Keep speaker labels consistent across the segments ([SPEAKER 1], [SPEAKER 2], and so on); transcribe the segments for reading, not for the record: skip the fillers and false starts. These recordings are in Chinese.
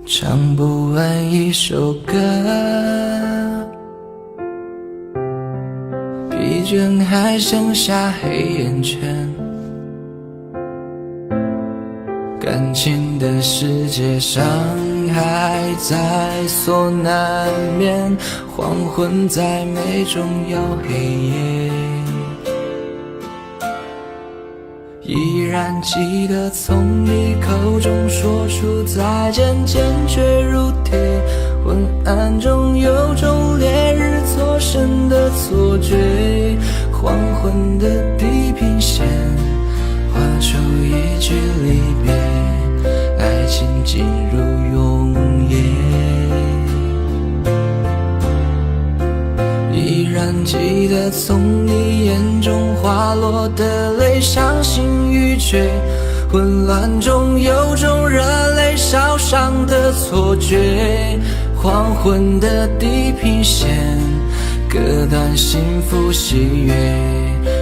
[SPEAKER 1] 唱不完一首歌，疲倦还剩下黑眼圈。感情的世界，伤害在所难免，黄昏在眉中摇黑夜。依然记得从你口中说出再见，坚决如铁。昏暗中有种烈日灼身的错觉，黄昏的地平线画出一句离别，爱情进入永夜。依然记得从你眼中滑落的泪，伤心欲绝，混乱中有种热泪烧伤的错觉。黄昏的地平线割断幸福喜悦，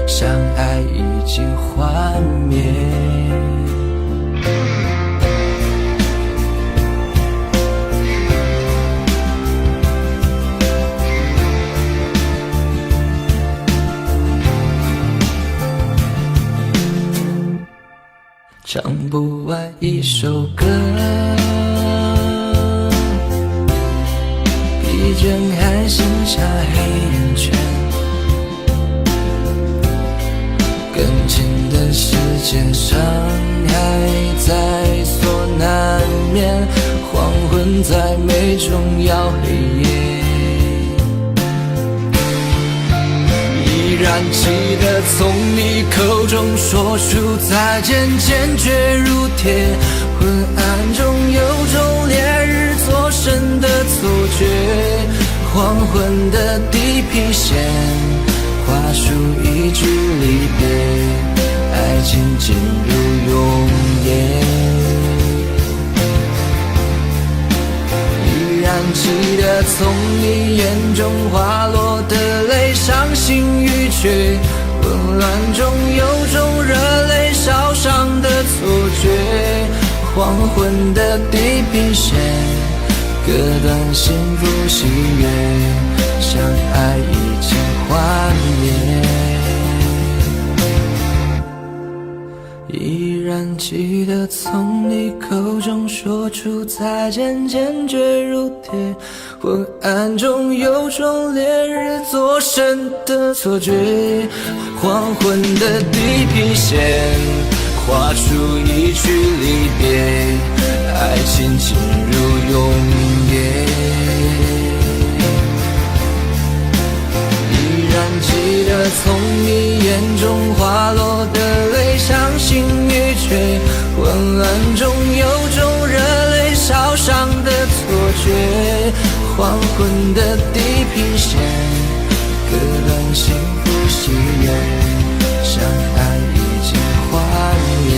[SPEAKER 1] 相爱已经幻灭。唱不完一首歌，疲倦还剩下黑眼圈。感情的世界，伤害在所难免，黄昏在眉中摇黑夜。依然记得从你口中说出再见，坚决如铁。昏暗中有种烈日灼身的错觉，黄昏的地平线画出一句离别，爱情进入永夜。依然记得从你眼中滑落的泪，伤心欲绝，混乱中有种热泪烧伤的错觉。黄昏的地平线割断幸福喜悦，相爱已经幻灭。依然记得从你口中说出再见，坚决如铁。昏暗中有种烈日灼身的错觉，黄昏的地平线画出一句离别，爱情进入永夜。依然记得从你眼中滑落的泪，伤心欲绝，混乱中有种热泪烧伤的错觉。黄昏的地平线割断幸福喜悦，相爱已经幻灭。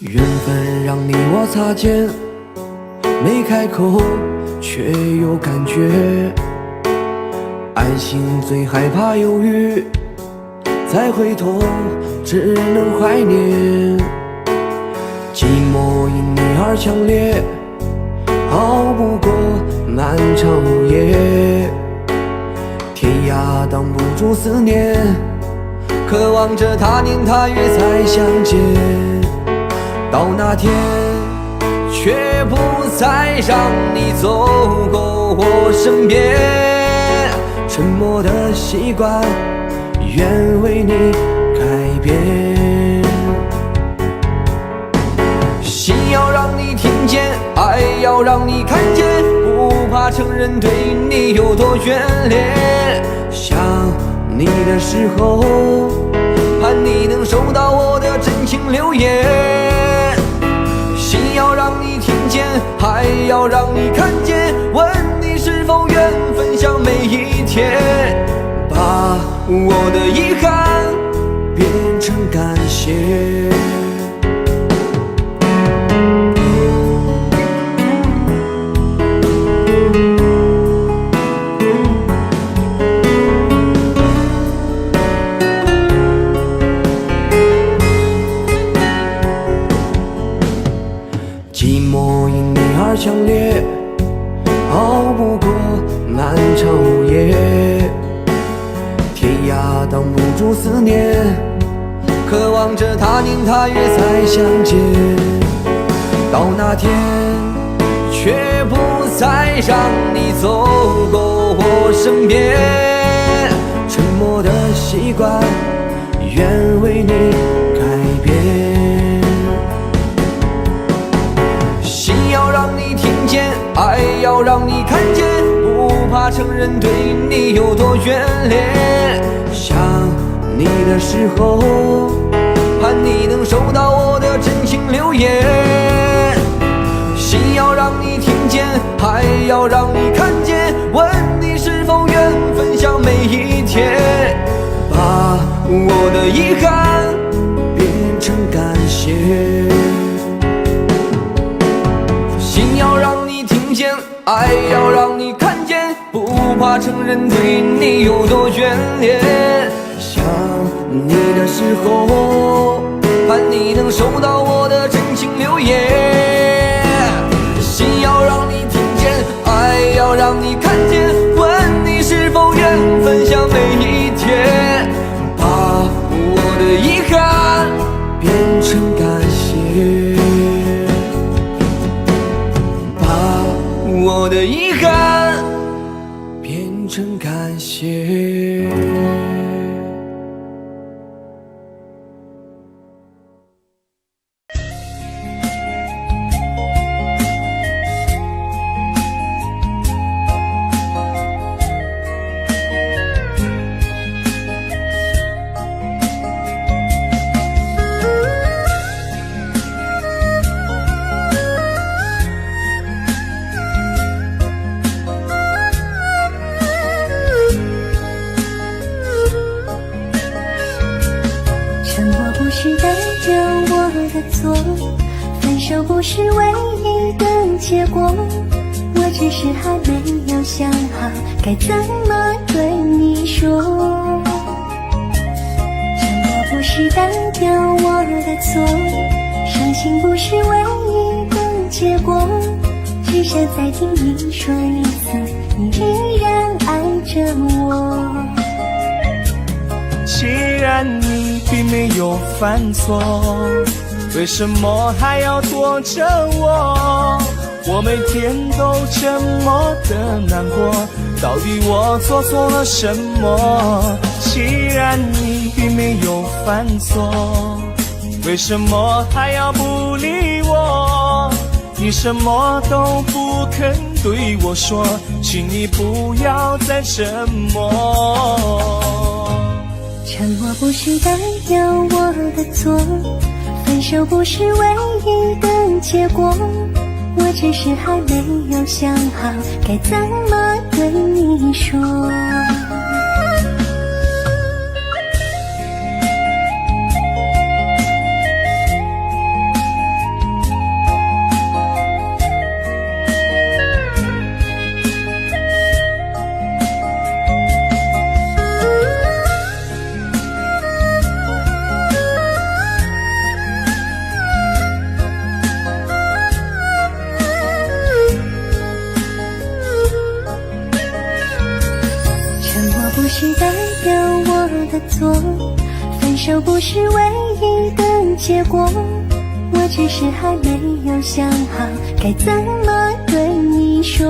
[SPEAKER 2] 缘分让你我擦肩，没开口却有感觉。爱情最害怕犹豫，再回头只能怀念。寂寞因你而强烈，熬不过漫长午夜。天涯挡不住思念，渴望着他年他月再相见。到那天，却不再让你走过我身边。沉默的习惯，愿为你改变。心要让你听见，爱要让你看见，不怕承认对你有多眷恋。想你的时候，盼你能收到我的真情留言。心要让你听见，还要让你看见，问你是否愿我的遗憾变成感谢。寂寞因你而强烈，熬不过漫长午夜，天涯挡不住思念，渴望着他年他月再相见。到那天，却不再让你走过我身边，沉默的习惯，愿为你改变。心要让你听见，爱要让你看见，不怕承认对你有多眷恋。想你的时候，盼你能收到我的真情留言。心要让你听见，爱要让你看见，问你是否愿分享每一天，把我的遗憾变成感谢。心要让你听见，爱要让你看见，不怕承认对你有多眷恋。想你的时候，盼你能收到我的真情留言。心要让你听见，爱要让你看见，问你是否愿分享每一天，把我的遗憾变成感谢。我的遗憾变成感谢。
[SPEAKER 3] 分手不是唯一的结果，我只是还没有想好该怎么对你说。沉默不是代表我的错，伤心不是唯一的结果，只想再听你说一次，你依然爱着我。
[SPEAKER 4] 既然你并没有犯错，为什么还要躲着我？我每天都这么的难过，到底我做错了什么？既然你并没有犯错，为什么还要不理我？你什么都不肯对我说，请你不要再沉默。
[SPEAKER 3] 沉默不是代表我的错，分手不是唯一的结果，我只是还没有想好该怎么对你说。不是代表我的错，分手不是唯一的结果，我只是还没有想好该怎么对你说。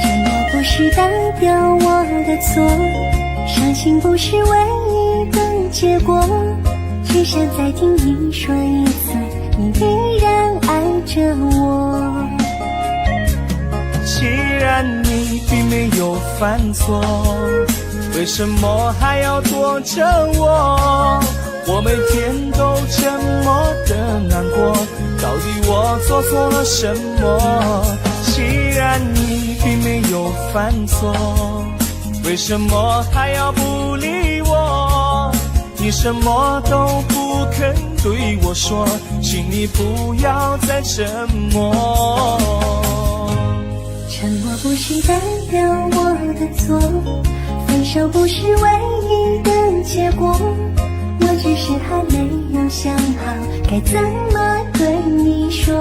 [SPEAKER 3] 沉默不是代表我的错，伤心不是唯一的结果，只想再听你说一次，你依然爱着我。
[SPEAKER 4] 既然你并没有犯错，为什么还要躲着我？我每天都这么的难过，到底我做错了什么？既然你并没有犯错，为什么还要不理我？你什么都不肯对我说，请你不要再沉默。
[SPEAKER 3] 沉默不是代表我的错，分手不是唯一的结果，我只是还没有想好该怎么对你说。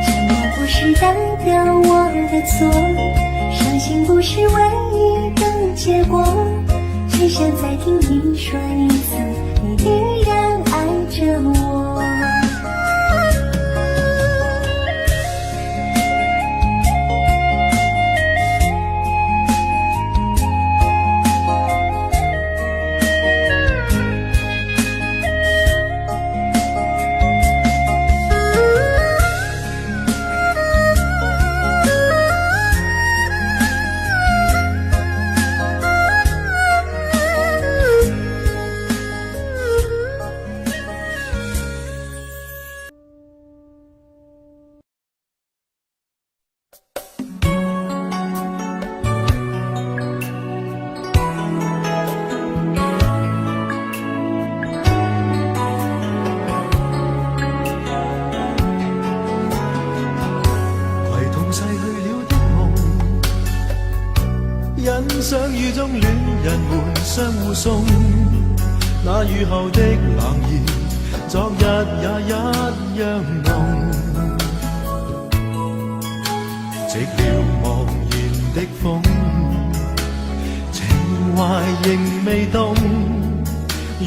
[SPEAKER 3] 沉默不是代表我的错，伤心不是唯一的结果，只想再听你说一次，你依然爱着我。
[SPEAKER 5] 相遇中戀人們相互送，那雨後的冷意，昨日也一樣濃。寂寥茫然的風，情懷仍未動，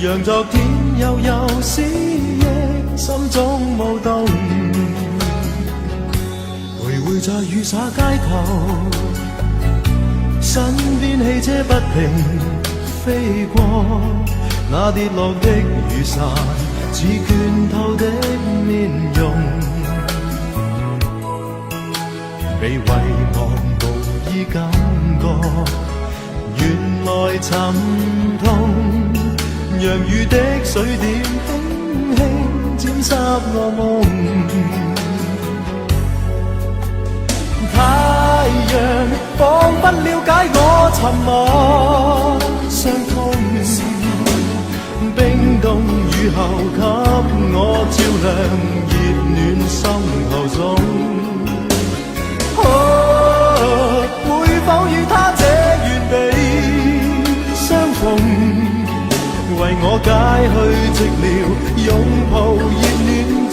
[SPEAKER 5] 讓昨天悠悠思憶心中舞動。徘徊在雨灑街頭，身邊汽車不停飛過，那跌落的雨傘似倦透的面容，被遺忘無意感覺，原來沉痛，讓雨的水點輕輕沾濕我夢。太陽彷彿了解我沉默傷痛，冰凍雨後給我照亮熱暖心頭中。會否與他這原地相逢，為我解去寂寥，擁抱熱暖中。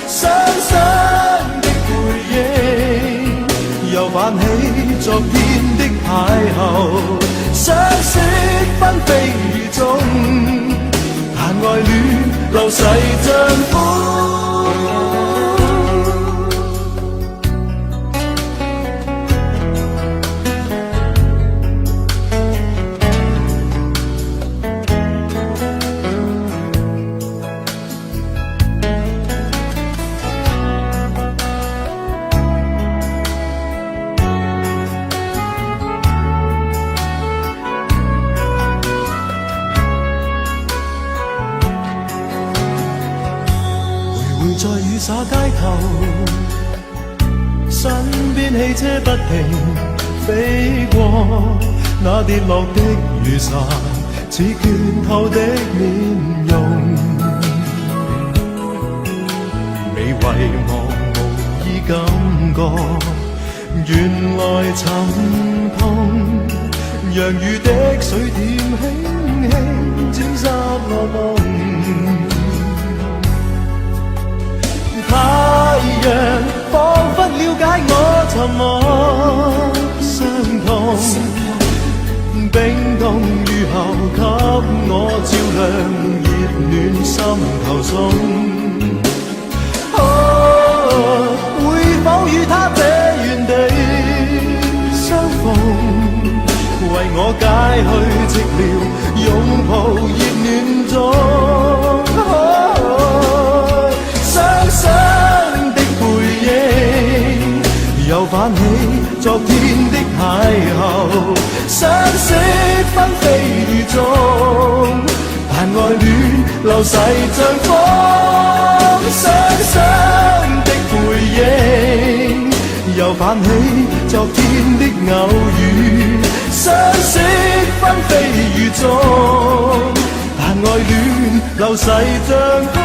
[SPEAKER 5] 傷心的回憶又泛起昨天的邂逅，相識紛飛雨中，但愛戀流逝像風。在雨灑街頭，身邊汽車不停飛過，那跌落的雨傘似倦透的面容，未遺忘無意感覺，原來沉痛，讓雨的水點輕輕沾濕我夢。太陽彷彿了解我沉默傷痛，冰凍雨後給我照亮熱暖心頭中。會否與他這原地相逢，為我解去寂寥，擁抱熱暖中。傷心的回憶又泛起昨天的邂逅，相識紛飛雨中，但愛戀流逝像風。傷心的回憶又泛起昨天的偶遇，相识纷飞雨中，但爱恋流逝像风。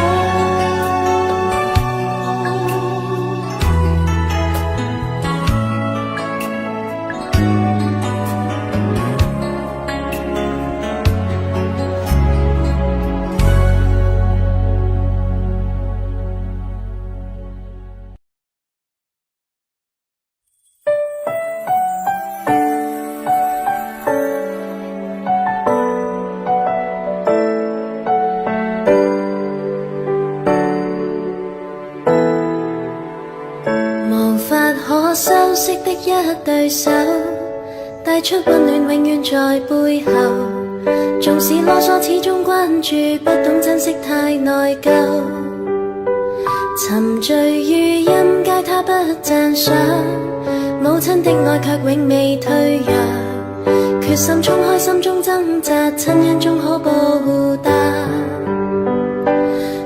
[SPEAKER 3] 可修饰的一對手，帶出溫暖永遠在背後。縱使囉嗦始終關注，不懂珍惜太內疚。沉醉於音階他不讚賞，母親的愛卻永未退讓。決心衝開心中掙扎，親恩終可報答。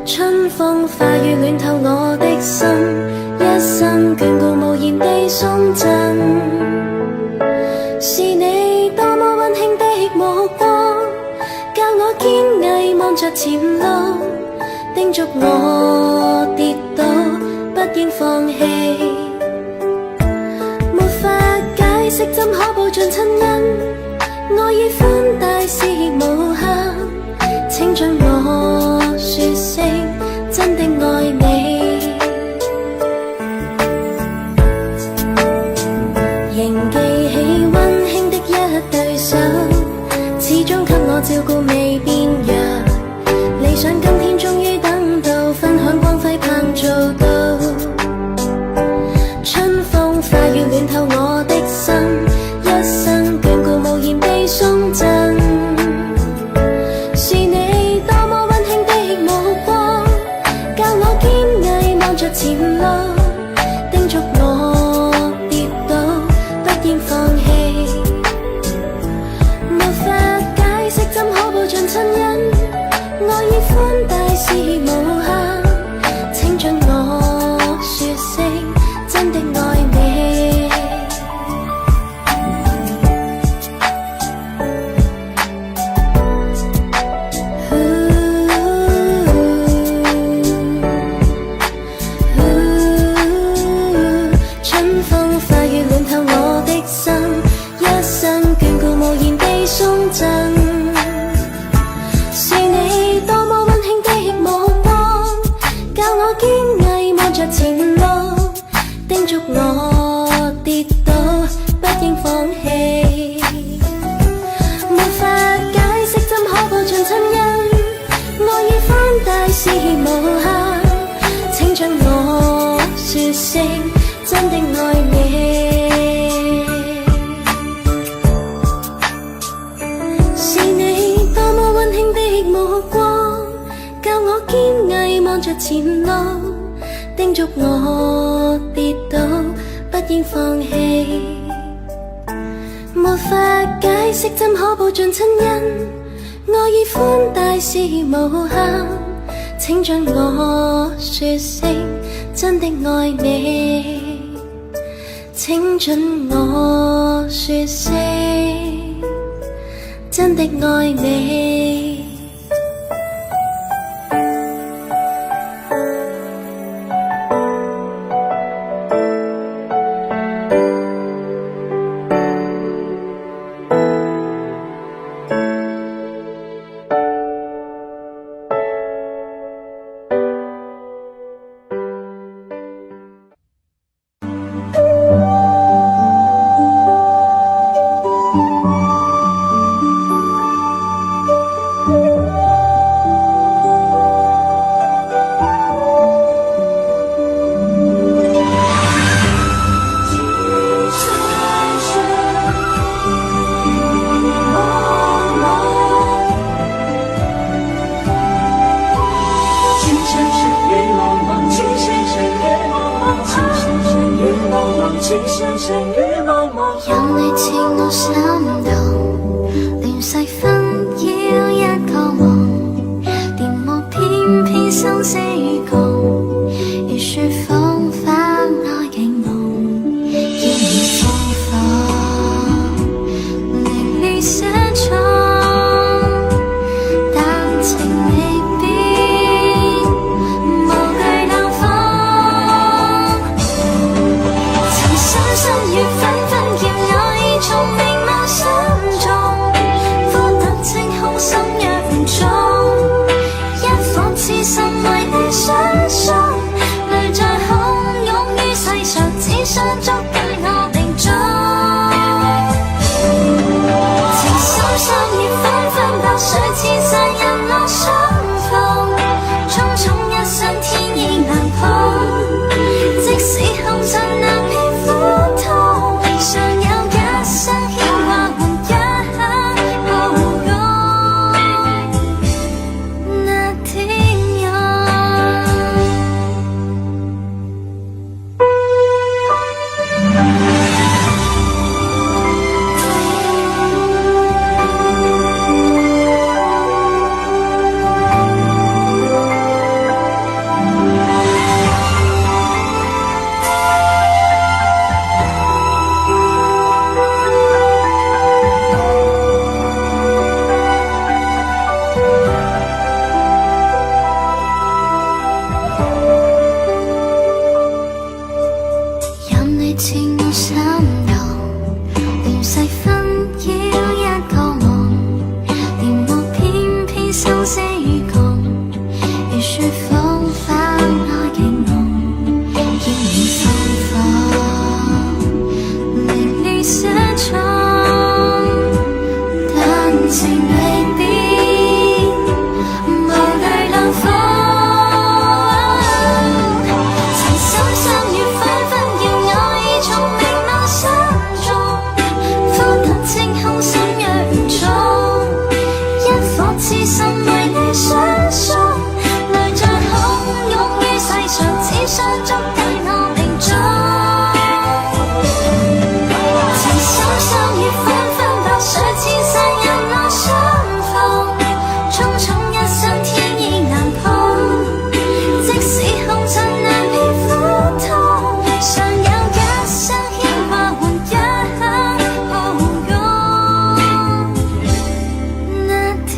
[SPEAKER 3] 春風化雨暖透我的心，一生眷顧無言地送贈，是你多麼溫馨的目光，教我堅毅望着前路，叮囑我跌倒不應放棄。沒法解釋怎可報盡親恩，愛意寬大是無限，請准我說聲真的愛你。仍記起溫馨的一對手，始終給我照顧未變弱。理想今天終於等到，分享光輝盼做到。春風化雨暖透我的心，一生眷顧無言地送贈，是你多麼溫馨的目光，教我堅毅望着前路，叮囑我跌倒不應放棄。沒法解釋怎可報盡親恩，愛意寬大是無限，請准我說聲真的愛你。春風化雨暖透我的心，一生眷顧無言地送贈，是你多麼溫馨的目光，教我堅毅望着前路，叮囑我跌倒不應放棄。沒法解釋怎可報盡親恩，愛意寬大是無限，請准我說聲真的愛你。是你多麼溫馨的目光，教我堅毅望着前路，叮囑我跌倒不應放棄。沒法解釋怎可報盡親恩，愛意寬大是無限，請准我說聲真的愛你，請准我說聲真的愛你。有你似我心動，亂世紛擾一個夢，電幕偏偏生死共，如說風花愛景夢。情未必無淚浪風。情深深雨紛紛，要我已從明眸心中，苦等清空心若重，一顆痴心為你相送，淚像洶湧於世上，只想捉緊我命中。情深深雨紛紛，白水千山引我相逢，匆匆一生天意難碰，即使紅塵難辨苦痛，尚有一生牽掛換一刻抱擁。那天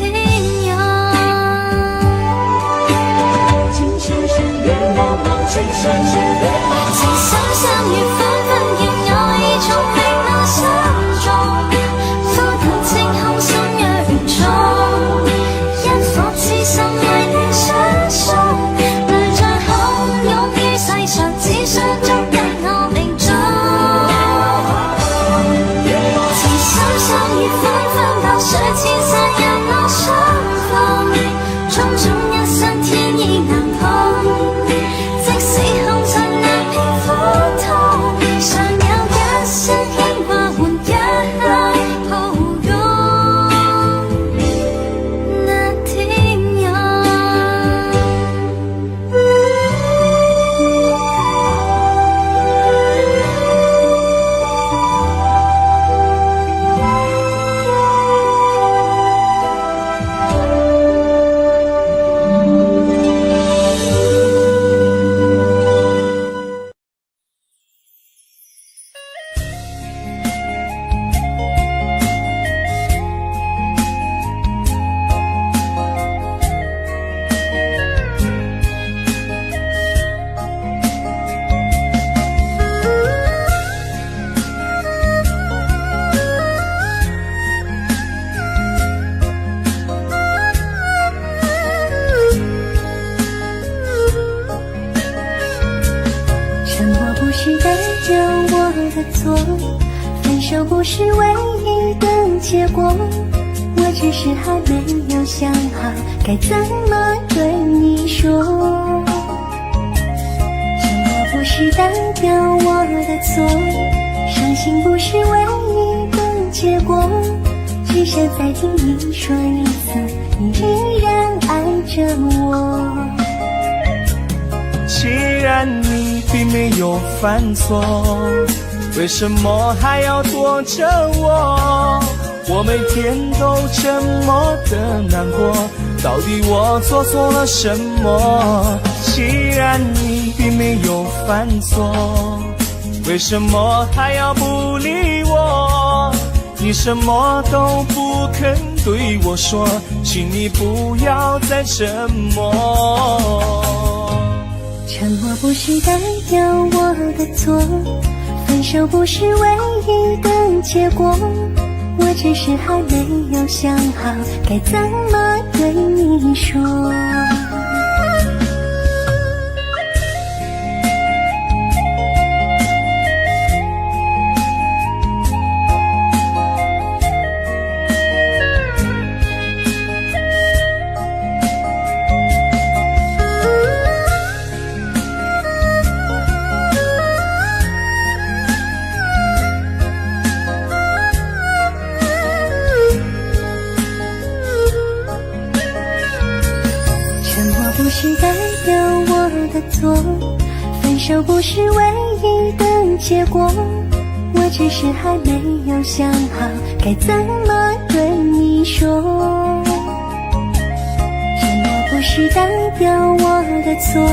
[SPEAKER 3] 有情深深雨茫茫，情深深雨茫茫，情深深雨紛紛，願我已從明眸心中，苦等清空心若重，一顆痴心為你相送，淚像洶湧於世上，只想捉緊我命中。情深深雨紛紛，白水千山引我相逢，匆匆一生天意難碰，即使紅塵難辨苦痛，尚有一生牽掛換一刻抱擁。那天有沉默不是代表我的错，分手不是唯一的结果，我只是还没有想好该怎么对你说。沉默不是代表我的错，伤心不是唯一的结果，只想再听你说一次，你依然爱着我。
[SPEAKER 4] 既然你并没有犯错，为什么还要躲着我？我每天都这么的难过，到底我做错了什么？既然你并没有犯错，为什么还要不理我？你什么都不肯对我说，请你不要再沉默。
[SPEAKER 3] 沉默不是代表我的错，分手不是唯一的结果，我只是还没有想好该怎么对你说。不是代表我的错，分手不是唯一的结果，我只是还没有想好该怎么对你说。沉默不是代表我的错，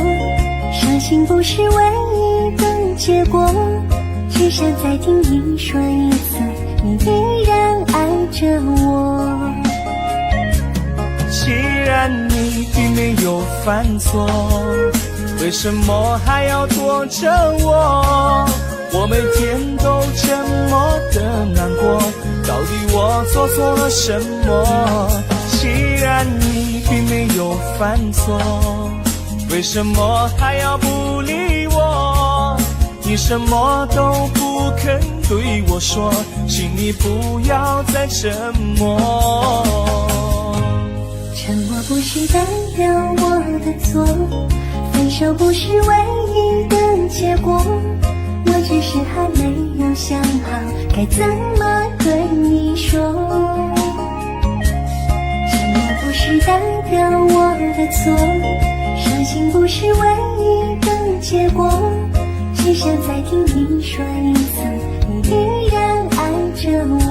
[SPEAKER 3] 伤心不是唯一的结果，只想再听你说一次，你依然爱着我。
[SPEAKER 4] 既然你并没有犯错，为什么还要躲着我？我每天都这么的难过，到底我做错了什么？既然你并没有犯错，为什么还要不理我？你什么都不肯对我说，请你不要再沉默。
[SPEAKER 3] 是代表我的错，分手不是唯一的结果，我只是还没有想好该怎么对你说。沉默不是代表我的错，伤心不是唯一的结果，只想再听你说一次，你依然爱着我。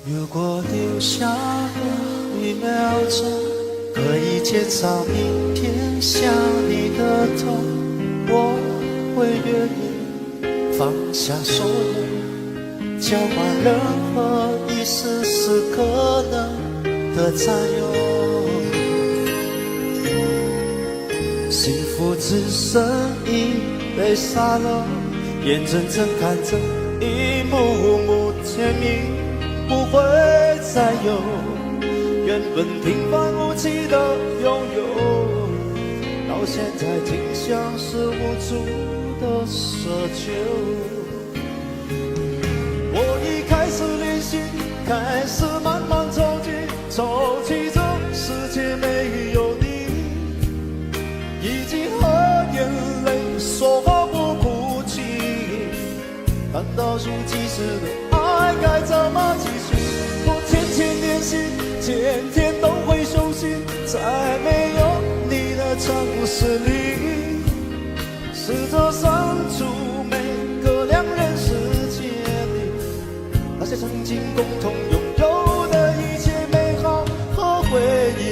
[SPEAKER 5] 如果留下了1秒钟，可以减少明天想你的痛，我会愿意放下所有，交换任何一丝丝可能的占有。幸福只剩一杯沙漏，眼睁睁看着一幕幕甜蜜不会再有，原本平凡无奇的拥有，到现在竟像是无助的奢求。我已开始练习，开始慢慢抽泣，抽泣这世界没有你，已经和眼泪说话不哭泣，难道数几时的爱该怎么继续？我天天练习，天天都会休息，在没有你的城市里，试着删除每个两人世界里那些曾经共同拥有的一切美好和回忆。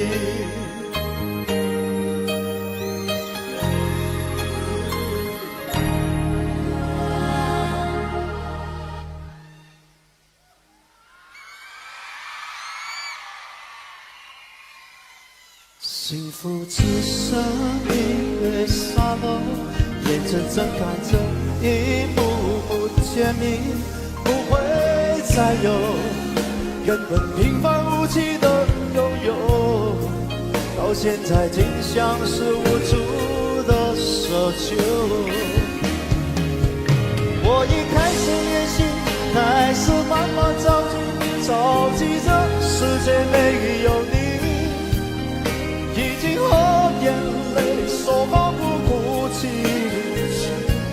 [SPEAKER 5] 幸福只剩一杯沙漏，眼睁睁看着一幕幕甜蜜不会再有，原本平凡无奇的拥有，到现在竟像是无助的奢求。我已开始练习，开始慢慢着急，着急这世界没有你，已经和眼泪说话不哭泣，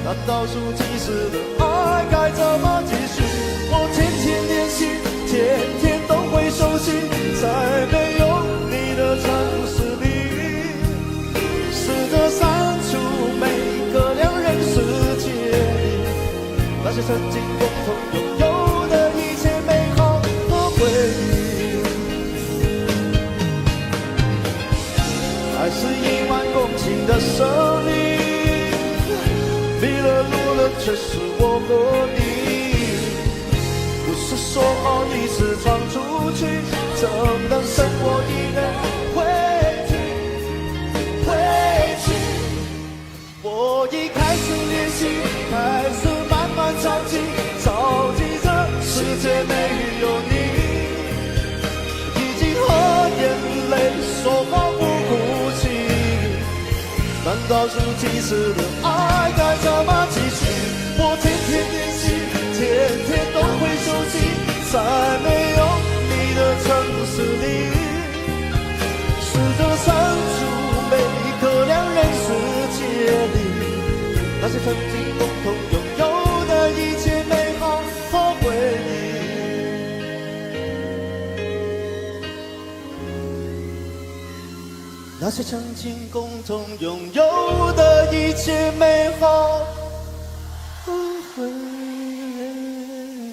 [SPEAKER 5] 难道数几时的爱该怎么继续？我天天练习，天天都会休息，在没有你的城市里，试着删除每个两人世界里那些曾经共同拥有的一切美好和回忆。爱是1万公顷的森林，迷了路了却是我和你，不是说好一次闯出去，怎能胜过一人回去？我已开始练习，开始慢慢着急，着急这世界没有你，已经和眼泪说话不哭泣，难道数几时的爱该怎么继续？我天天练习，天天都会休息，在没有你的城市里，试着删除每个两人世界里那些曾经共同拥有的一切美好和回忆。那些曾经共同拥有的一切美好和回忆。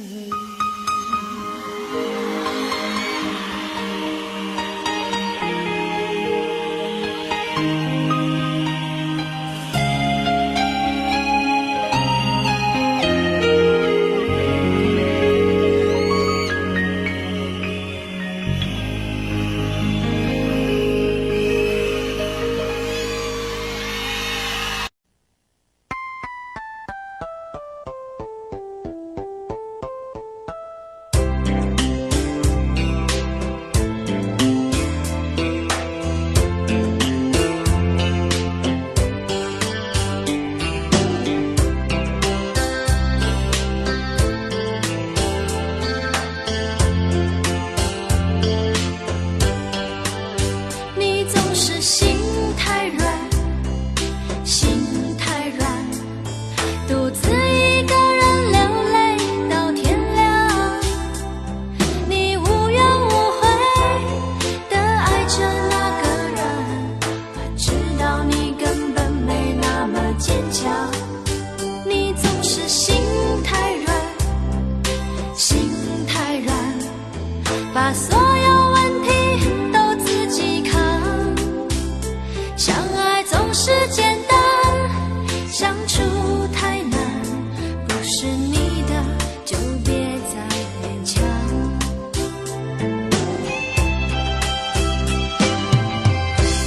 [SPEAKER 3] 是你的就别再勉强。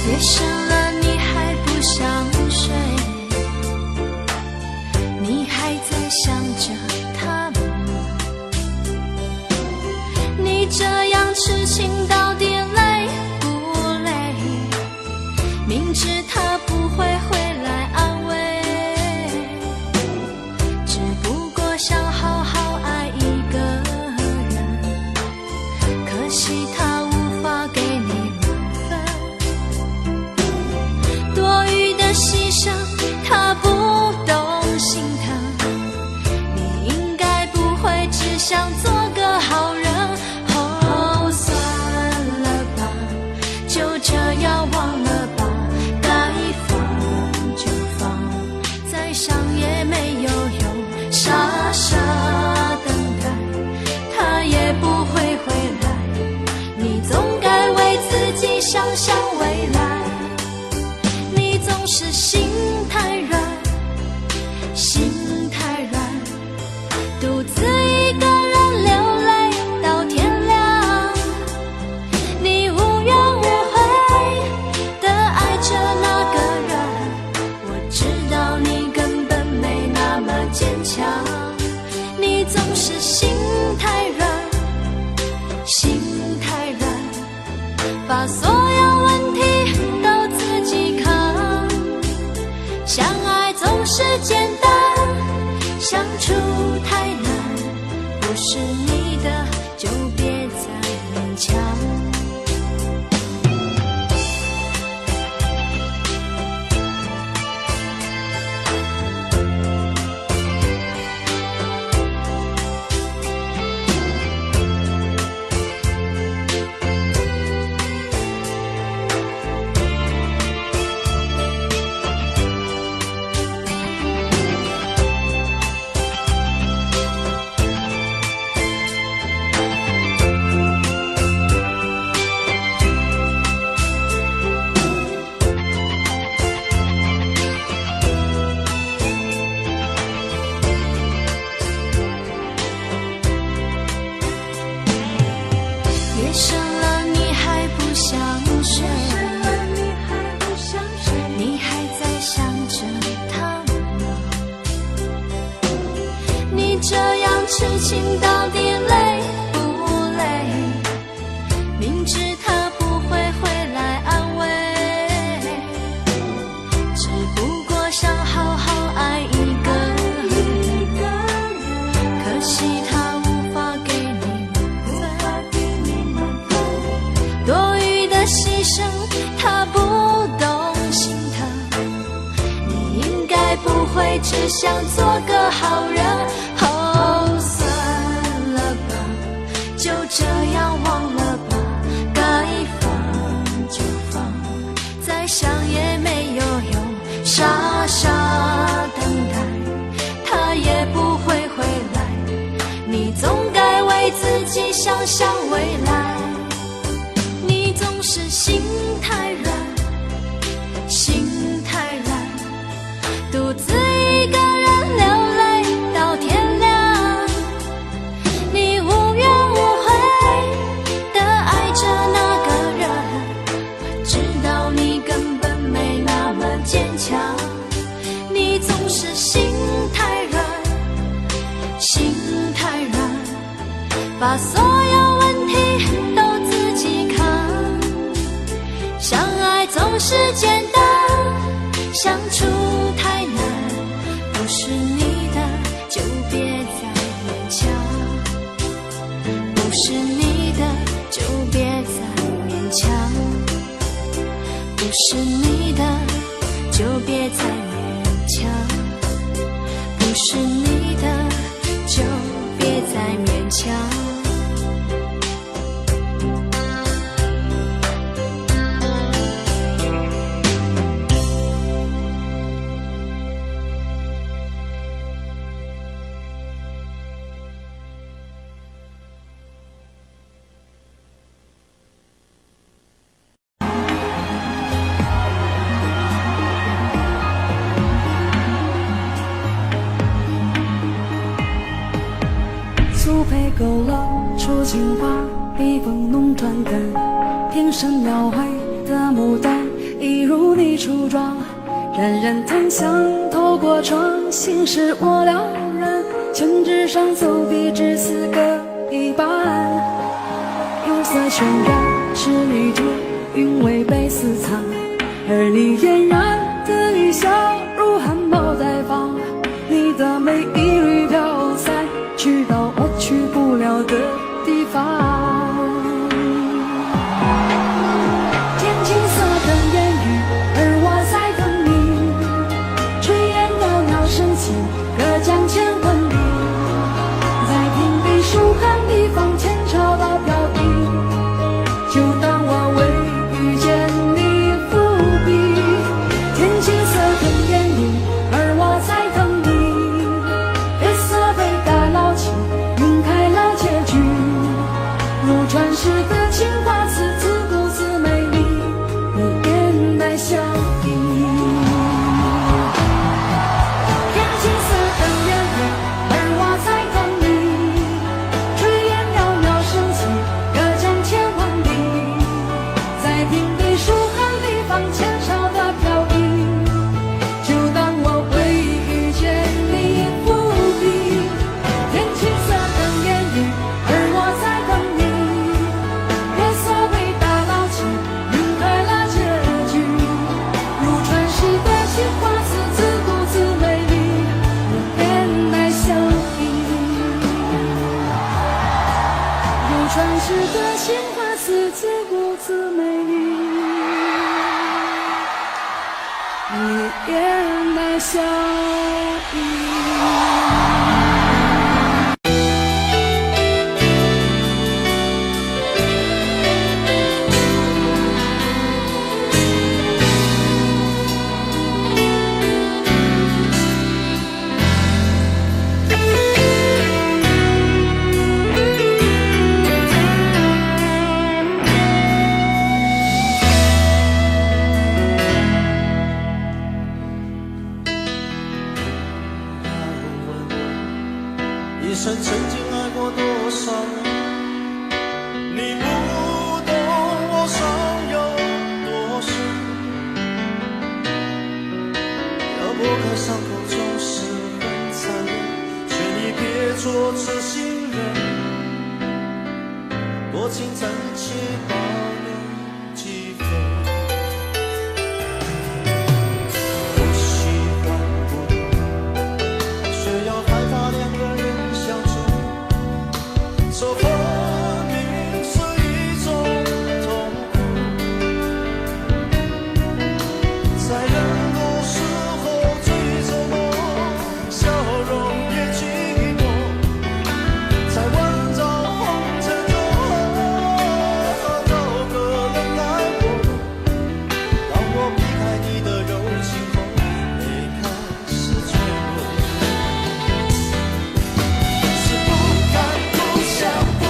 [SPEAKER 3] 夜深了你还不想睡，你还在想着他吗？你这样痴情到底累不累？明知他不会回来安慰，只不过想好好爱一个人，可惜他无法给你满分，多余的牺牲他不懂心疼，你应该不会只想做个好人。哦，算了吧，就这样忘了吧，该放就放，再想也没有用，傻傻等待，他也不会回来，你总该为自己想想未来。你总是心太软，心太软，独自一个人流泪到天亮，你无怨无悔地爱着那个人，我知道你根本没那么坚强。你总是心太软，心太软，把所有问题都自己扛，相爱总是简单，相处太难，不是你的就别再勉强。夜深了你还不想睡，你还在想着他吗？你这样痴情到底累不累？明知他不会回来安慰，只不过想好好爱一个人，可惜他无法给你满分，多余的牺牲他不懂心疼，你应该不会只想做个好人。哦，算了吧，就这样忘了吧，该放就放，再想也没有用，傻傻等待，他也不会回来，你总该为自己想想未来。你总是心太软，心太软，独自一个人流泪到天亮，你无怨无悔地爱着那个人，我知道你根本没那么坚强。你总是心太软，心太软，把所有问题都自己扛，相爱总是简单，相处太难，不是你的就别再勉强，不是你的就别再勉强，不是你的就别再勉强，不是你的就别再勉强。
[SPEAKER 6] 树配勾勒出情花，笔锋浓转淡，天生描绘的牡丹，一如你初妆。冉冉檀香透过窗，心事我了然。宣纸上走笔只四个一半，釉色渲染是你的韵味被私藏，而你嫣然的一笑如含苞待放，你的美一缕飘散，去到我去不了的地方。天青色的烟雨，而我在等你，炊烟袅袅升起，隔江千万里，在平地书汉地方前朝的飘逸，就当我未遇见你伏笔。天青色的烟雨，而我在等你，月色被打捞起，晕开了结局，如传世的青花瓷，自顾自美丽，你眼带笑意。天青色的烟雨，而我在等你，炊烟袅袅升起，隔江千万里，在平地书汉地方前朝的飘逸，就当我未遇见你伏笔。天青色的烟雨，而我在等你，月色被打捞起，晕开了结局，如传世的青花瓷，自顾自美丽，我眼带笑意。如传世的青花瓷，自顾自美丽，你眼带笑意。
[SPEAKER 5] 一生曾经爱过多少人，你不懂我伤有多深。要拨开伤口总是很残忍，劝你别做痴心人，多情暂且保留几分。不喜欢孤独，却要害怕两个人相处，说分明是一种痛苦，在人多时候最折磨，笑容也寂寞，在万丈红尘中找个人爱我。当我避开你的柔情后，泪开始坠落，是不敢不想不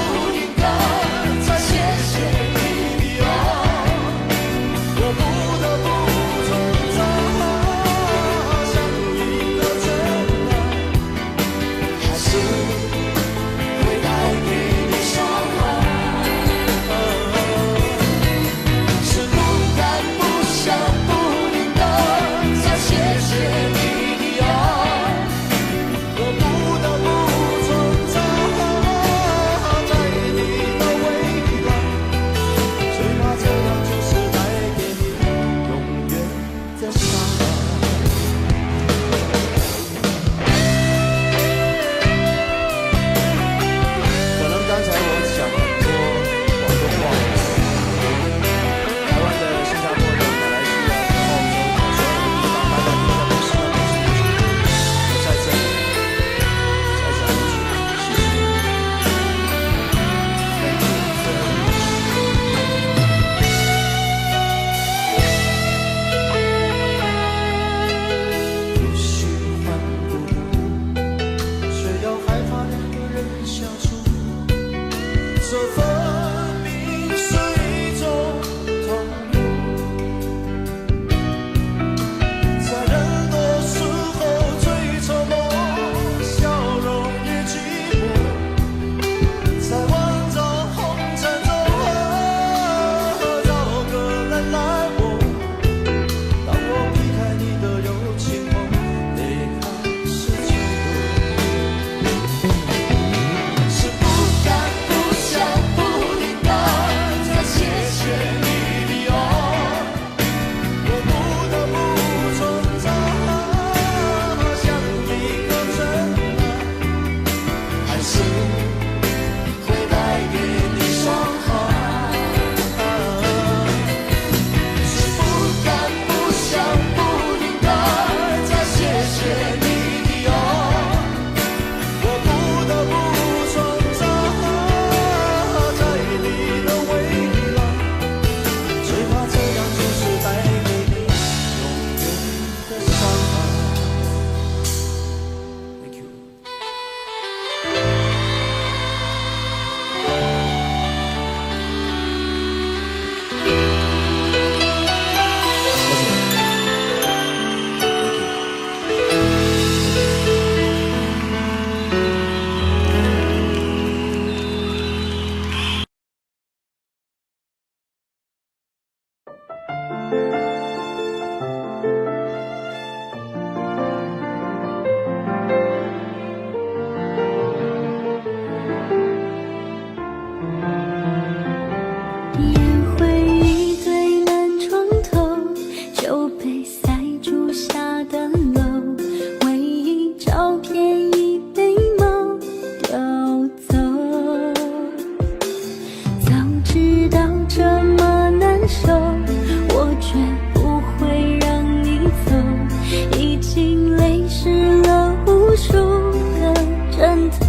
[SPEAKER 3] 头。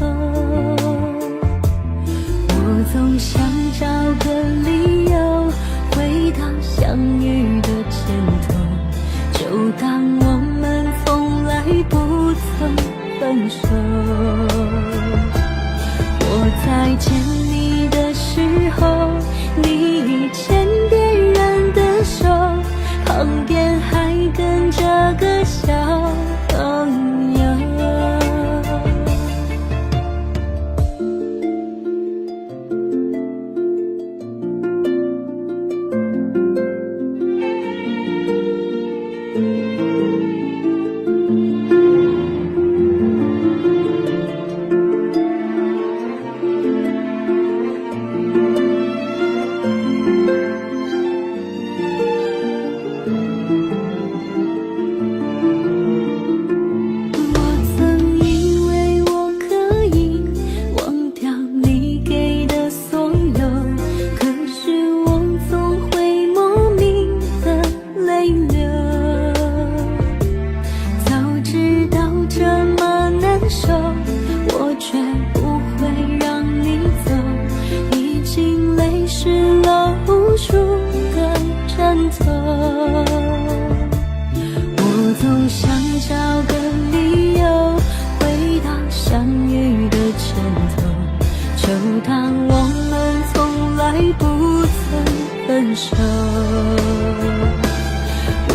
[SPEAKER 3] 我总想找个理由回到相遇的前头，就当我们从来不曾分手。我在见你的时候，你已牵别人的手，旁边还跟着个小朋友。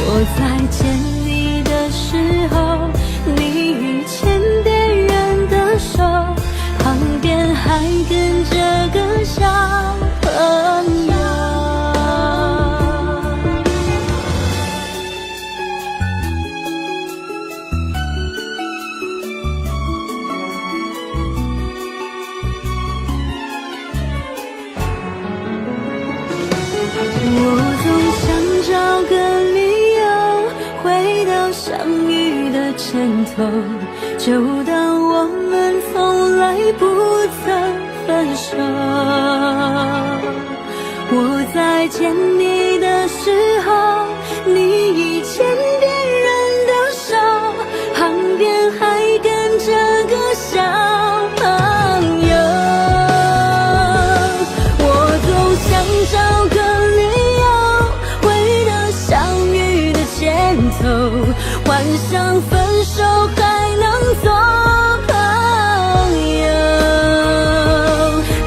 [SPEAKER 3] 我在见你的时候，你已牵别人的手，旁边还跟着个小朋友。我总想找个理由回到相遇的前头，就当我们从来不曾分手。我在见你的时候，你已牵别人的手，旁边还跟着个小朋友。我总想找个理由回到相遇的前头，幻想分手还能做朋友。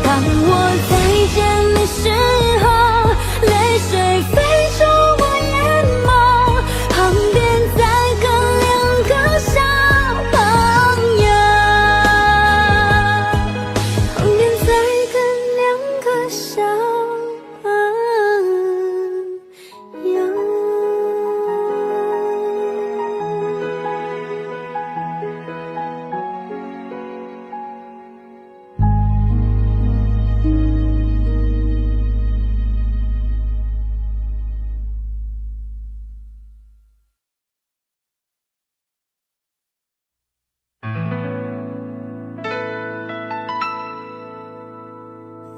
[SPEAKER 3] 当我再见你时候，泪水飞出我眼眸，旁边再跟两个小朋友，旁边再跟两个小朋友。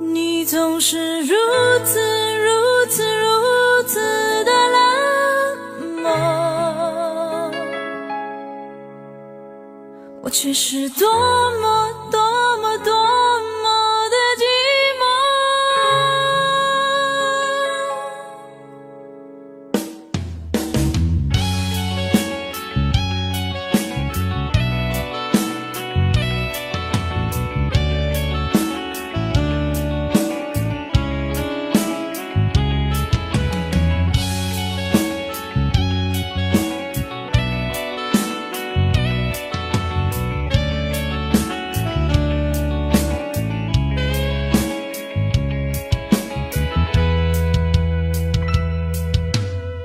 [SPEAKER 6] 你总是如此如此如此的冷漠，我却是多么多么多么的寂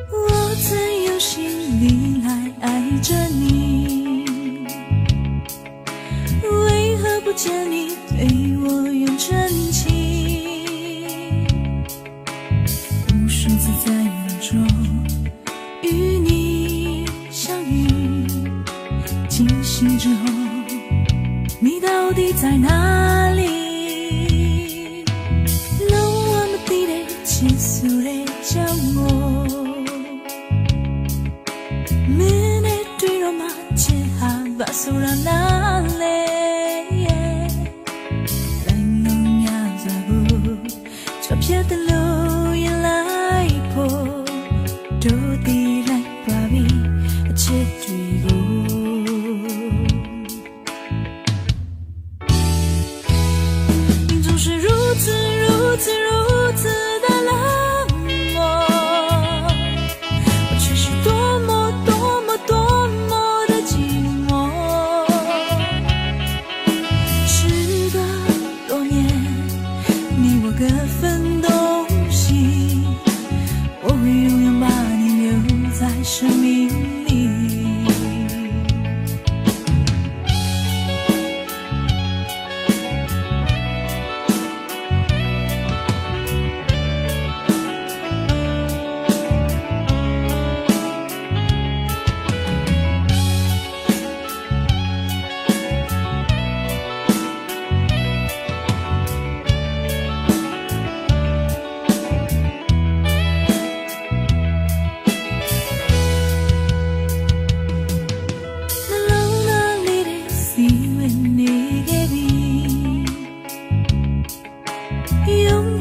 [SPEAKER 6] 我曾用心里来爱着你，为何不见你对我用真情？无数次在梦中与你相遇，惊醒之后，你到底在哪里？눈에 뒤로만 제 하바소라 날래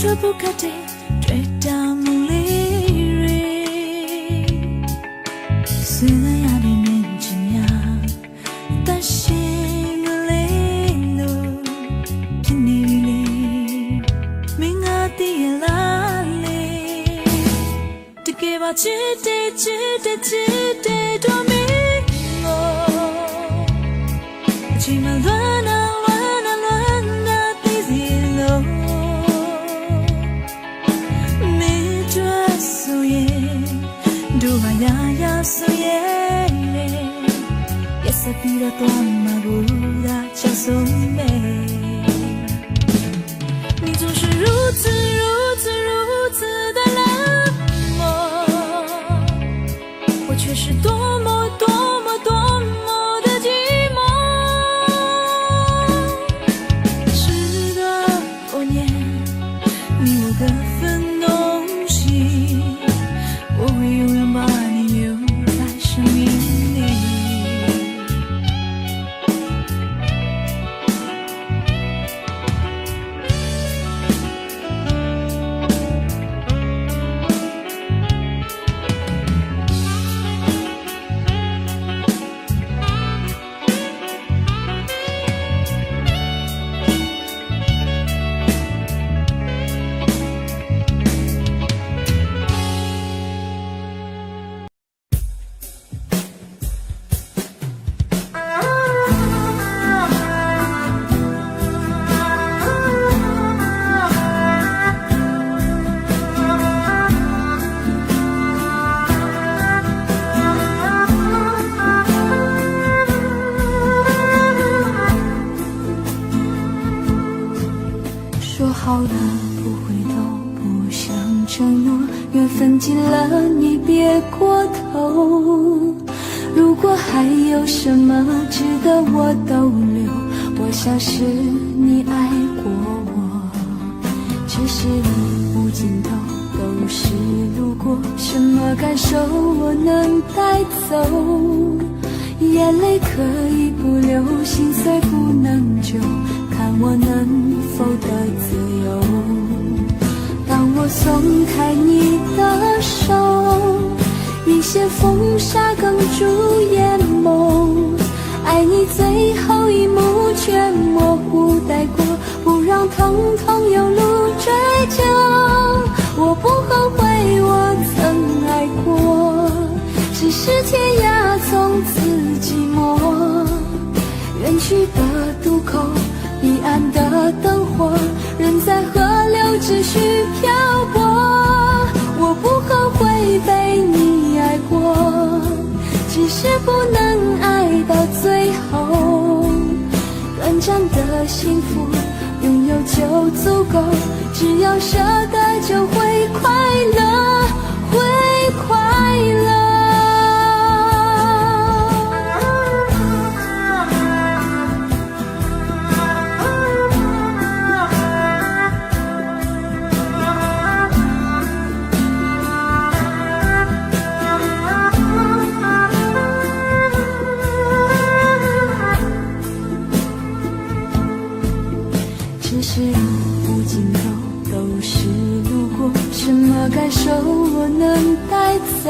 [SPEAKER 6] 触不可及，追到梦里瑞。虽然有点年纪呀，但心里路听你里，明啊的拉里，这个把记得多明哦，起码乱啊。Sapira tua amargura叫送美，你总是如此的冷漠，我却是多么的寂寞。时隔多年，你我各分东西，我会永远把你留在生命里。说好了不回头，不想承诺，缘分尽了你别过头。如果还有什么值得我逗留，我想是你爱过我。只是路无尽头，都是路过，什么感受我能带走？眼泪可以不流，心碎不能救，看我能否得自由。当我松开你的手，一些风沙哽住眼眸，爱你最后一幕却模糊带过，不让疼痛有路追究。我不后悔我曾爱过，只是天涯从此寂寞，远去的渡口，彼岸的灯火，人在河流只需漂泊。我不后悔被你爱过，只是不能爱到最后。短暂的幸福拥有就足够，只要舍得就会快乐，会快乐。只是路无尽头，都是路过，什么感受我能带走？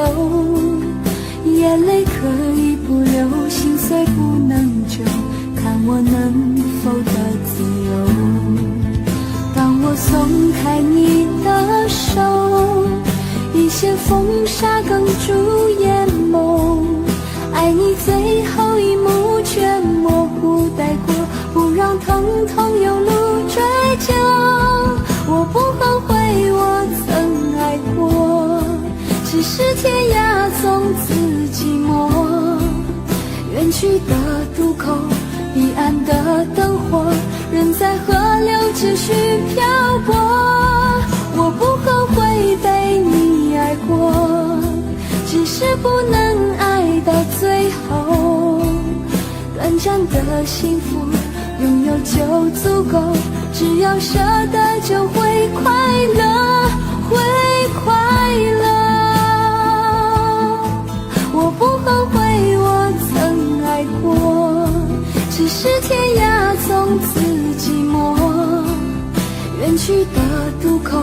[SPEAKER 6] 眼泪可以不流，心碎不能救，看我能否得自由。当我松开你的手，一些风沙哽住眼眸，爱你最后一幕却模糊带过，不让疼痛有路追究。我不后悔我曾爱过，只是天涯从此寂寞，远去的渡口，彼岸的灯火，人在河流只需漂泊。我不后悔被你爱过，只是不能爱到最后。短暂的幸福拥有就足够，只要舍得就会快乐，会快乐。我不后悔我曾爱过，只是天涯从此寂寞，远去的渡口，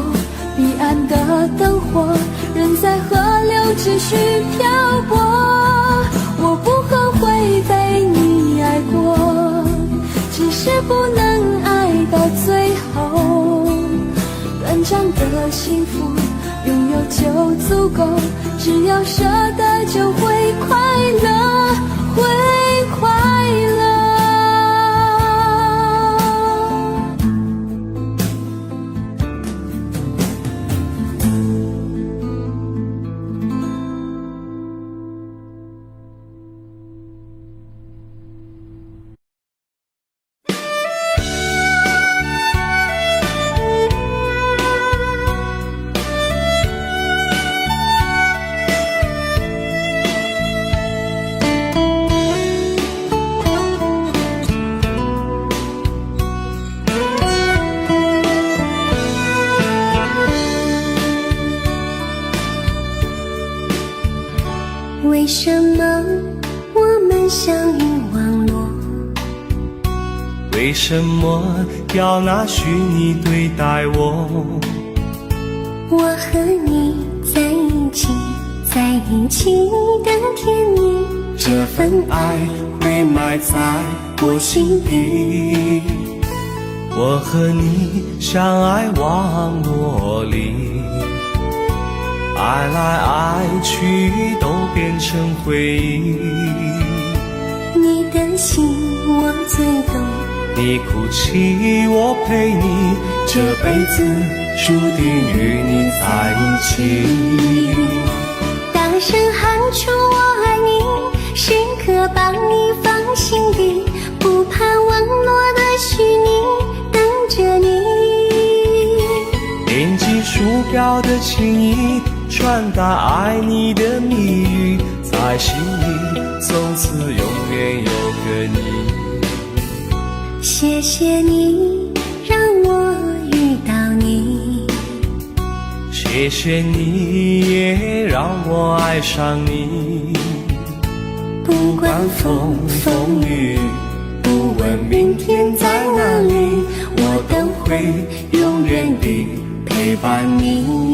[SPEAKER 6] 彼岸的灯火，人在河流继续漂泊。我不后悔被你爱过，只是不能爱到最后。短暂的幸福拥有就足够，只要舍得就会快乐，会快乐。
[SPEAKER 3] 为什么我们相遇网络？
[SPEAKER 4] 为什么要拿虚拟对待我？
[SPEAKER 3] 我和你在一起，在一起的甜蜜，
[SPEAKER 4] 这份爱会埋在我心底。我和你相爱网络里，爱来爱去都变成回忆。
[SPEAKER 3] 你的心我最懂，
[SPEAKER 4] 你哭泣我陪你，这辈子注定与你在一起。
[SPEAKER 3] 大声喊出我爱你，时刻把你放心底，不怕网络的虚拟，等着你。
[SPEAKER 4] 点击鼠标的情意，传达爱你的密语，在心里从此永远有个你。
[SPEAKER 3] 谢谢你让我遇到你，
[SPEAKER 4] 谢谢你也让我爱上你。
[SPEAKER 3] 不管风风雨，不问明天在哪里，
[SPEAKER 4] 我都会永远地陪伴你。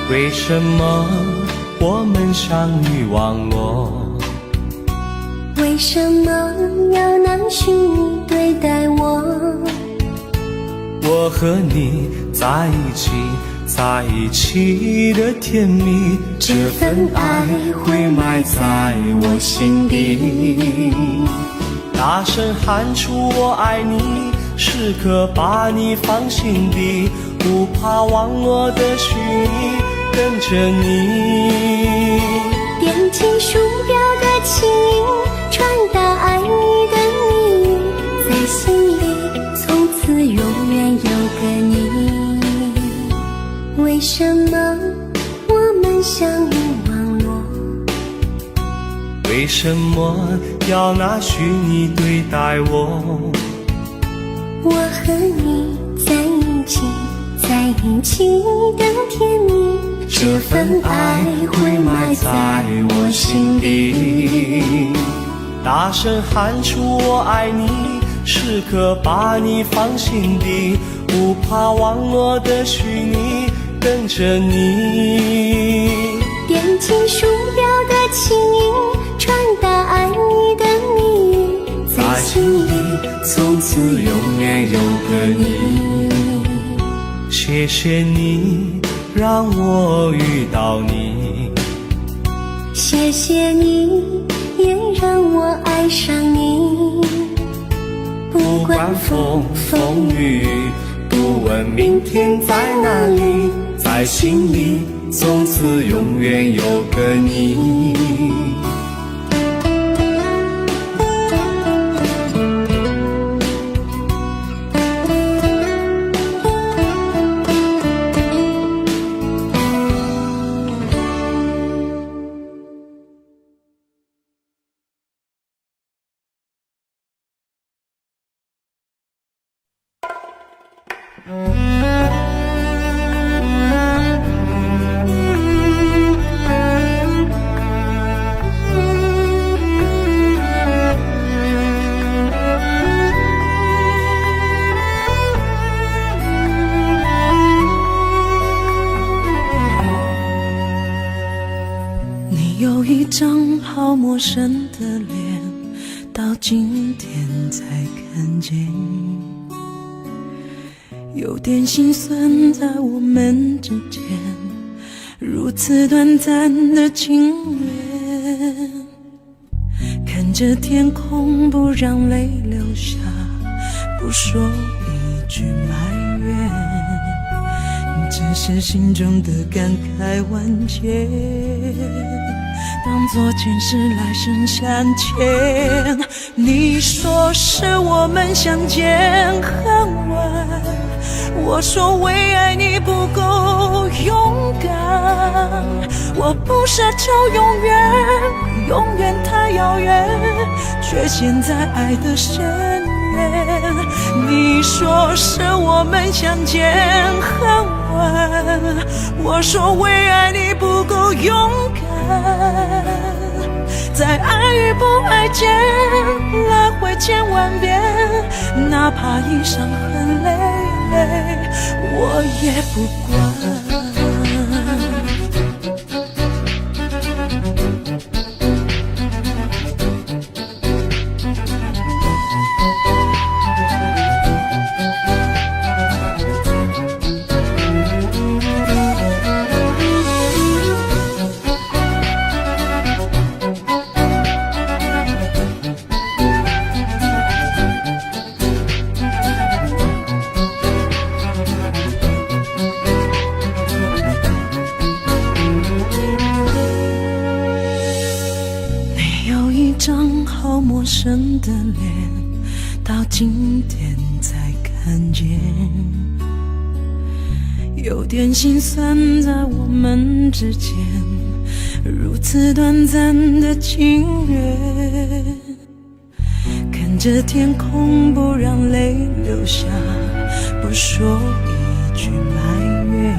[SPEAKER 4] 为什么我们相遇网络？
[SPEAKER 3] 为什么要拿虚拟对待我？
[SPEAKER 4] 我和你在一起，在一起的甜蜜，这份爱会埋在我心底。大声喊出我爱你，时刻把你放心底，不怕网络的虚拟，跟着你。
[SPEAKER 3] 点击鼠标的情音，传达爱你的秘密，在心里从此永远有个你。为什么我们相遇网络？
[SPEAKER 4] 为什么要拿虚拟对待我？
[SPEAKER 3] 我和你在一起，在一起的甜蜜，
[SPEAKER 4] 这份爱会埋在我心底。大声喊出我爱你，时刻把你放心底，不怕网络的虚拟，跟着你。
[SPEAKER 3] 点击鼠标的情音，传达爱你的秘密，在心里
[SPEAKER 4] 从此永远有个你。谢谢你让我遇到你，
[SPEAKER 3] 谢谢你也让我爱上你。
[SPEAKER 4] 不管风风雨，不问明天在哪里，在心里从此永远有个你。
[SPEAKER 7] 你有一张好陌生的脸，到今天才看见，有点心酸在我们之间，如此短暂的情缘，看着天空不让泪流下，不说一句埋怨，只是心中的感慨万千，当作前世来生相欠。你说是我们相见很晚，我说为爱你不够勇敢，我不奢求永远，永远太遥远，却陷在爱的深渊。你说是我们相见很晚，我说为爱你不够勇敢，在爱与不爱间来回千万遍，哪怕一伤痕累累，我也不管。好陌生的脸，到今天才看见，有点心酸在我们之间，如此短暂的情缘，看着天空不让泪流下，不说一句埋怨，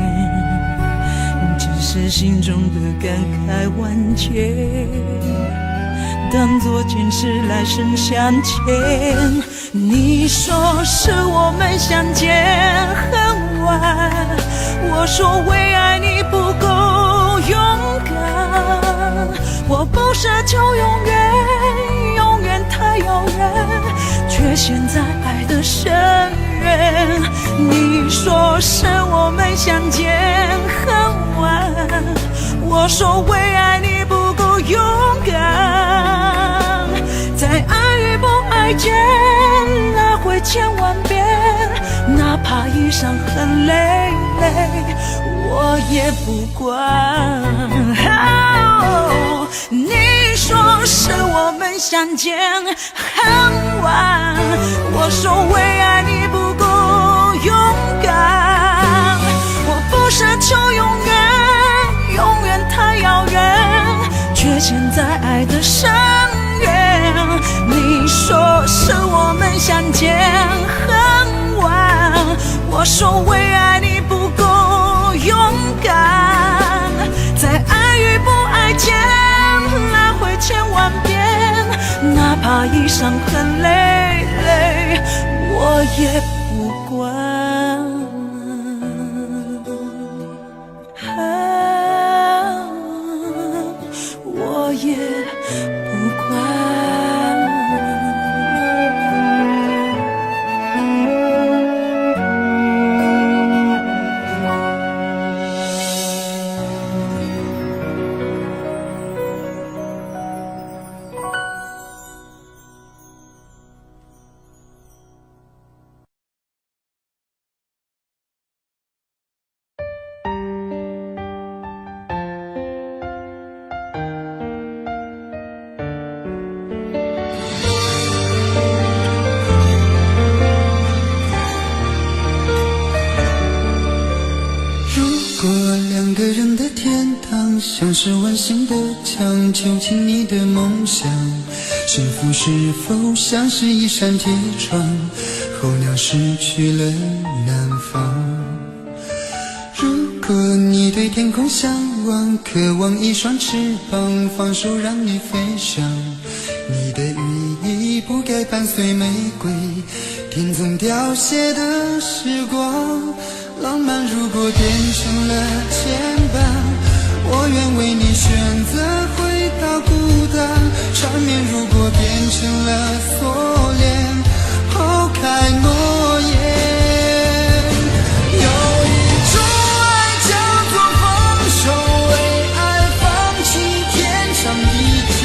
[SPEAKER 7] 只是心中的感慨万千，当作前世来生相欠。你说是我们相见很晚，我说为爱你不够勇敢，我不奢求永远，永远太遥远，却陷在爱的深渊。你说是我们相见很晚，我说为爱你不够勇敢，在爱与不爱间来回千万遍，哪怕一伤痕累累，我也不管。你说是我们相见很晚，我说为爱你不够勇敢，我不奢求永远，永远太遥远，却陷在爱的深渊。你说是我们相见很晚，我说为爱你不够勇敢，在爱与不爱间来回千万遍，哪怕一伤痕累累，我也不管。我也不管。
[SPEAKER 8] 像是温馨的墙，囚禁你的梦想，幸福是否像是一扇铁窗，候鸟失去了南方。如果你对天空向往，渴望一双翅膀，放手让你飞翔。你的羽翼不该伴随玫瑰，听从凋谢的时光。浪漫如果变成了牵绊，我愿为你选择回到孤单。缠绵如果变成了锁链，抛开诺言。有一种爱叫做放手，为爱放弃天长地久。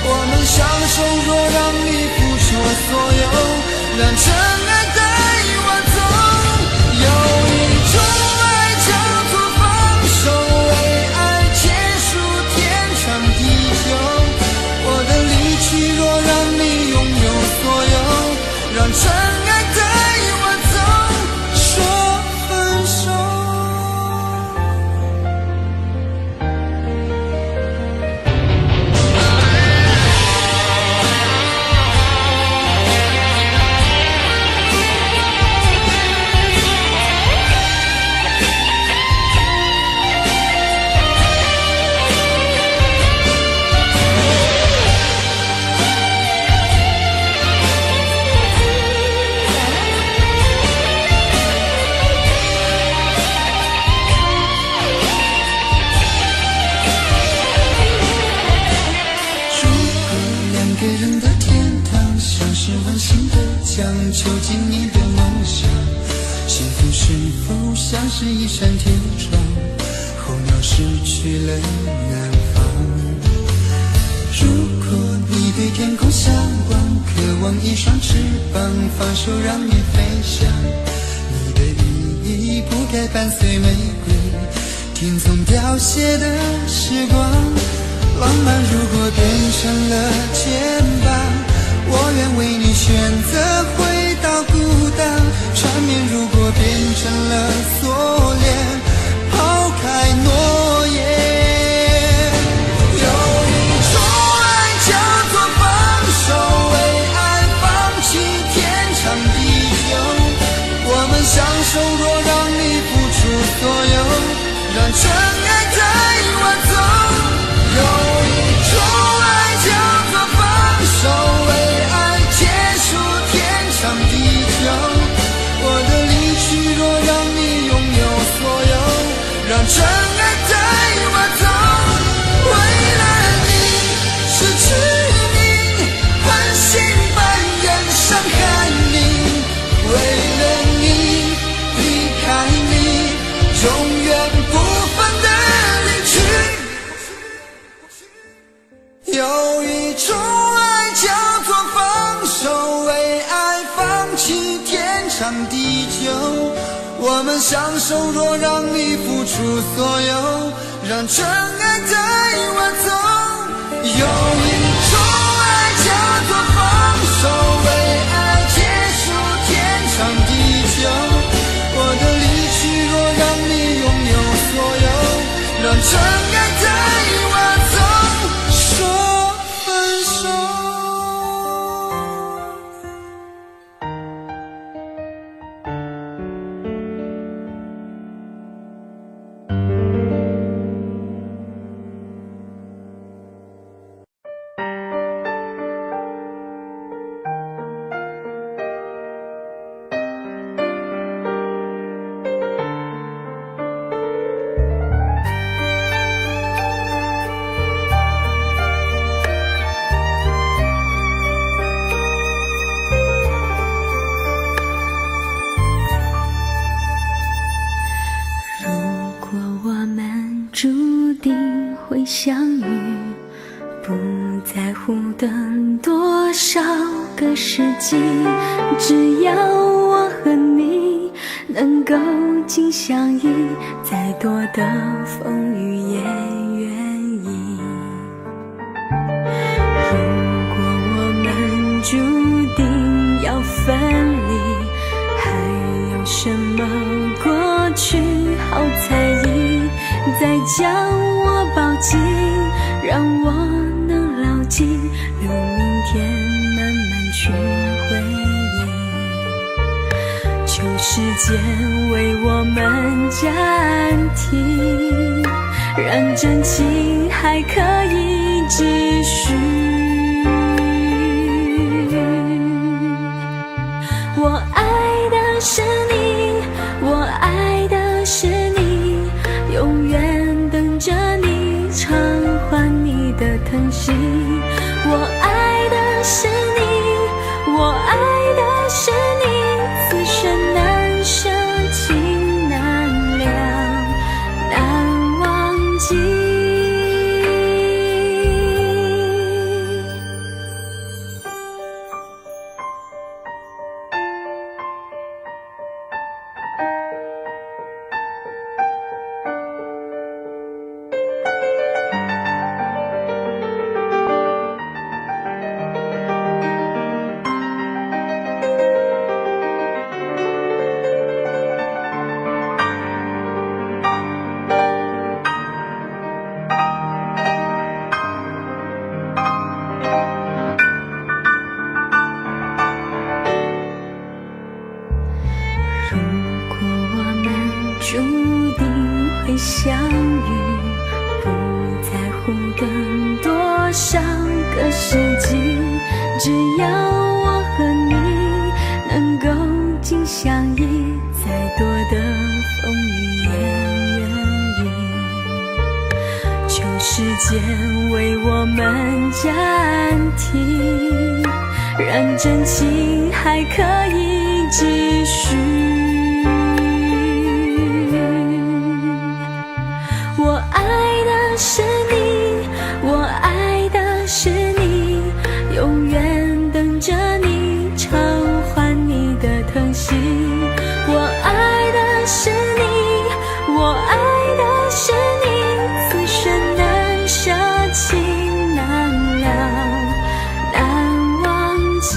[SPEAKER 8] 我们相守，若让你付出所有，让真爱带我走。有一种爱叫做放手，为爱结束天长地久。我的离去，若让你拥有所有，让真爱带我走，说分手。囚禁你的梦想，幸福是否像是一扇天窗，候鸟失去了南方。如果你对天空向往，渴望一双翅膀，放手让你飞翔。你的羽翼不该伴随玫瑰，听从凋谢的时光。浪漫如果变成了牵绊，我愿为你选择回到孤单。缠绵如果变成了锁链，抛开诺言。有一种爱叫做放手，为爱放弃天长地久。我们相守，若让你付出所有，让真爱带我走。有一种爱叫做放手，为爱结束天长地久。我的离去，若让你拥有所有，让真爱带我走。为了你失去你，狠心扮演伤害你。为了你离开你，永远不分的离去。有一种爱叫做放手，为爱放弃天长地久。我们相守，若让你付出所有，让真爱带我走。有一种爱叫做放手，为爱结束天长地久。我的离去，若让你拥有所有，让真爱带我走，说分手。
[SPEAKER 3] 会相遇，不在乎等多少个世纪，只要我和你能够紧相依，再多的风雨也愿意。如果我们注定要分离，还有什么过去好在意？再将我抱紧，让我能牢记，留明天慢慢去回忆。
[SPEAKER 7] 时间为我们暂停，让真情还可以继续。我爱的是你，我爱的是你，永远等着你偿还你的疼惜。我爱的是你，我爱的是你，此生难舍，情难了，难忘记。如果我们注定会相遇，不在乎等多少个世纪，只要我和你能够紧相依，再多的风雨也愿意。求时间为我们暂停，让真情还可以继续。我爱的是你，我爱的是你，永远等着你偿还你的疼惜。我爱的是你，我爱的是你，此生难舍，情难了，难忘记。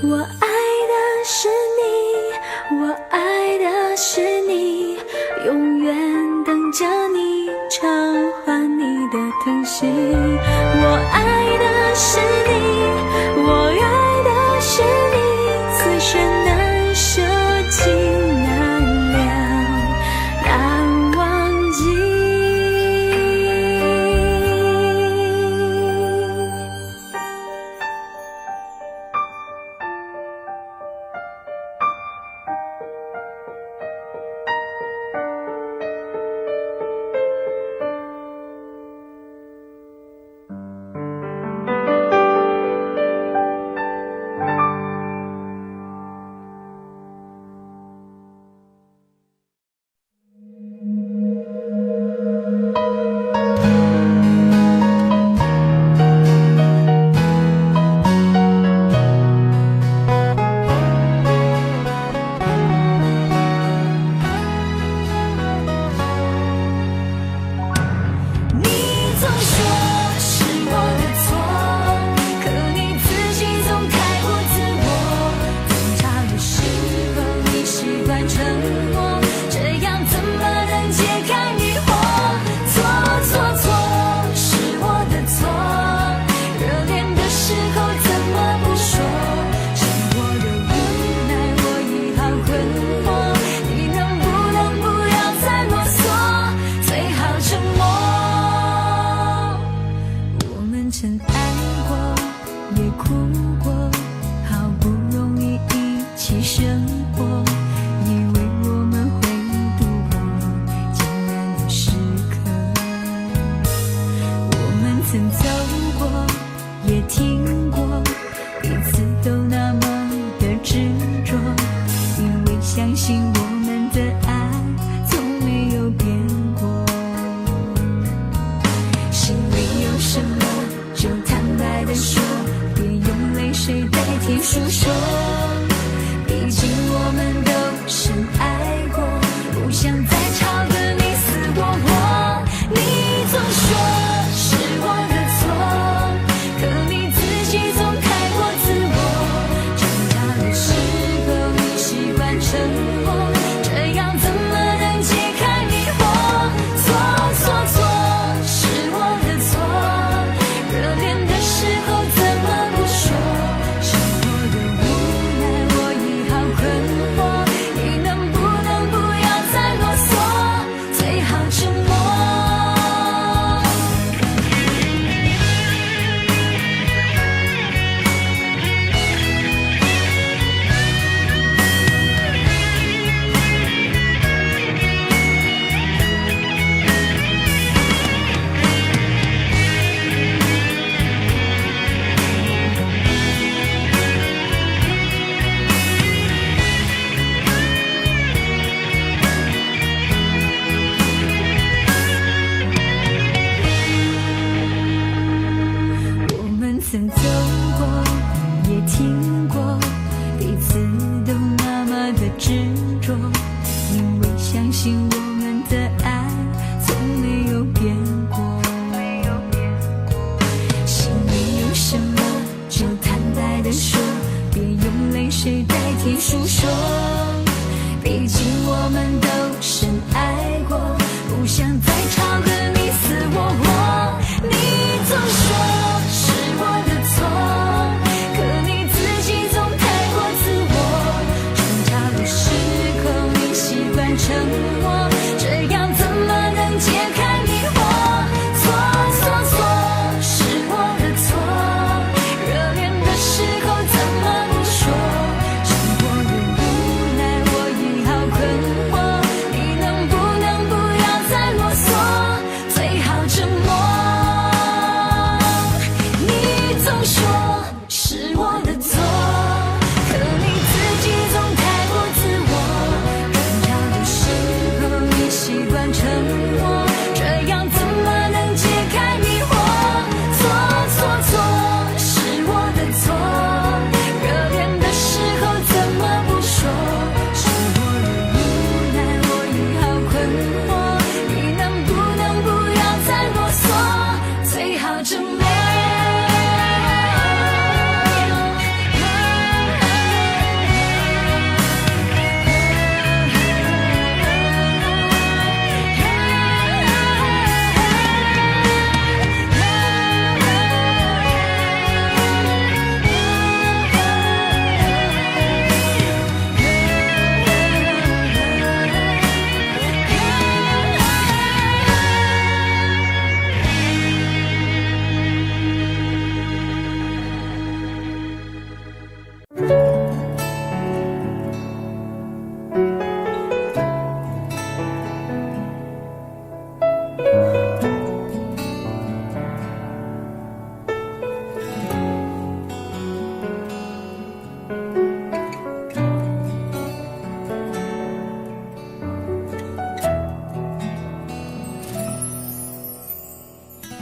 [SPEAKER 7] 我爱的是你，我爱的是你，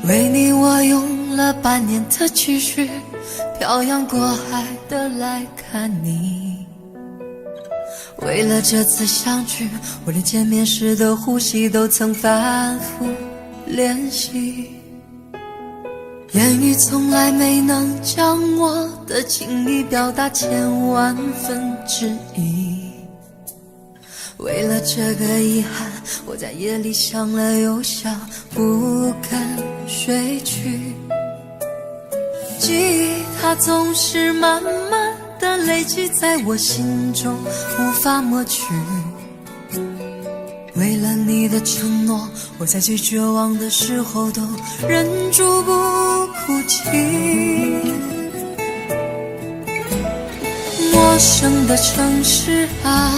[SPEAKER 1] 为你我用了半年的积蓄，漂洋过海的来看你。为了这次相聚，我连见面时的呼吸都曾反复练习。言语从来没能将我的情意表达千万分之一。为了这个遗憾，我在夜里想了又想，不敢睡去。记忆它总是慢慢的累积在我心中，无法抹去。为了你的承诺，我在最绝望的时候都忍住不哭泣。陌生的城市啊，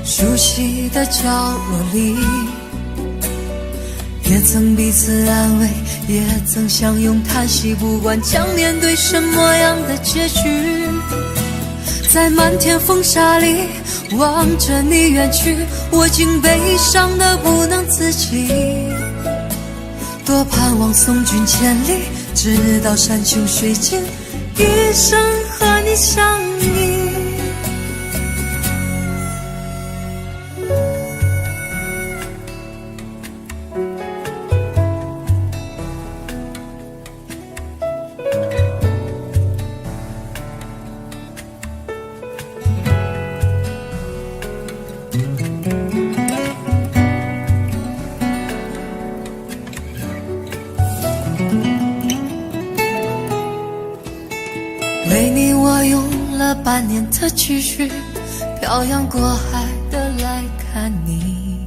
[SPEAKER 1] 熟悉的角落里，也曾彼此安慰，也曾相拥叹息，不管将面对什么样的结局。在漫天风沙里望着你远去，我竟悲伤得不能自己。多盼望送君千里，直到山穷水尽，一生和你相依。为你我用了半年的积蓄，漂洋过海的来看你。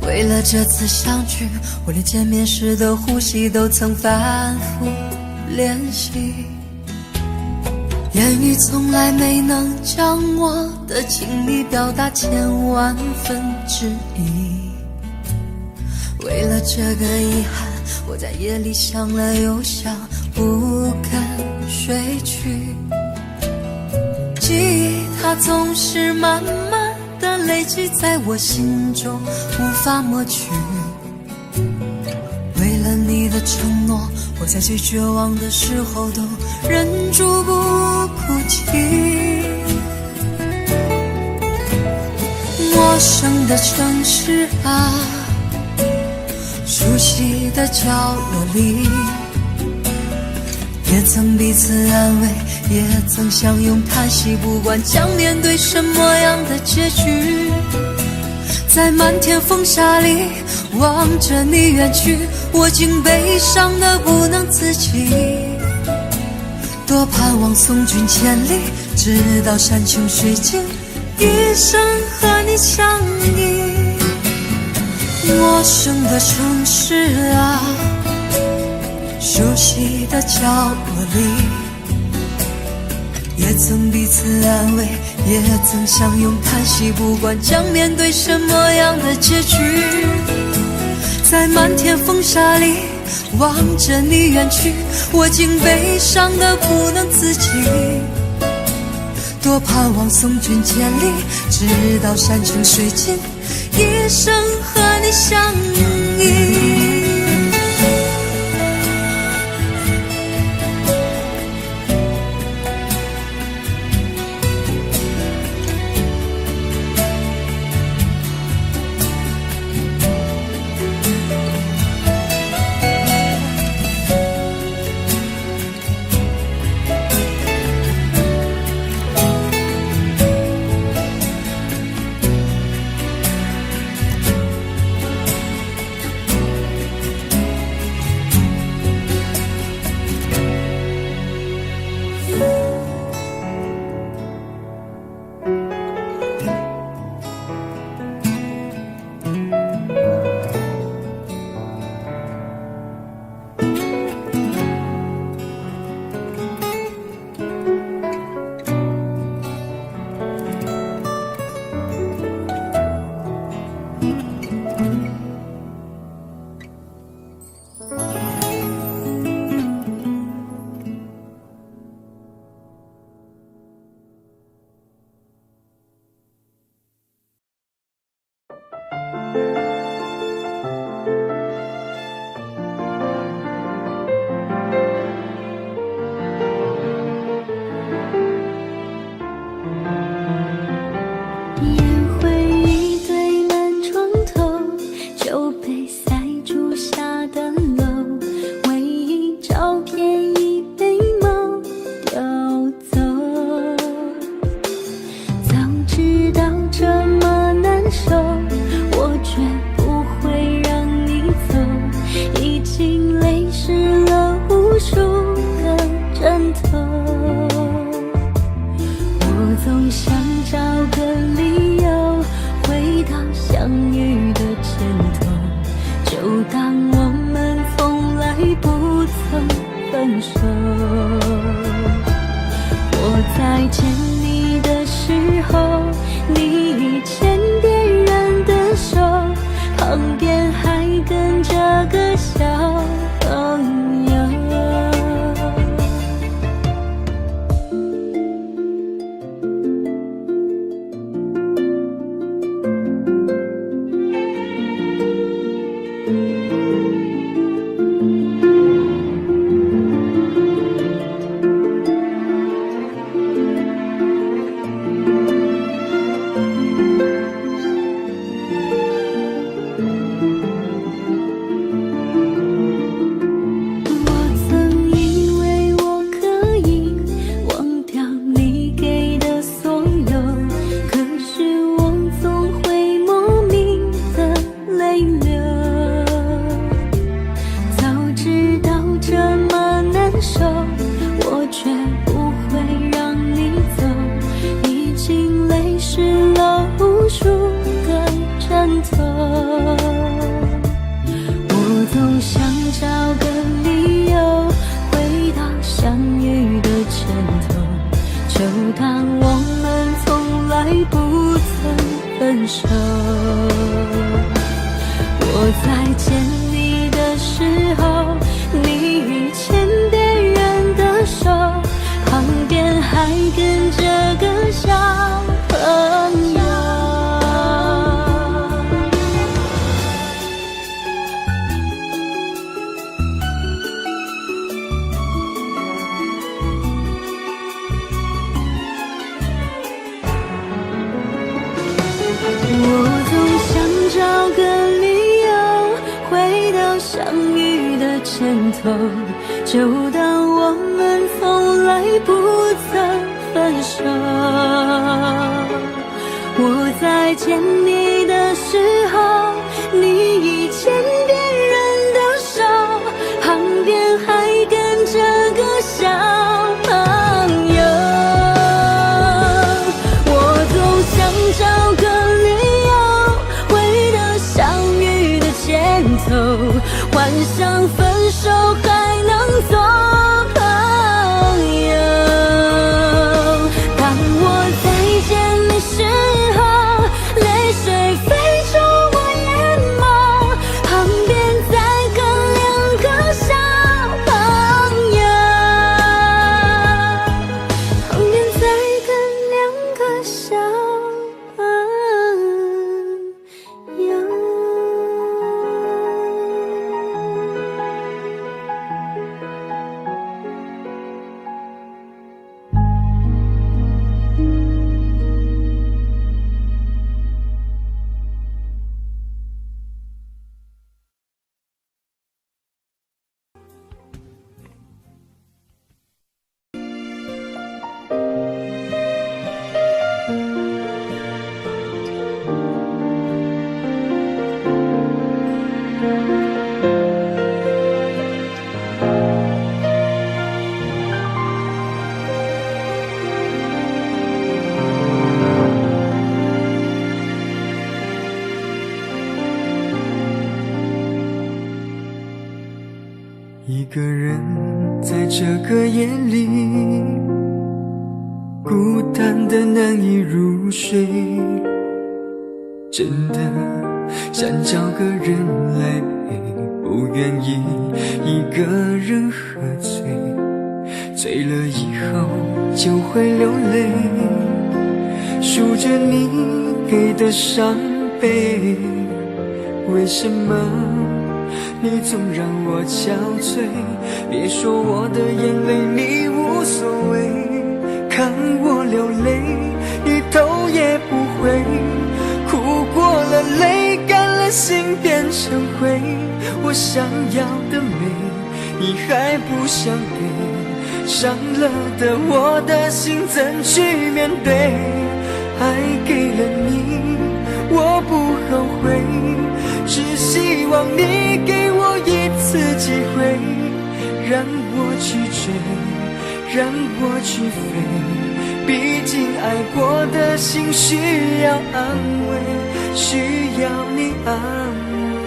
[SPEAKER 1] 为了这次相聚，我连见面时的呼吸都曾反复练习。言语从来没能将我的情意表达千万分之一。为了这个遗憾，我在夜里想了又想，不敢睡去。记忆它总是慢慢的累积在我心中，无法抹去。为了你的承诺，我在最绝望的时候都忍住不哭泣。陌生的城市啊，熟悉的角落里，也曾彼此安慰，也曾相拥叹息，不管将面对什么样的结局。在漫天风沙里望着你远去，我竟悲伤得不能自己。多盼望送君千里，直到山穷水尽，一生和你相依。陌生的城市啊，熟悉的角落里，也曾彼此安慰，也曾相拥叹息，不管将面对什么样的结局。在漫天风沙里望着你远去，我竟悲伤得不能自己。多盼望送君千里，直到山穷水尽，一生和你相依。
[SPEAKER 3] 分手。我在见你的时候，你已牵别人的手，旁边还跟着个小朋友。我在见你的时候，你已牵别人的手，旁边还跟着个小朋友。我总想找个理由回到相遇的前头，就当我们从来不曾分手。我在见你的时候，你已牵别人的手，旁边还跟着个小朋友。我总想找个幻想分手还能做朋友。当我再见你时候，泪水飞出我眼眸，旁边再跟两个小朋友，旁边再跟两个小朋友。
[SPEAKER 8] 一个人在这个夜里，孤单的难以入睡，真的想找个人来陪，不愿意一个人喝醉，醉了以后就会流泪，数着你给的伤悲，为什么你总让我憔悴？别说我的眼泪你无所谓，看我流泪一头也不回，哭过了泪干了心变成灰，我想要的美你还不想给，伤了的我的心怎去面对？爱给了你我不后悔，只希望你给我一次机会，让我去追，让我去飞，毕竟爱过的心需要安慰，需要你安慰。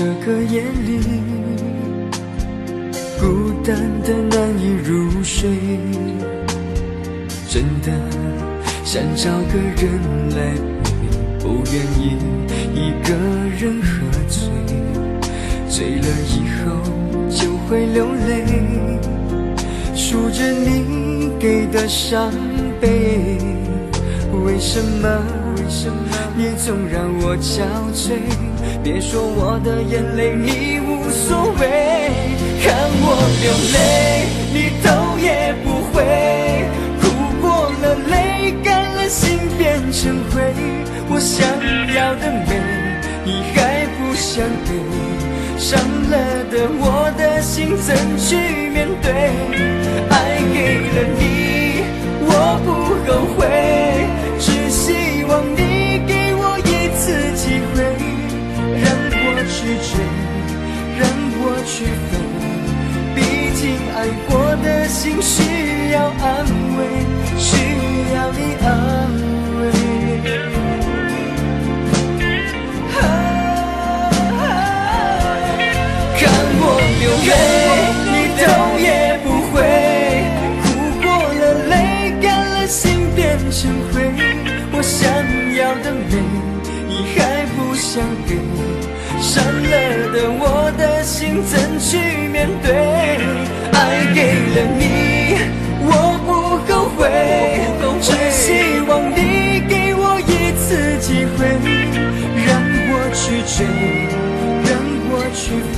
[SPEAKER 8] 这个夜里，孤单的难以入睡，真的想找个人来陪，不愿意一个人喝醉，醉了以后就会流泪，数着你给的伤悲，为什么你总让我憔悴？别说我的眼泪你无所谓，看我流泪你头也不回，哭过了泪干了心变成灰，我想要的美你还不想给，伤了的我的心怎去面对？爱给了你我不后悔，只希望你给我一次机会，让我去追，让我去飞，毕竟爱过的心需要安慰，需要你安慰。看我流泪你头也不回，哭过了泪干了心变成灰，我想要的美你还不想给，伤了的我的心怎去面对？爱给了你我不后悔，只希望你给我一次机会，让我去追，让我去飞，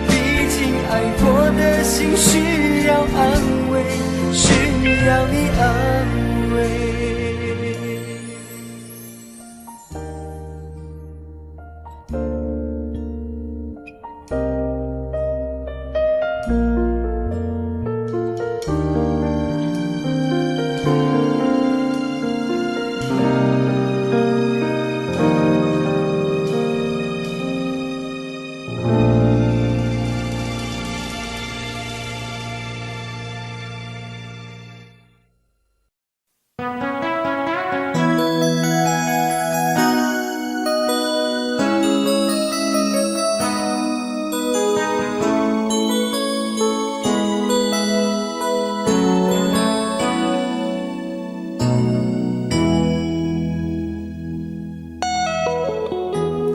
[SPEAKER 8] 毕竟爱过的心需要安慰，需要你安慰。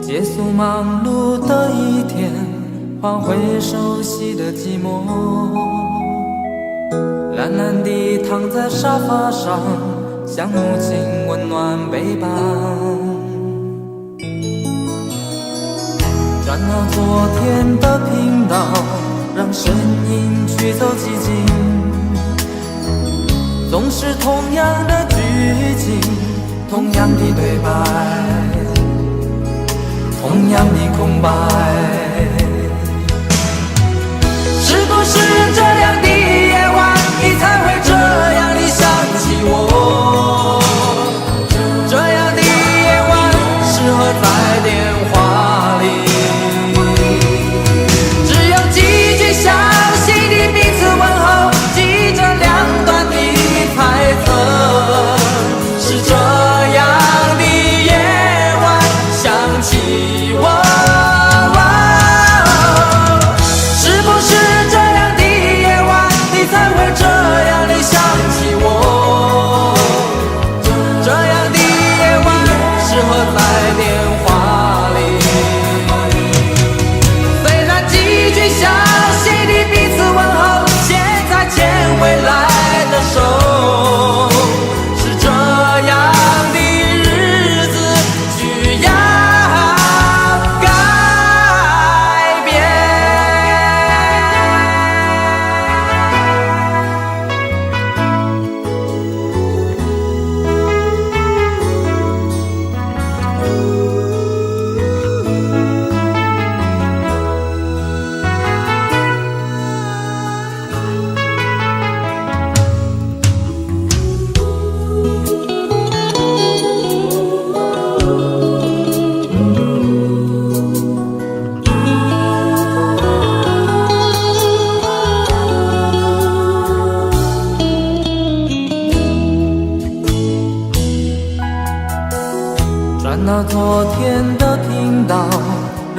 [SPEAKER 1] 结束忙碌的一天，换回熟悉的寂寞，懒懒地躺在沙发上，像母亲温暖背膀。转到昨天的频道，让声音驱走寂静，总是同样的剧情，同样的对白，同样的空白，是不是这样的夜晚，你才会这样地想起我？这样的夜晚适合在电话里，只有几句小心的彼此问候，记着两端的猜测，是这样的夜晚想起我。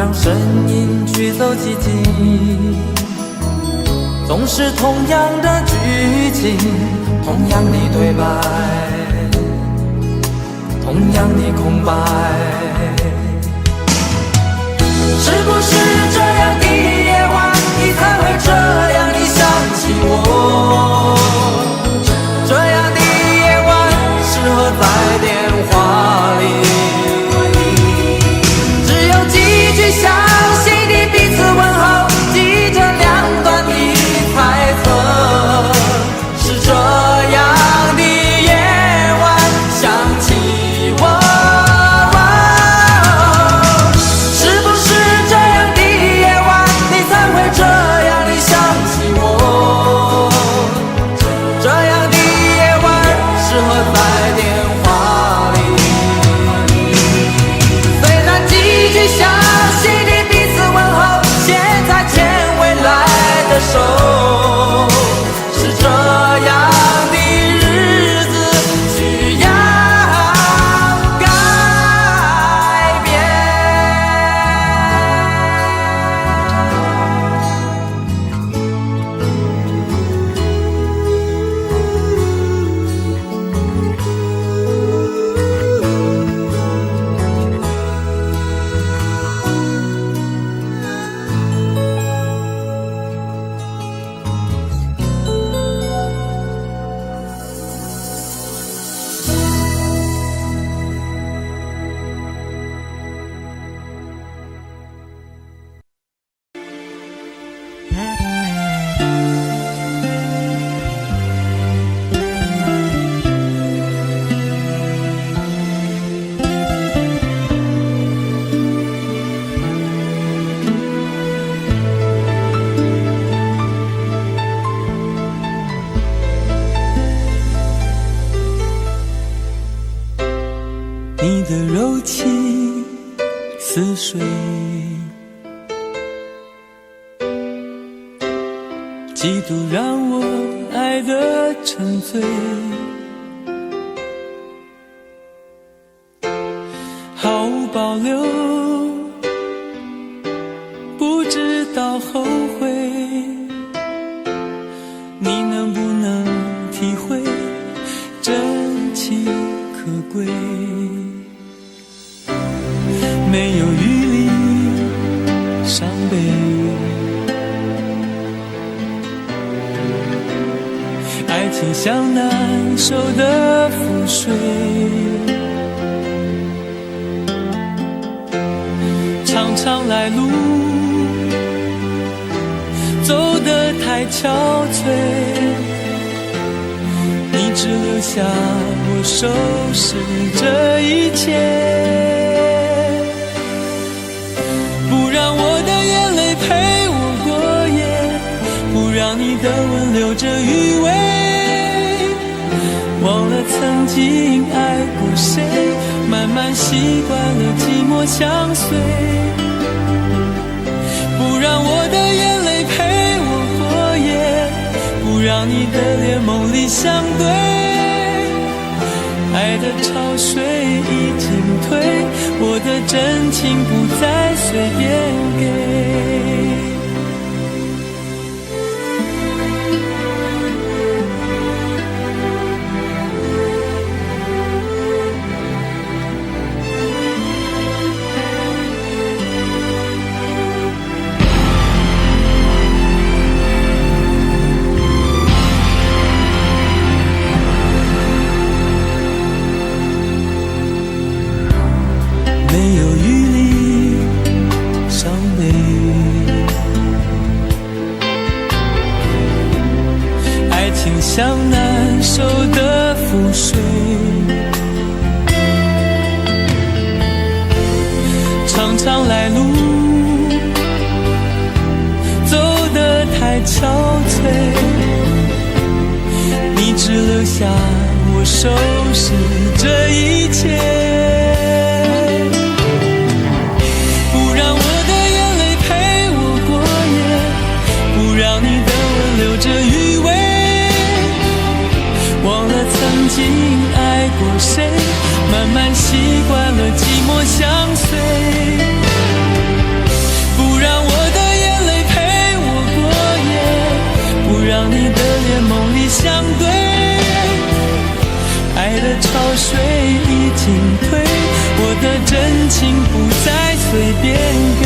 [SPEAKER 1] 让声音驱走寂静。总是同样的剧情，同样的对白，同样的空白。是不是这样的夜晚，你才会这样的想起我？这样的夜晚适合在电话里，只有几句相信的彼此问候，记着两端的猜测。是这样的夜晚想起我。
[SPEAKER 4] 你的柔情似水，几度让我爱得沉醉，毫无保留，不知道后悔。你能不能体会真情可贵？没有余力伤悲，爱情像难受的覆水，常常来路走得太憔悴，你只留下我收拾这一切。不让我的眼泪陪我过夜，不让你的吻留着余味，忘了曾经爱过谁，慢慢习惯了寂寞相随。不让我的眼泪陪我过夜，不让你的脸梦里相对，爱的潮水已经退，我的真情不再随便给。没有余力伤悲，爱情像难收的覆水，常常来路走得太憔悴，你只留下我收拾这一切。这余味，忘了曾经爱过谁，慢慢习惯了寂寞相随。
[SPEAKER 7] 水已经退，我的真情不再随便给，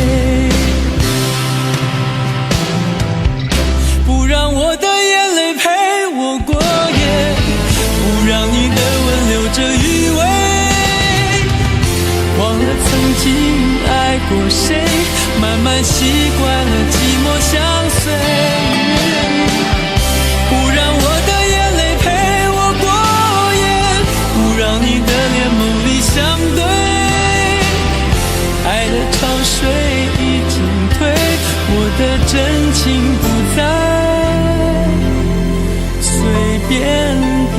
[SPEAKER 7] 不让我的眼泪陪我过夜，不让你的吻留着余味，忘了曾经爱过谁，慢慢习惯了寂寞相随，不让我的眼泪陪我过夜，不让你的脸梦里相对，爱的潮水已经退，我的真情不再随便给。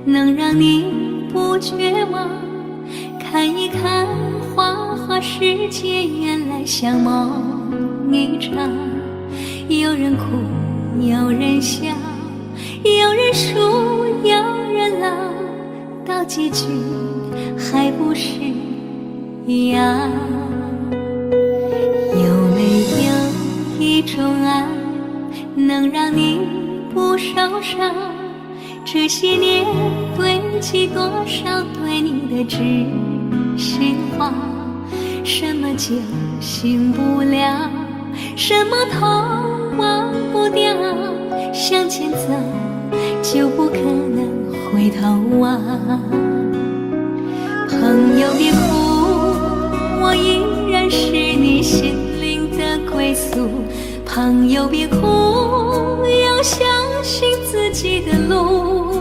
[SPEAKER 3] 能让你不绝望，看一看花花世界，原来像梦一场。有人哭，有人笑，有人输，有人老，到结局还不是一样。有没有一种爱，能让你不受伤？这些年堆积多少对你的知心话，什么酒醒不了，什么痛忘不掉，向前走就不可能回头啊。朋友别哭，我依然是你心灵的归宿。朋友别哭，要相信自己的路。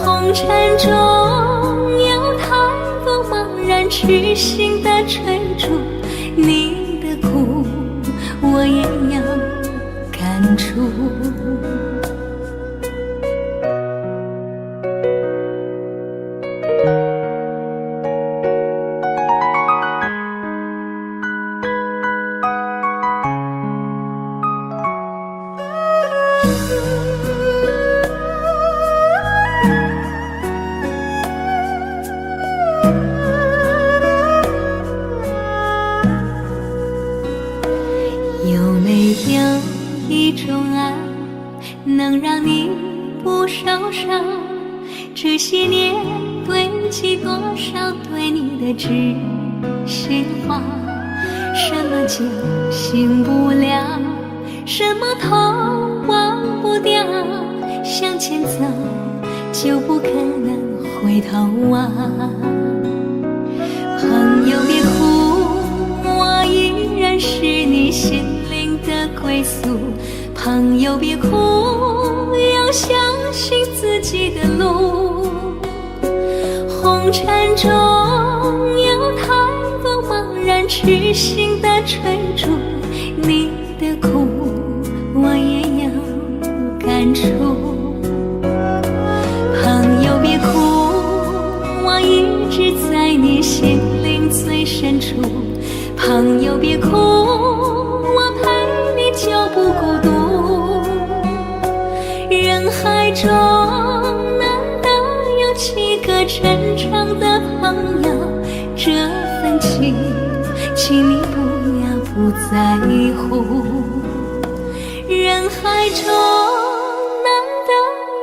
[SPEAKER 3] 红尘中有太多茫然痴心的追逐，你的苦我也有感触。有没有一种爱，能让你不受伤？这些年堆积多少对你的知心话，什么酒醒不了，什么痛忘不掉，向前走就不可能回头啊。朋友别哭，我依然是你心灵的归宿。朋友别哭，要相信自己的路。红尘中有太多茫然痴心的追逐，你的苦我也有感触。朋友别哭，我一直在你心灵最深处。朋友别哭，我陪你就不孤独。人海中难得有几个真诚的朋友，这份情请你不在乎。人海中难得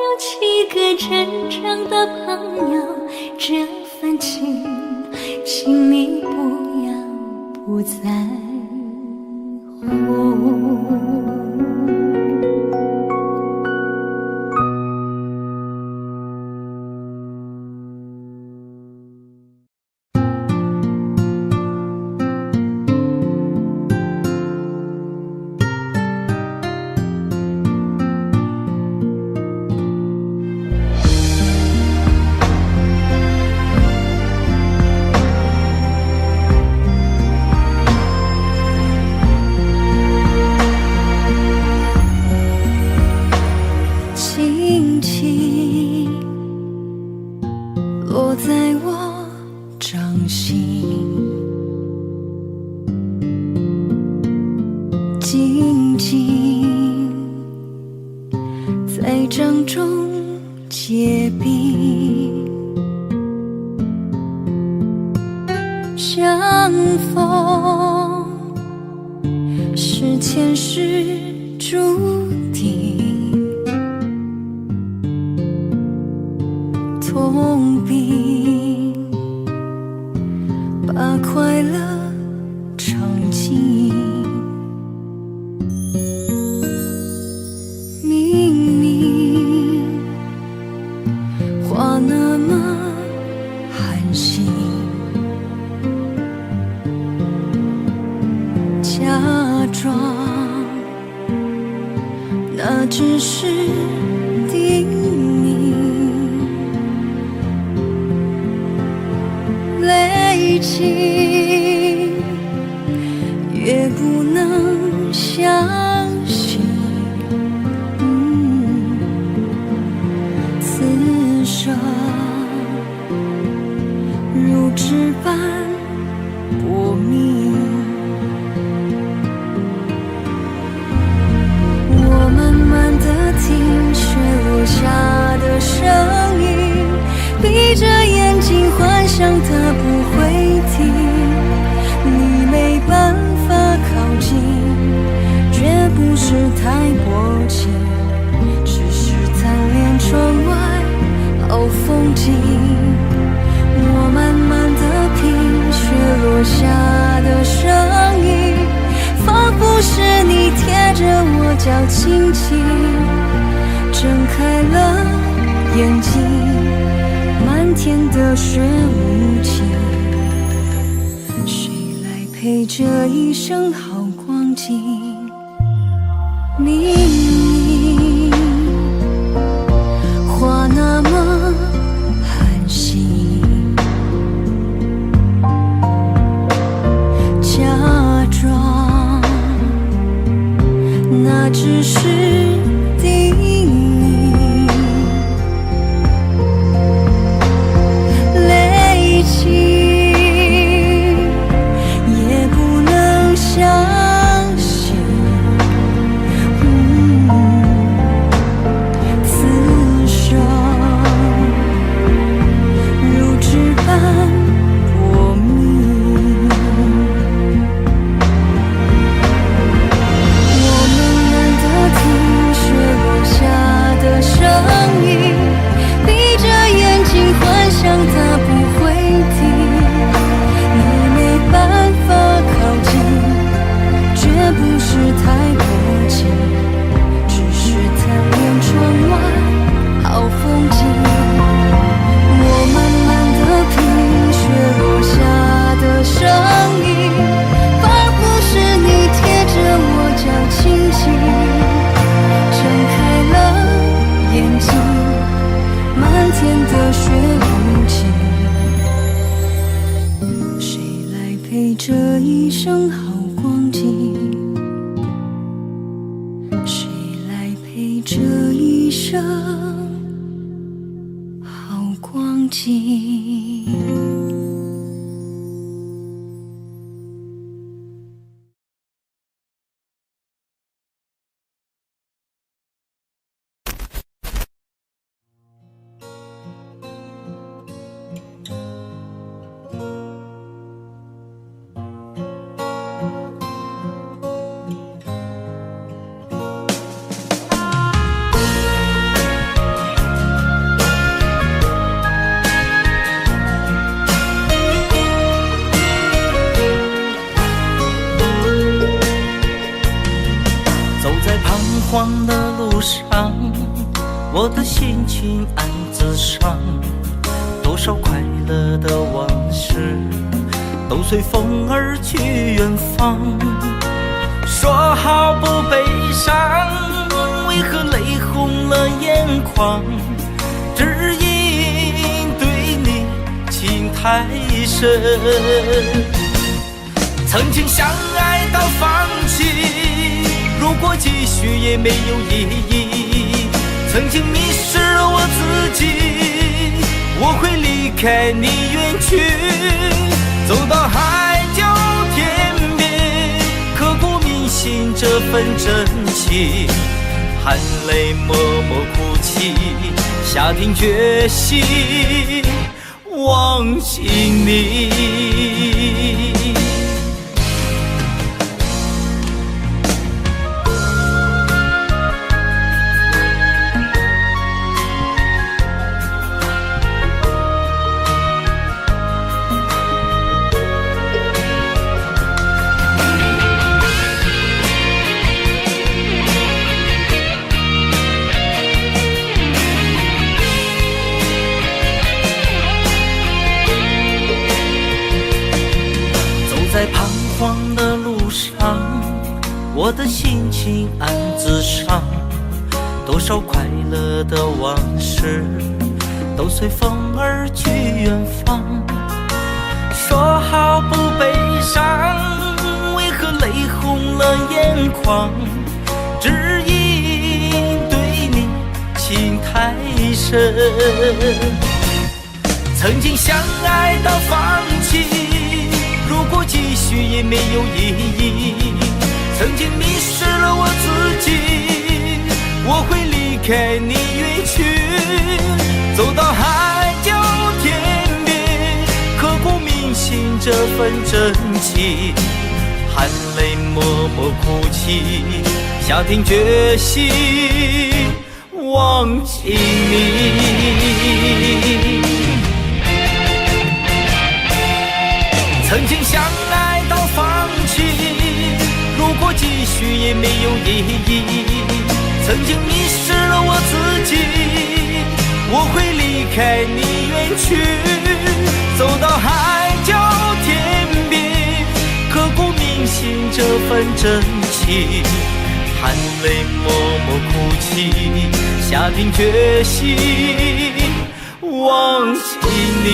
[SPEAKER 3] 有几个真诚的朋友，这份情请你不在乎。静，在掌中结冰。相逢是前世注定，痛并把快乐尝尽。明明话那么寒心，假装那只是叮咛，累积越不能相信，此生如纸般薄命。我慢慢地听雪落下的声音，闭着眼睛幻想它不会停，你没办法靠近，绝不是太薄情，只是贪恋窗外好风景。我慢慢地听雪落下的声音，仿佛是你贴着我脚轻轻睁开了眼睛，漫天的雪无情，谁来陪这一生好光景？明明话那么寒心，假装那只是叮咛，累积也不能相信，此生如纸般薄命。我慢慢地听雪落下的声音，闭着眼睛幻想它不会停，你没办法靠近，绝不是太薄情，只是贪恋窗外好风景。我慢慢地听雪落下的声音，仿佛是你贴着我脚轻轻睁开了眼睛，漫天的雪无情，谁来陪这一生好光景？谁来陪这一生好光景？
[SPEAKER 9] 走在彷徨的路上，我的心情暗自伤，多少快乐的往事都随风而去远方。说好不悲伤，为何泪红了眼眶？只因对你情太深，曾经相爱到放弃，如果继续也没有意义。曾经迷失了我自己，我会离开你远去，走到海角天边，刻骨铭心这份真情，含泪默默哭泣，下定决心忘记你。在彷徨的路上，我的心情暗自伤，多少快乐的往事都随风而去远方。说好不悲伤，为何泪红了眼眶？只因对你情太深，曾经相爱到放弃，如果继续也没有意义。曾经迷失了我自己，我会离开你远去，走到海角天边，刻骨铭心这份真情，含泪默默哭泣，下定决心忘记你。曾经相爱到放弃，如果继续也没有意义。曾经迷失了我自己，我会离开你远去，走到海角天边，刻骨铭心这份真情，含泪默默哭泣，下定决心忘记你。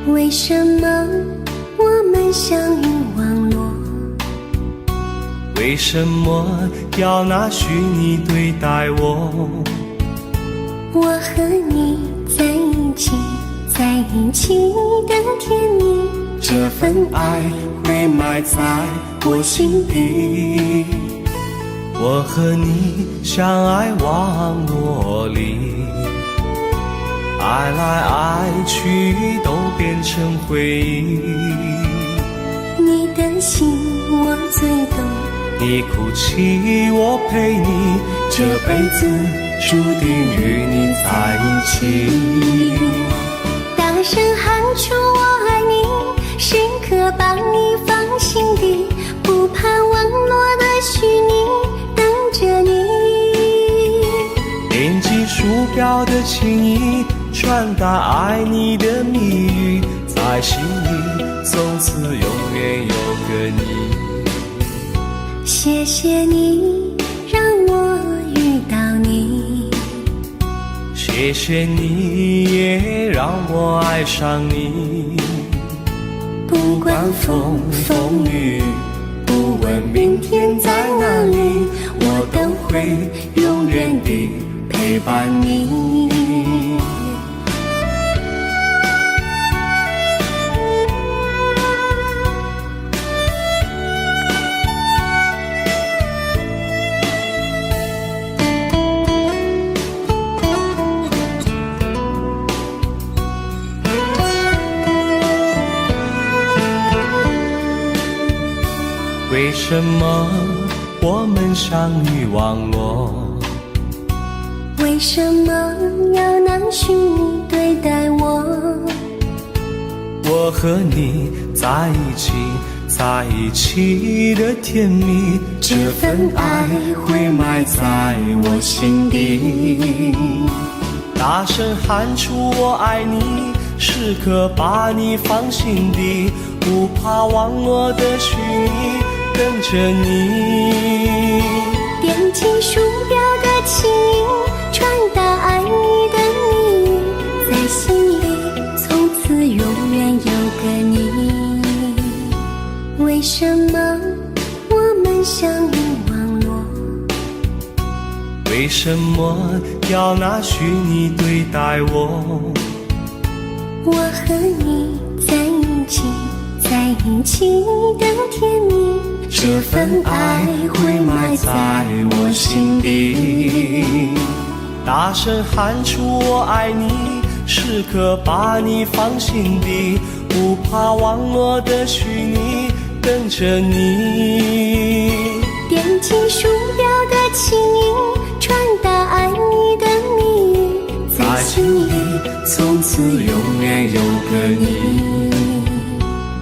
[SPEAKER 3] 为什么我们相遇网络？
[SPEAKER 4] 为什么要拿虚拟对待我？
[SPEAKER 3] 我和你在一起，在一起的甜蜜，
[SPEAKER 4] 这份爱会埋在我心底。我和你相爱网络里，爱来爱去都变成回忆。
[SPEAKER 3] 你的心我最懂，
[SPEAKER 4] 你哭泣我陪你，这辈子注定与你在一起。
[SPEAKER 3] 大声喊出我爱你，时刻把你放心底，不怕网络的虚拟，等着你。
[SPEAKER 4] 点击鼠标的情意，传达爱你的蜜语，在心里从此永远有个你。
[SPEAKER 3] 谢谢你让我遇到你，
[SPEAKER 4] 谢谢你也让我爱上你。
[SPEAKER 3] 不管风风雨，不问明天在哪里，我都会永远地陪伴你。
[SPEAKER 4] 为什么我们相遇网络？
[SPEAKER 3] 为什么要拿虚拟对待我？
[SPEAKER 4] 我我和你在一起，在一起的甜蜜，这份爱会埋在我心底。大声喊出我爱你，时刻把你放心底，不怕网络的虚拟，等着你。
[SPEAKER 3] 点击鼠标的起音，传达爱你的秘密，在心里从此永远有个你。为什么我们相遇网络？
[SPEAKER 4] 为什么要拿虚拟对待我？
[SPEAKER 3] 我和你在一起，在一起的甜蜜，
[SPEAKER 4] 这份爱会埋在我心底。大声喊出我爱你，时刻把你放心底，不怕网络的虚拟，等着你。
[SPEAKER 3] 点击鼠标的起音，传达爱你的秘密，在心里
[SPEAKER 4] 从此永远有个你。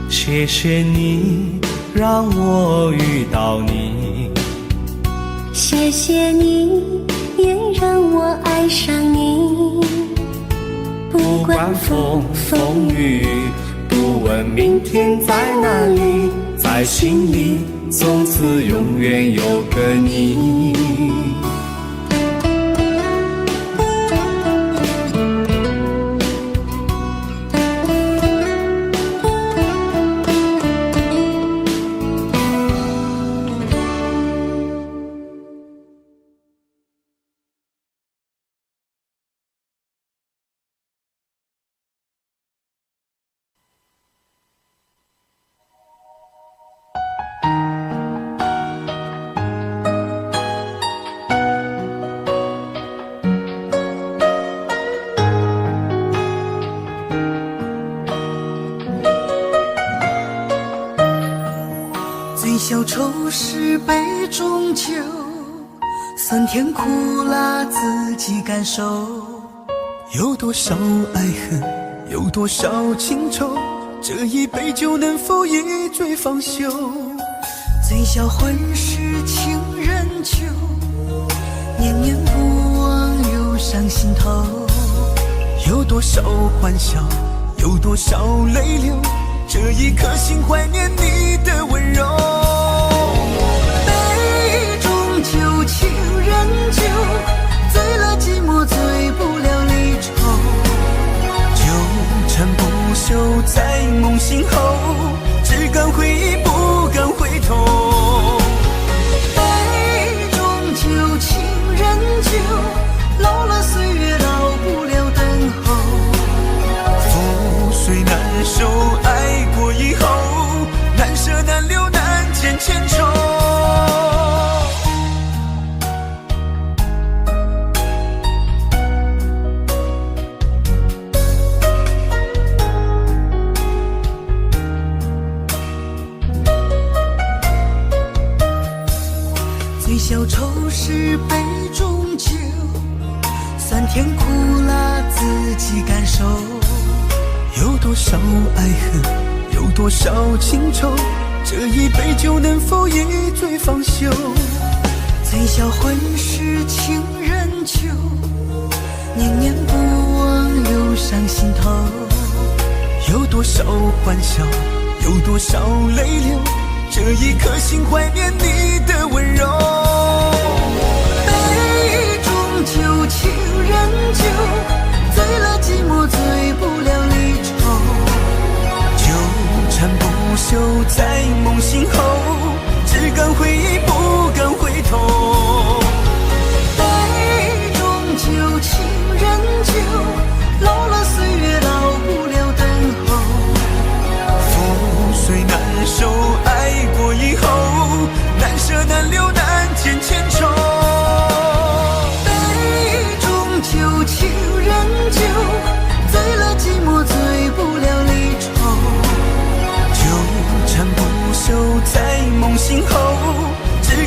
[SPEAKER 4] 谢谢你让我遇到你，
[SPEAKER 3] 谢谢你也让我爱上你。
[SPEAKER 4] 不管风风雨，不问明天在哪里，在心里从此永远有个你。
[SPEAKER 1] 醉消愁是杯中酒，酸甜苦辣自己感受。
[SPEAKER 5] 有多少爱恨，有多少情愁，这一杯酒能否一醉方休？
[SPEAKER 1] 醉消魂是情人酒，念念不忘忧伤心头。
[SPEAKER 5] 有多少欢笑，有多少泪流，这一颗心怀念你的温柔。
[SPEAKER 1] 杯中酒，情人酒，醉了寂寞，醉不了离愁。
[SPEAKER 5] 纠缠不休在梦醒后，只敢回忆不敢回头。
[SPEAKER 1] 杯中酒，情人酒，老了岁月老不了等候。
[SPEAKER 5] 覆水难收，爱过以后，难舍难留难见千愁。
[SPEAKER 1] 醉消愁是杯中酒，酸甜苦辣自己感受。
[SPEAKER 5] 有多少爱恨，有多少情愁，这一杯酒能否一醉方休？
[SPEAKER 1] 醉消魂是情人酒，念念不忘忧伤心头。
[SPEAKER 5] 有多少欢笑，有多少泪流，这一颗心怀念你的温柔。
[SPEAKER 1] 杯中酒，情人酒，醉了寂寞，醉不了离愁。
[SPEAKER 5] 纠缠不休在梦醒后，只敢回忆不敢回头。
[SPEAKER 1] 杯中酒，情人酒，老了岁月老不了等候。
[SPEAKER 5] 覆水难收，爱过以后，难舍难留难见千愁。
[SPEAKER 1] 杯中酒，情人酒，醉了寂寞，醉不了离愁。
[SPEAKER 5] 纠缠不休在梦醒后，只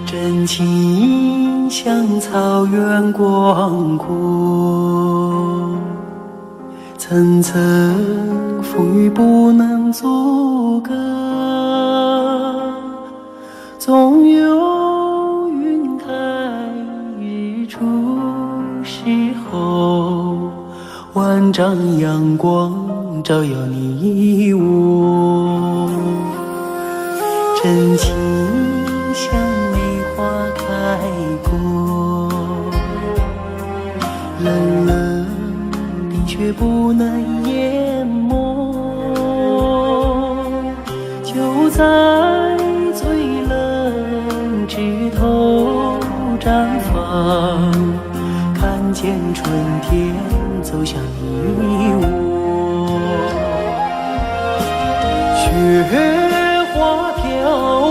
[SPEAKER 9] 真情像草原广阔，层层风雨不能阻隔，总有云开日出时候，万丈阳光照耀你我。真情像梅花开过，冷冷的却不能淹没，就在最冷枝头绽放，看见春天走向你我。雪花飘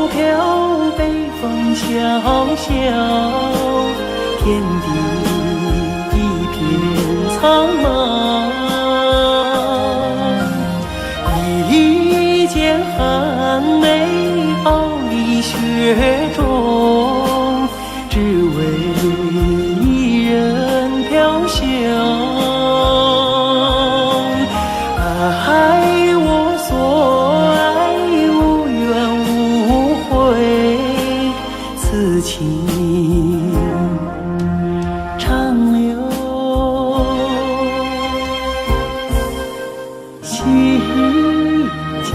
[SPEAKER 9] 飘，北风萧萧，天地一片苍茫。一剑寒梅傲立雪中，只为一人飘香。爱我所爱，无怨无悔，此情长留心间。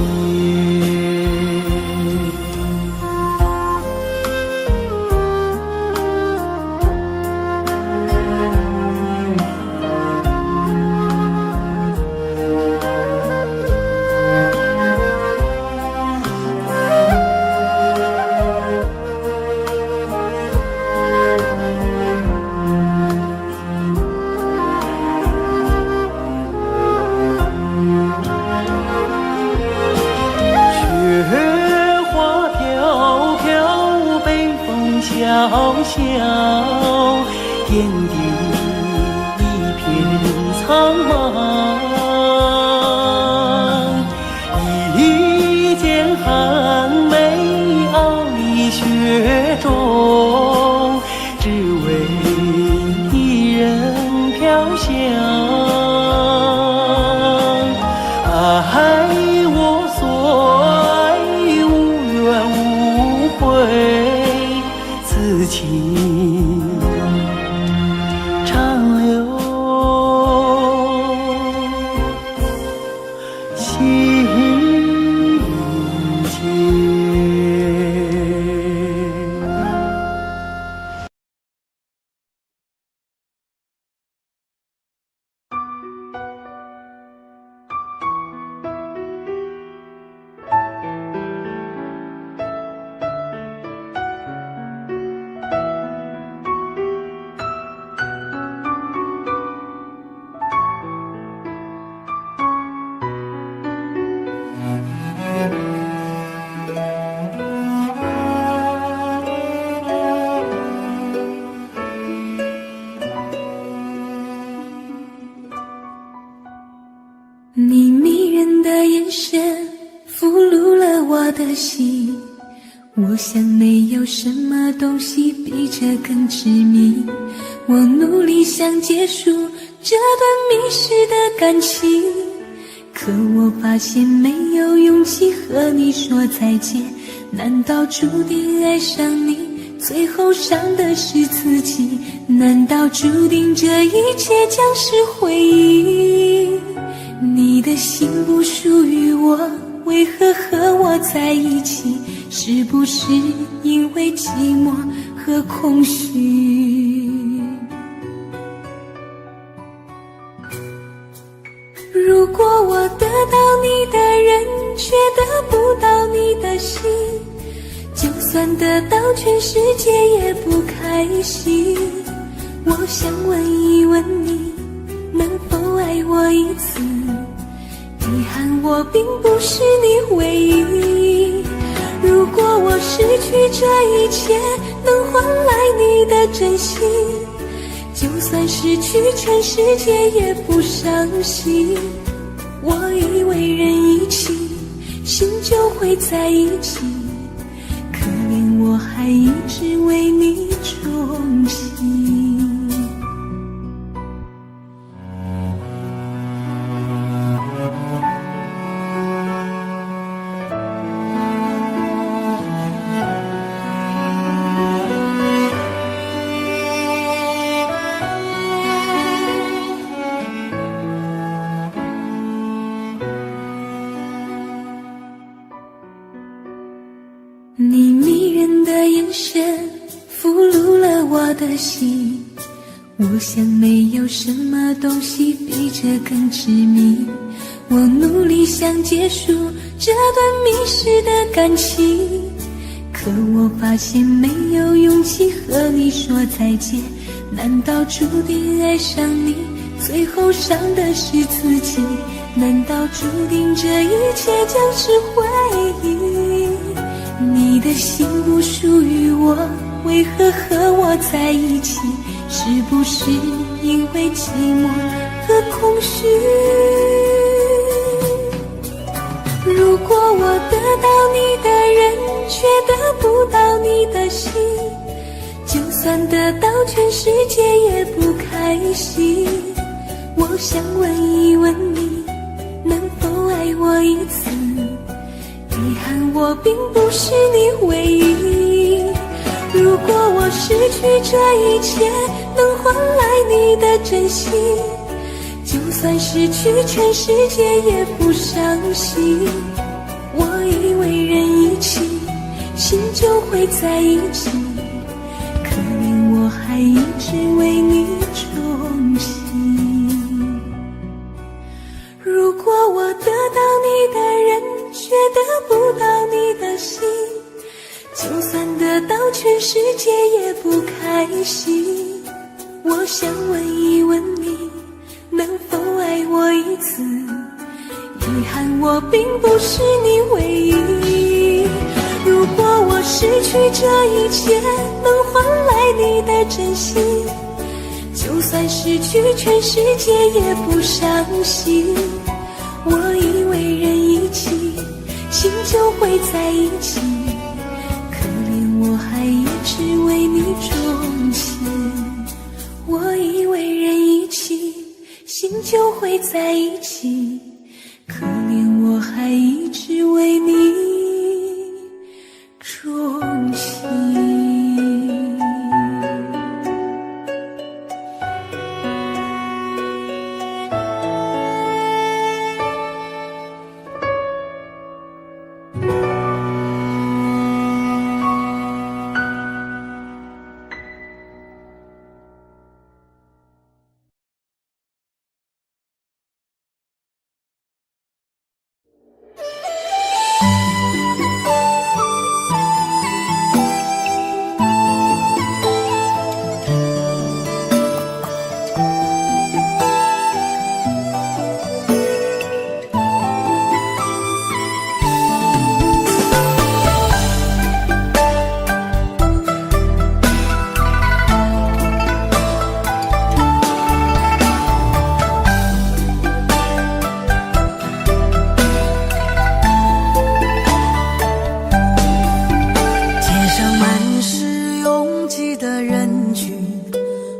[SPEAKER 9] 小小天地一片苍茫，一剑寒梅傲立雪中，只为一人飘香。爱我所爱，无怨无悔，此情长留心间。
[SPEAKER 3] 你迷人的眼神俘虏了我的心，我想没有什么东西比这更致命。我努力想结束这段迷失的感情，可我发现没有勇气和你说再见。难道注定爱上你，最后伤的是自己？难道注定这一切将是回忆？你的
[SPEAKER 7] 的心不属于我，为何和我在一起？是不是因为寂寞和空虚？如果我得到你的人，却得不到你的心，就算得到全世界也不开心。我想问一问你，能否爱我一次？遗憾我并不是你唯一。如果我失去这一切，能换来你的真心，就算失去全世界也不伤心。我以为人一起，心就会在一起，可怜我还一直为你钟情。你迷人的眼神俘虏了我的心，我想没有什么东西比这更致命。我努力想结束这段迷失的感情，可我发现没有勇气和你说再见。难道注定爱上你，最后伤的是自己？难道注定这一切将是回忆？你的心不属于我，为何和我在一起？是不是因为寂寞和空虚？如果我得到你的人，却得不到你的心，就算得到全世界也不开心。我想问一问你，能否爱我一次？遗憾我并不是你唯一。如果我失去这一切，能换来你的真心，就算失去全世界也不伤心。我以为人一起，心就会在一起，可怜我还一直为你钟情。如果我得到你的人，却得不到你的心，就算得到全世界也不开心。我想问一问你，能否爱我一次？遗憾我并不是你唯一。如果我失去这一切，能换来你的真心，就算失去全世界也不伤心。我以为人一起，心就会在一起，可怜我还一直为你钟情。我以为人一起，心就会在一起，可怜我还一直为你钟情。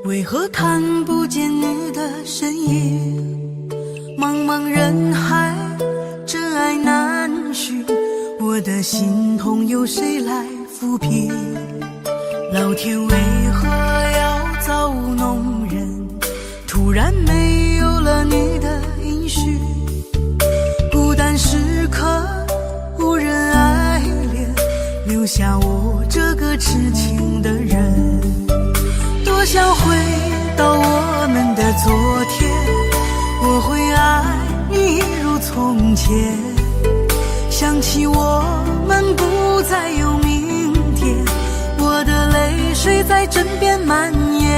[SPEAKER 10] 为何看不见你的身影？茫茫人海，真爱难寻，我的心痛有谁来抚平？老天为何要造物弄人？突然没有了你的音讯，留下我这个痴情的人。多想回到我们的昨天，我会爱你一如从前。想起我们不再有明天，我的泪水在枕边蔓延。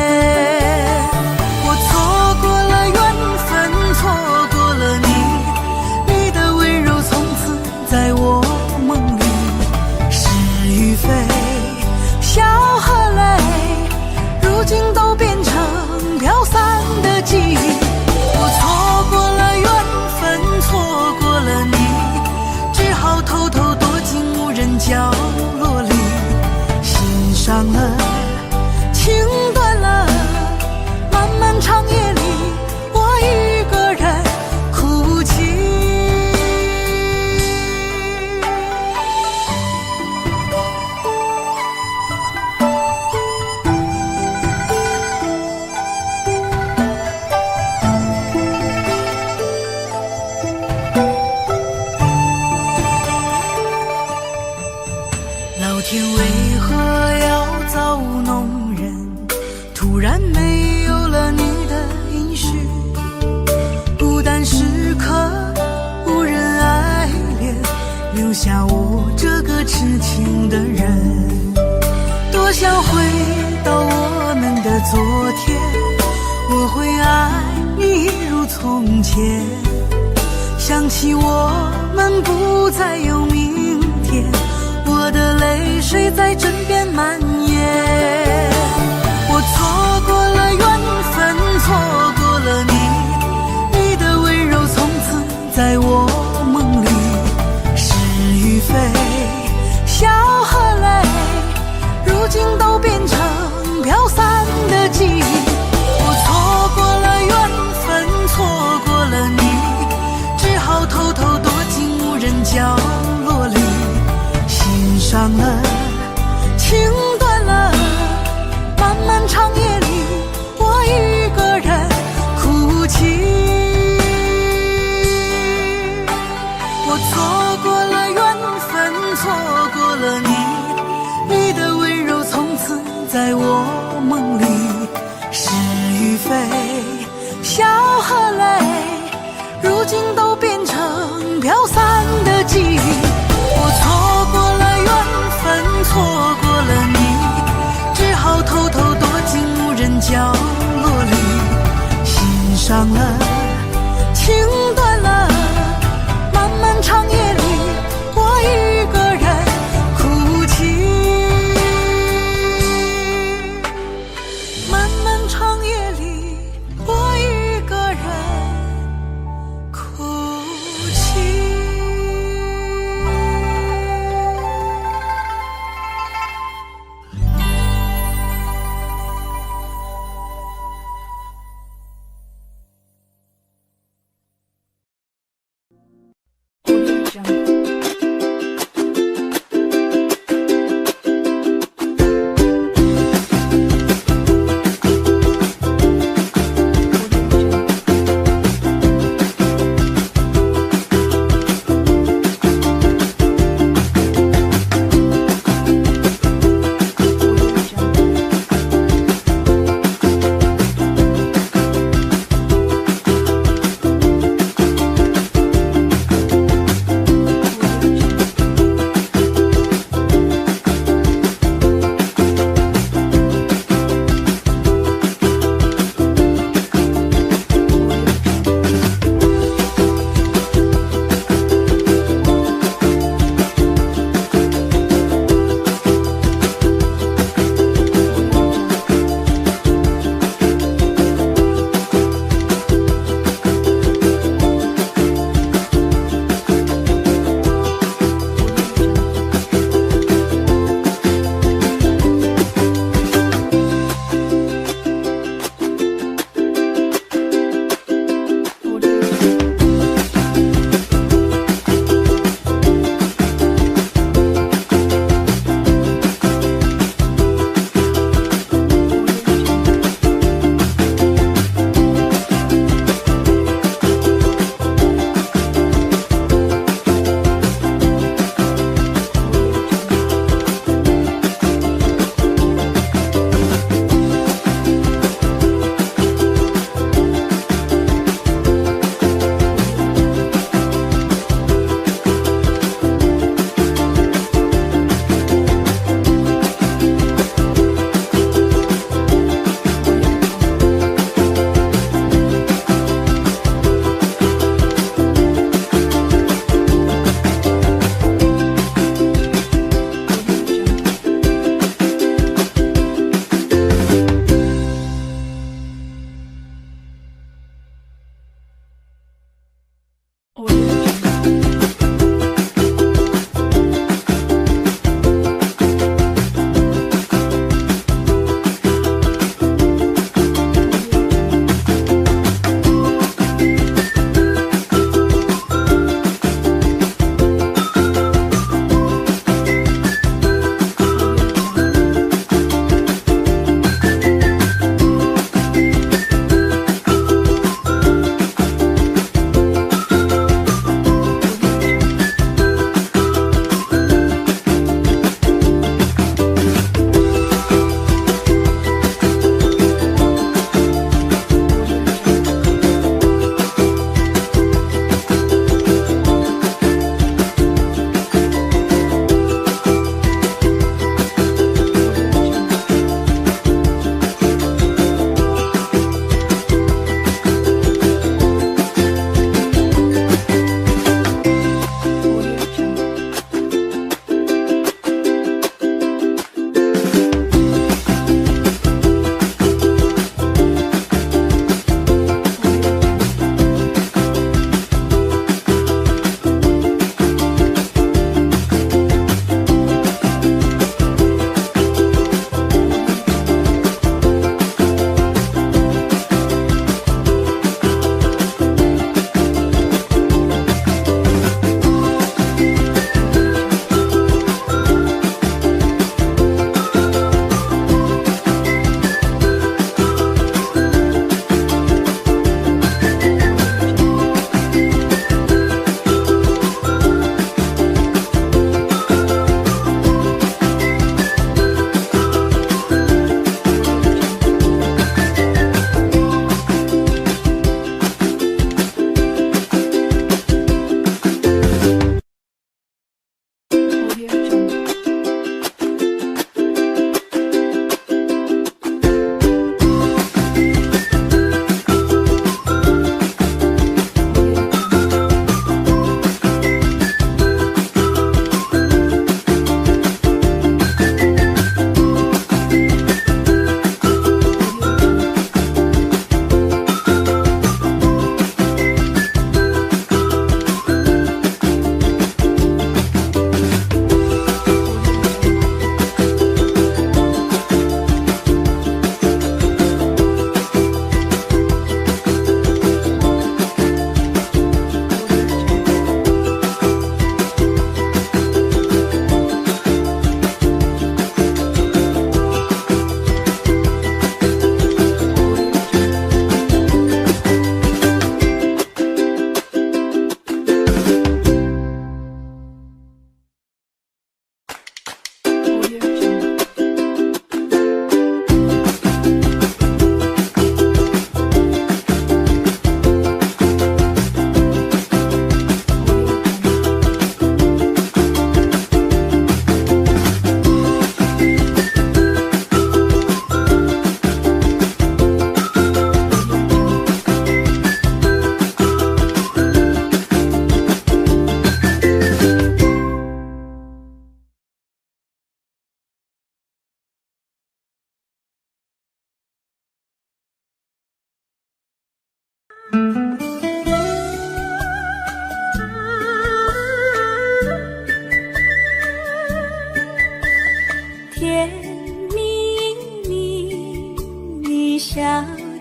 [SPEAKER 10] 我错过了缘分，错过了你，你的温柔从此在我梦里。是与非，笑和泪，如今都变成飘散的记忆。我错过了缘分，错过了你，只好偷偷躲进无人角落里。心伤了，情断了，漫漫长夜里，我一个人哭泣。老天为何要造物弄人？突然没有了你的音讯，孤单时刻无人爱恋，留下我这个痴情的人。多想回到我们的昨天，我会爱你一如从前。想起我们不再有明天，我的泪水在枕边蔓延。我错过了缘分，错过了你，你的温柔从此在我梦里。是与非，笑和泪，如今都变成飘散的记忆。我错过了缘分，错过了你，只好偷偷躲进无人角落里。心伤了，情断了，漫漫长夜里，我一个人哭泣。我错过了缘分，错过了你，你的温柔从此在我梦里。是与非，笑和泪，如今都变成飘散的记忆。我错过了缘分，错过了你，只好偷偷躲进无人角落里。心伤了，情断了，漫漫长夜里，我一个人哭泣。漫漫长夜里，我一个人哭泣。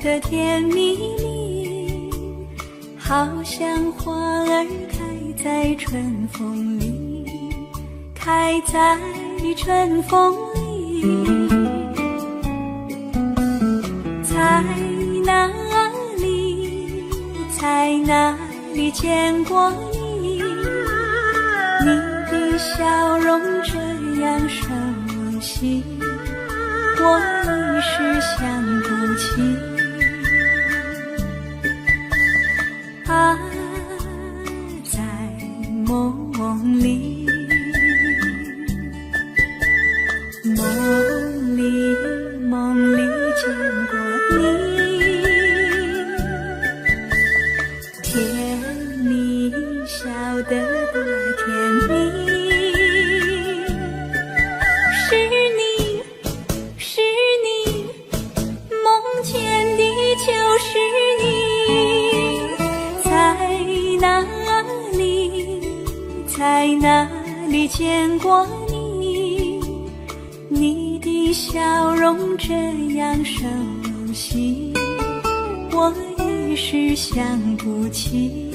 [SPEAKER 3] 的甜蜜蜜，好像花儿开在春风里，开在春风里。在哪里，在哪里见过你？你的笑容这样熟悉，我一时想不起。啊，在梦里，梦里，梦里见过你，甜蜜笑得多甜蜜。是你，梦见的就是你。在哪里见过你？你的笑容这样熟悉，我一时想不起。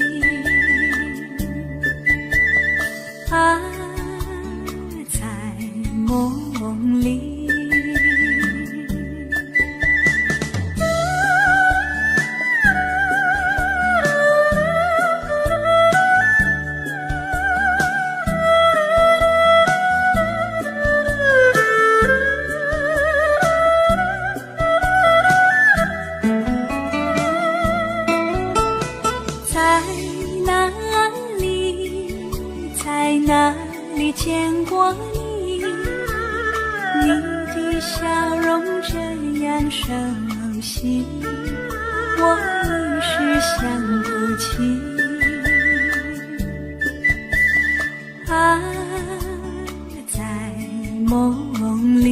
[SPEAKER 3] 啊，在梦里。在哪里见过你？你的笑容这样熟悉，我一时想不起。啊，在梦里，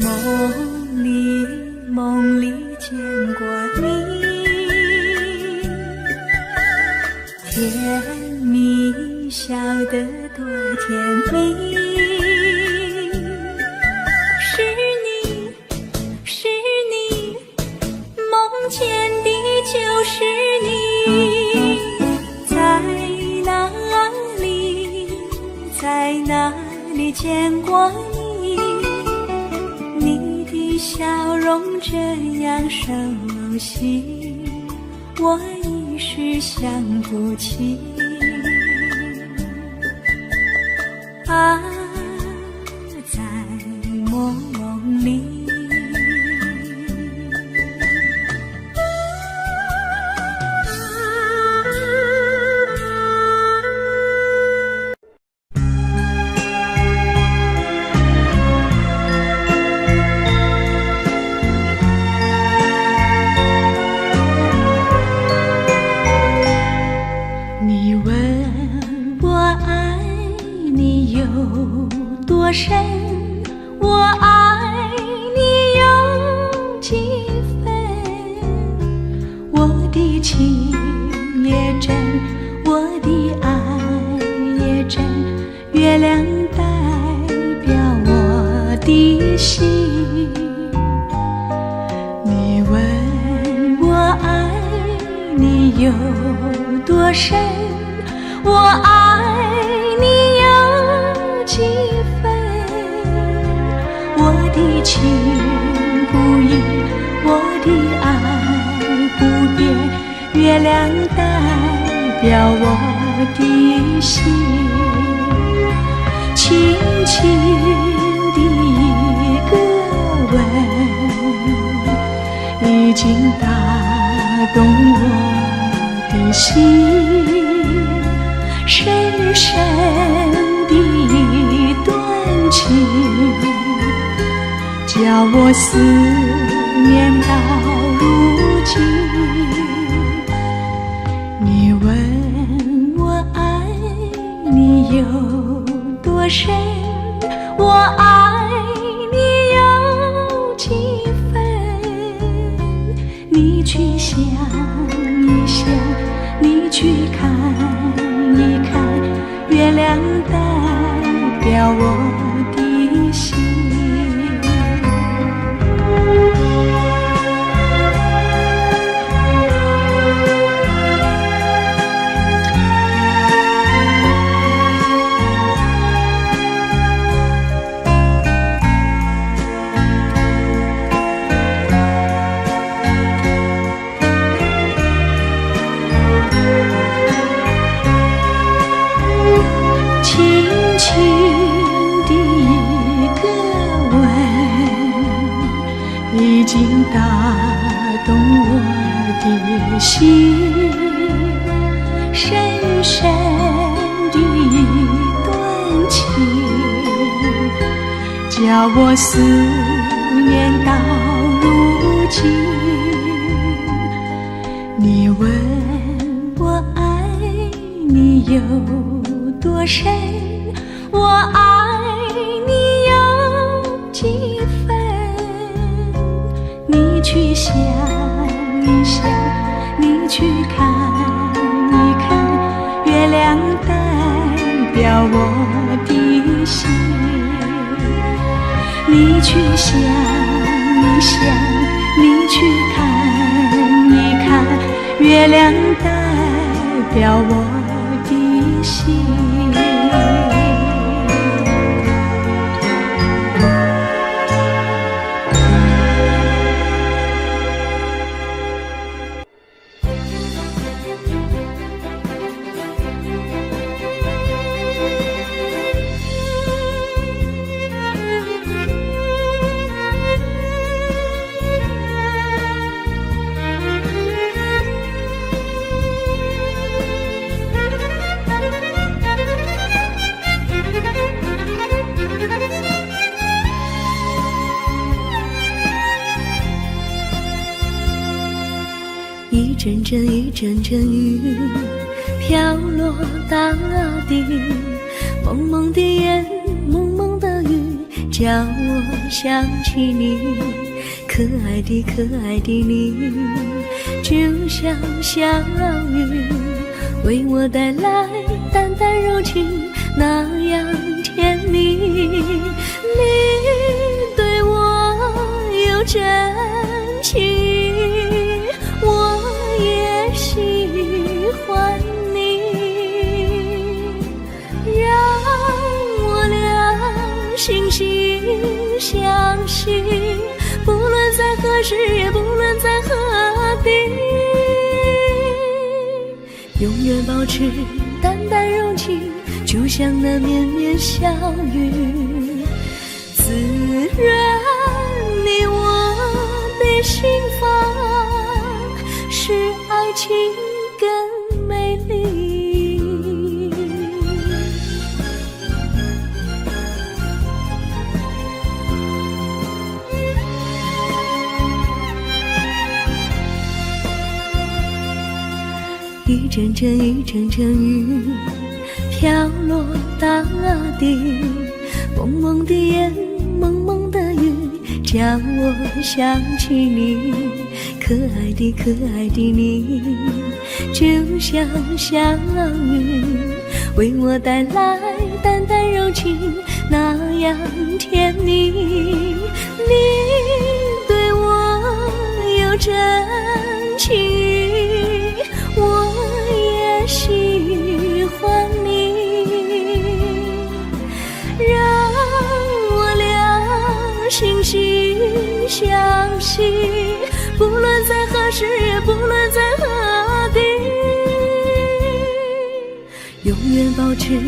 [SPEAKER 3] 梦里，梦里见过你。甜蜜笑得多甜蜜。是你，梦见的就是你。在哪里见过你？你的笑容这样熟悉，我一时想不起。啊，在梦里。多深，我爱你有几分？我的情也真，我的爱也真，月亮代表我的心。你问我爱你有多深，我爱你有几分？我的情不移，我的爱不变，月亮代表我的心。轻轻的一个吻，已经打动我的心。深深的一段情，叫我思念到如今。你问我爱你有多深，我爱你有几分？你去想一想，你去看一看，月亮代表我的心。
[SPEAKER 7] 动我的心，深深的一段情，叫我思念到如今。你问我爱你有多深，我爱你有几分？你去想一想，你去看一看，月亮代表我的心。你去想一想，你去看一看，月亮代表我的心。
[SPEAKER 3] 一阵阵一阵阵雨飘落大地，蒙蒙的烟，蒙蒙的雨，叫我想起你，可爱的可爱的你，就像小雨，为我带来淡淡柔情，那样甜蜜。你对我有真情，我也喜欢你，让我俩心心相惜，不论在何时，也不论在何地，永远保持淡淡柔情，就像那绵绵小雨，滋润你我的心房，使爱情更美丽。一阵阵一阵阵雨飘落大地，蒙蒙的烟，蒙蒙的雨，叫我想起你，可爱的可爱的你，就像小雨，为我带来淡淡柔情，那样甜蜜。你对我有真情，我也喜欢你，让我俩心心相惜，不论在何时，也不论在何地，永远保持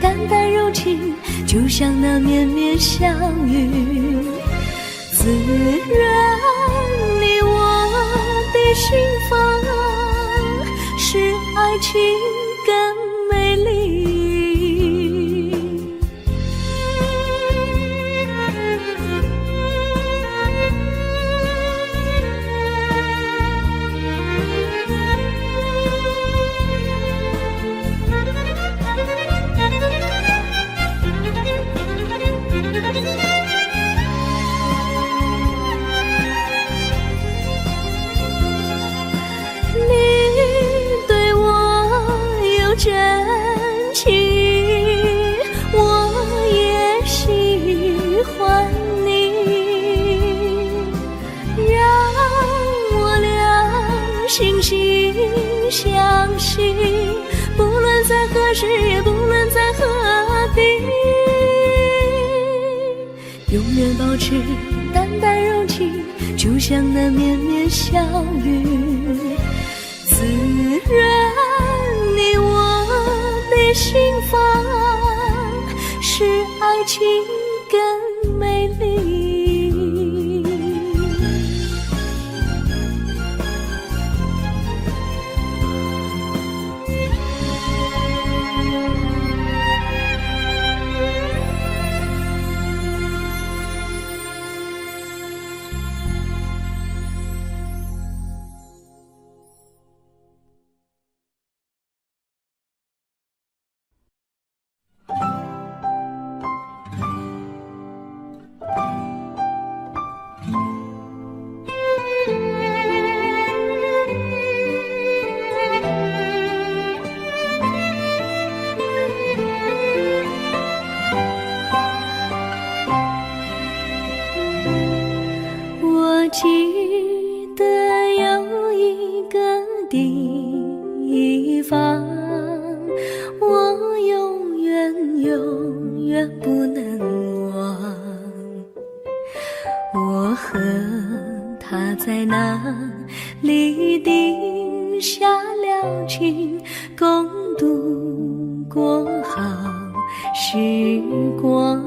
[SPEAKER 3] 淡淡柔情，就像那绵绵小雨，滋润你我的心房，使爱情更美丽。真情，我也喜欢你，让我俩心心相惜，不论在何时，也不论在何地，永远保持淡淡柔情，就像那绵绵小雨，滋润你我的心房，使爱情更美丽。我永远不能忘。我和他在那里定下了情，共度过好时光。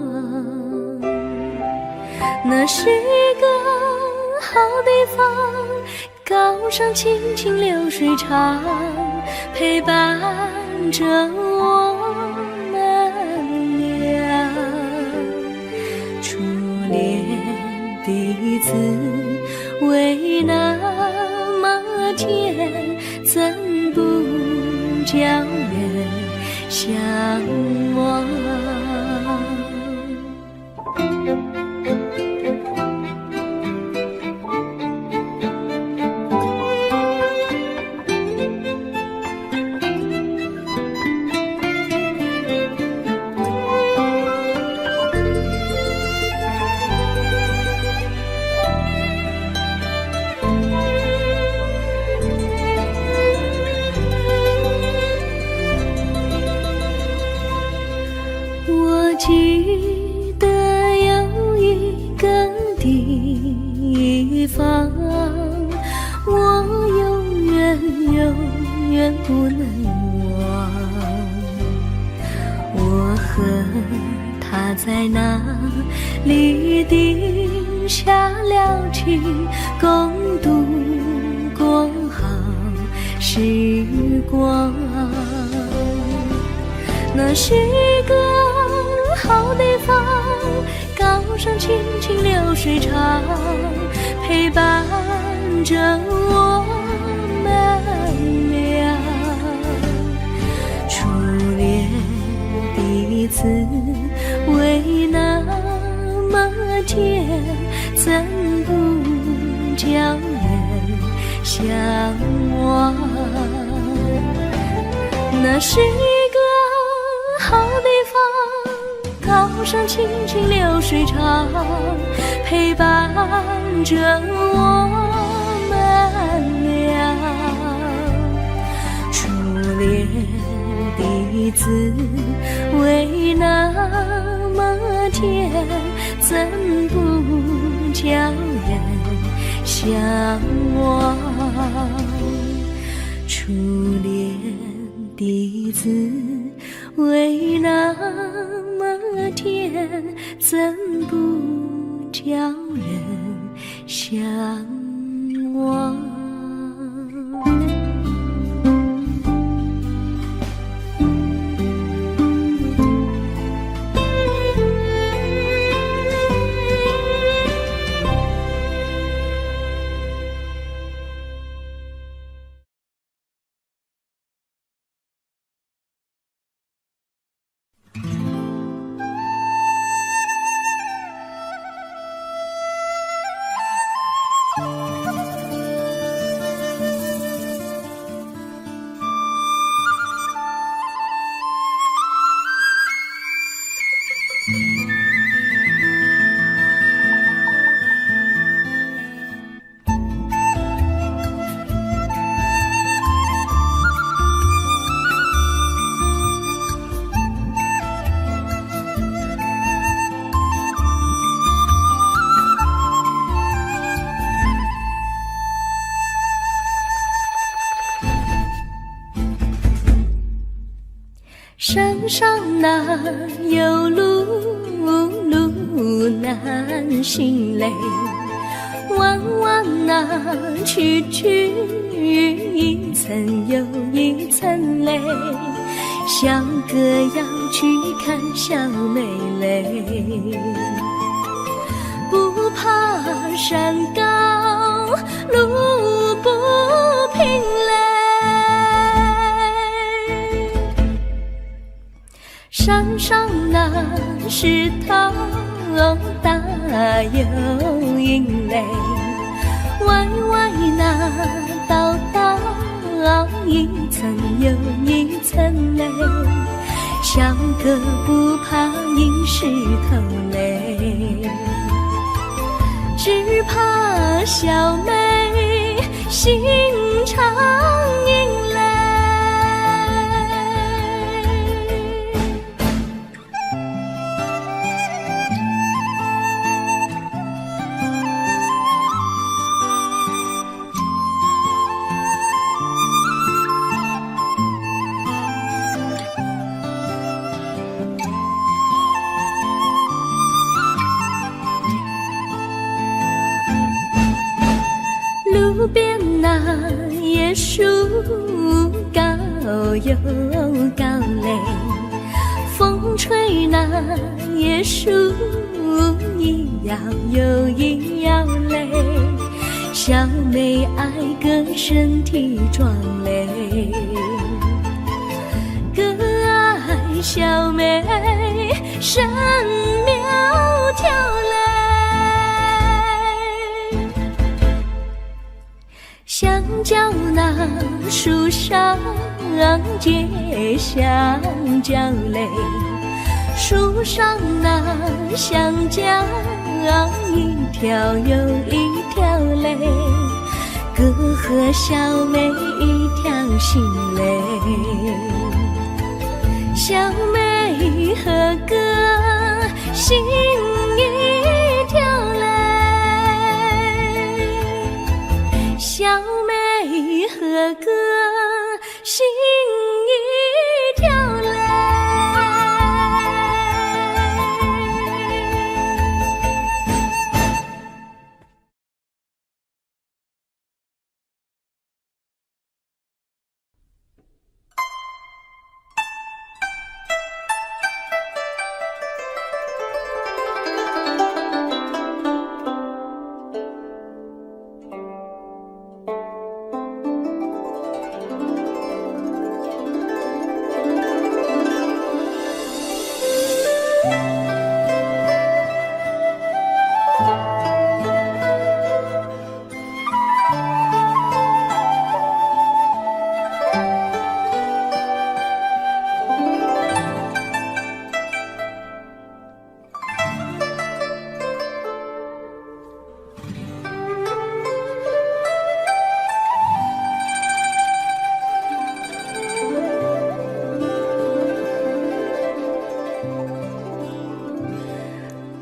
[SPEAKER 3] 那是个好地方，高山青青流水长，陪伴着我们俩。初恋第一次为那么甜，怎不叫人向往？我记得有一个地方，我永远不能忘。我和他在那里定下了情，共度过好时光。那是个好地方，高山青青流水长，陪伴着我们俩。初恋第一次为那么甜，怎不叫人向往？那是一个好地方，高山青青流水长，陪伴着我们俩。初恋第一次为那么甜，怎不叫人向往？初恋第一次为那么甜，怎不叫人向往？山上哪有路难行嘞，弯弯哪曲一层又一层嘞，小哥要去看小妹嘞，不怕山高路不平嘞，山上那石头大又硬嘞，歪歪那道一层又一层嘞，小哥不怕硬石头嘞，只怕小妹心肠硬嘞。那椰树高又高嘞，风吹那椰树一摇又一摇嘞，小妹爱个身体壮嘞，个爱小妹身苗条嘞，香蕉那树上结香蕉嘞，树上那香蕉一条又一条嘞，哥和小妹一条心嘞，小妹和哥心一条嘞，小妹和哥心一条嘞。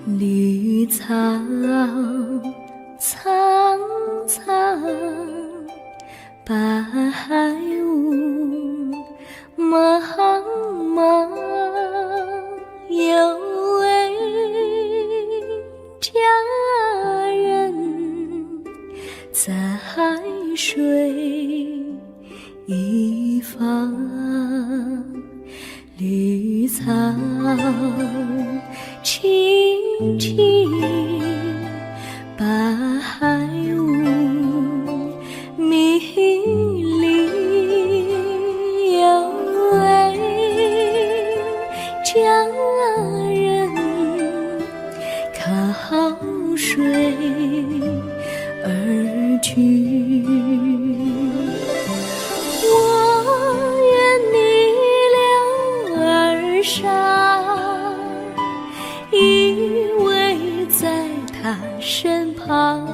[SPEAKER 3] 绿草苍苍，白雾茫茫，有位佳人在水一方，绿草青青，白雾迷离，有位佳人靠水而居，我愿你留儿上，依偎在他身旁，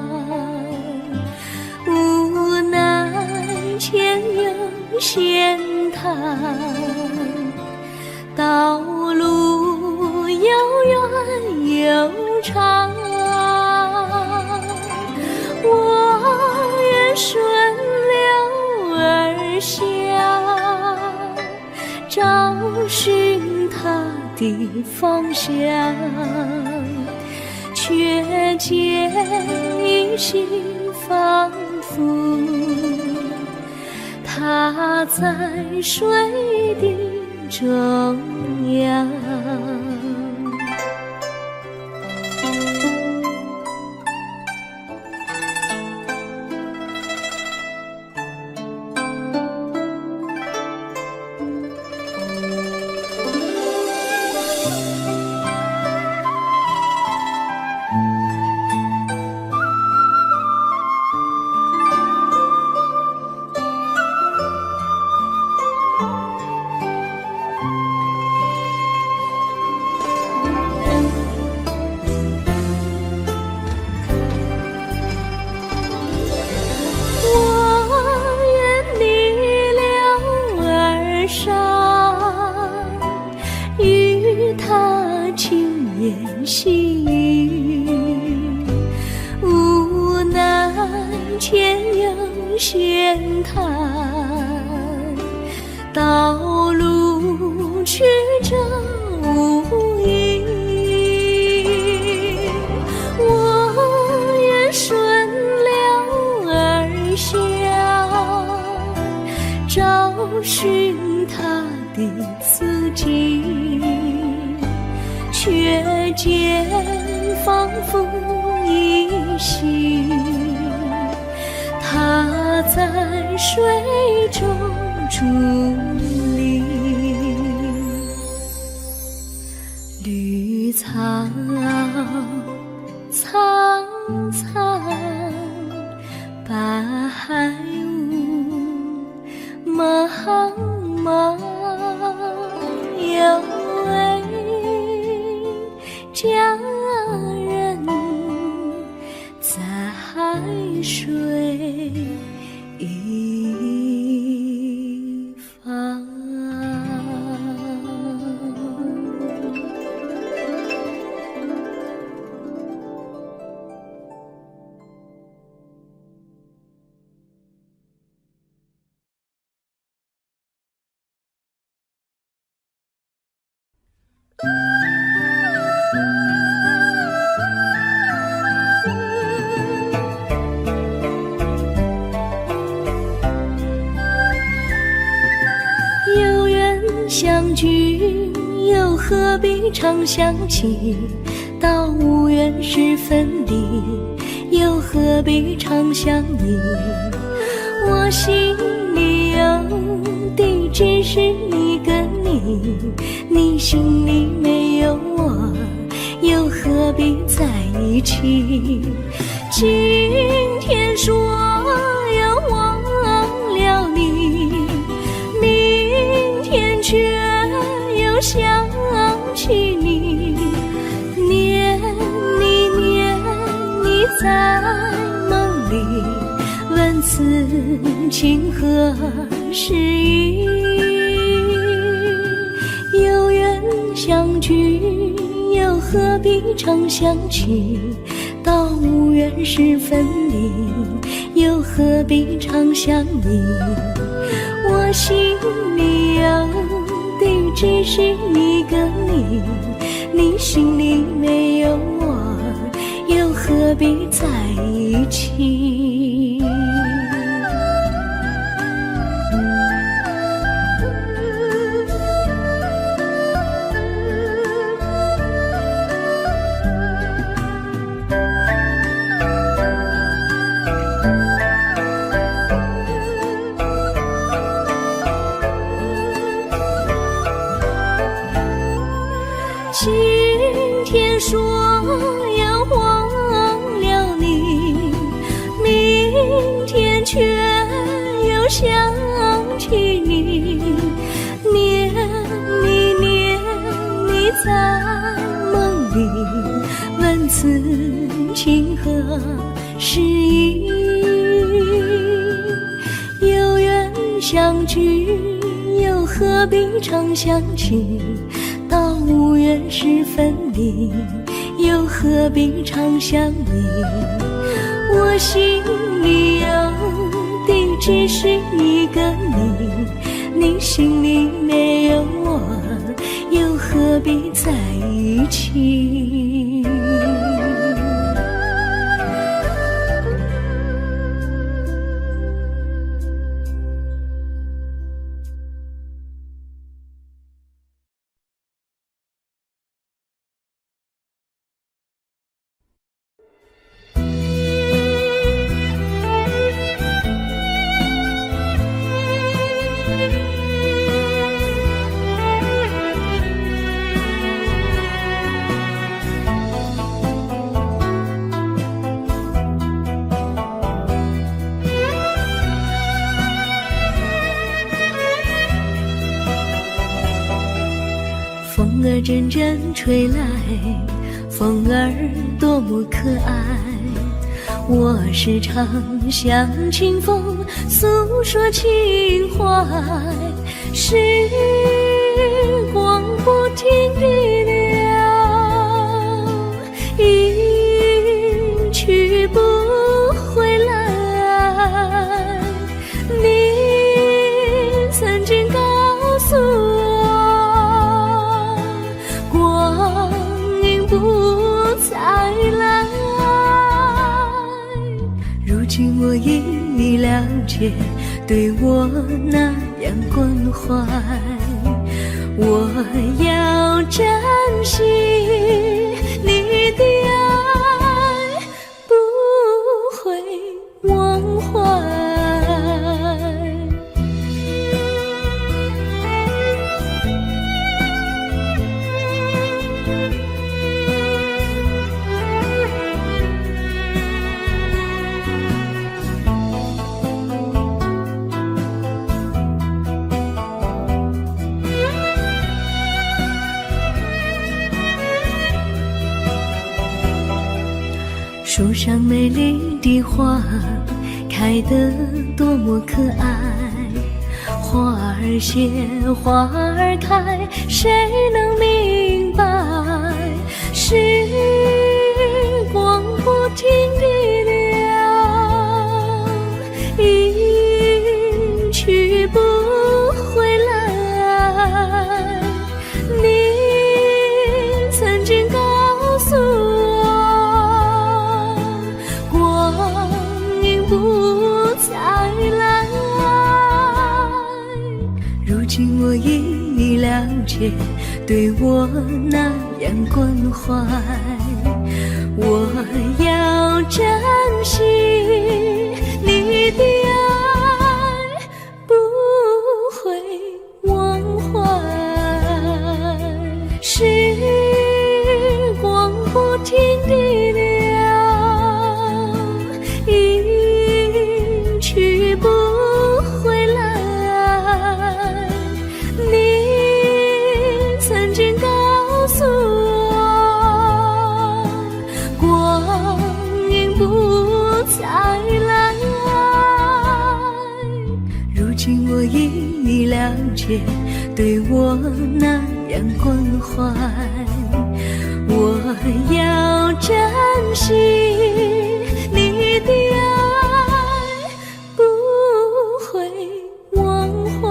[SPEAKER 3] 无奈前有险滩，道路又远又长，我愿顺流而下，找寻他的方向，却见一心仿佛他在水的中央。细雨，无奈前有险滩，道路曲折无依，我愿顺流而下，足迹，却见仿佛依稀。他在水中伫立，绿草苍苍，白雾茫茫，有位佳人在海水一方。有缘相聚，又何必常想起？到无缘时分离，又何必常想你？我心里有的只是一个你，你心里没有我，又何必在一起？今天说要忘了你，明天却又想起你，念你在梦里，问此情何时已？有缘相聚，又何必常想起？到无缘时分离，又何必常想你？我心里有的只是一个你，你心里没有我，又何必在一起？今天说要忘了你，明天却又想起你，念你在梦里，问此情何时已？有缘相聚，又何必常想起？到无缘时分离，又何必常想你？我心里有的只是一个你，你心里没有我，又何必在一起？风儿阵阵吹来，风儿多么可爱。我时常向清风诉说情怀，时光不停地流，一去不回来。你曾经告诉我，光阴不再来。如今我已了解，对我那样关怀，我要珍惜你的爱，不会忘怀。树上美丽的花开得多么可爱，花儿谢，花儿开，谁能明白？时光不停地流，一去不回来。你曾经告诉我，光阴不再来。如今我已了解，对我那样关怀，我要珍惜你的爱，不会忘怀。时光不停地流，一去不回来。你曾经告诉我，光阴不再来。如今我已了解，对我那样关怀，我要珍惜你的爱，不会忘怀。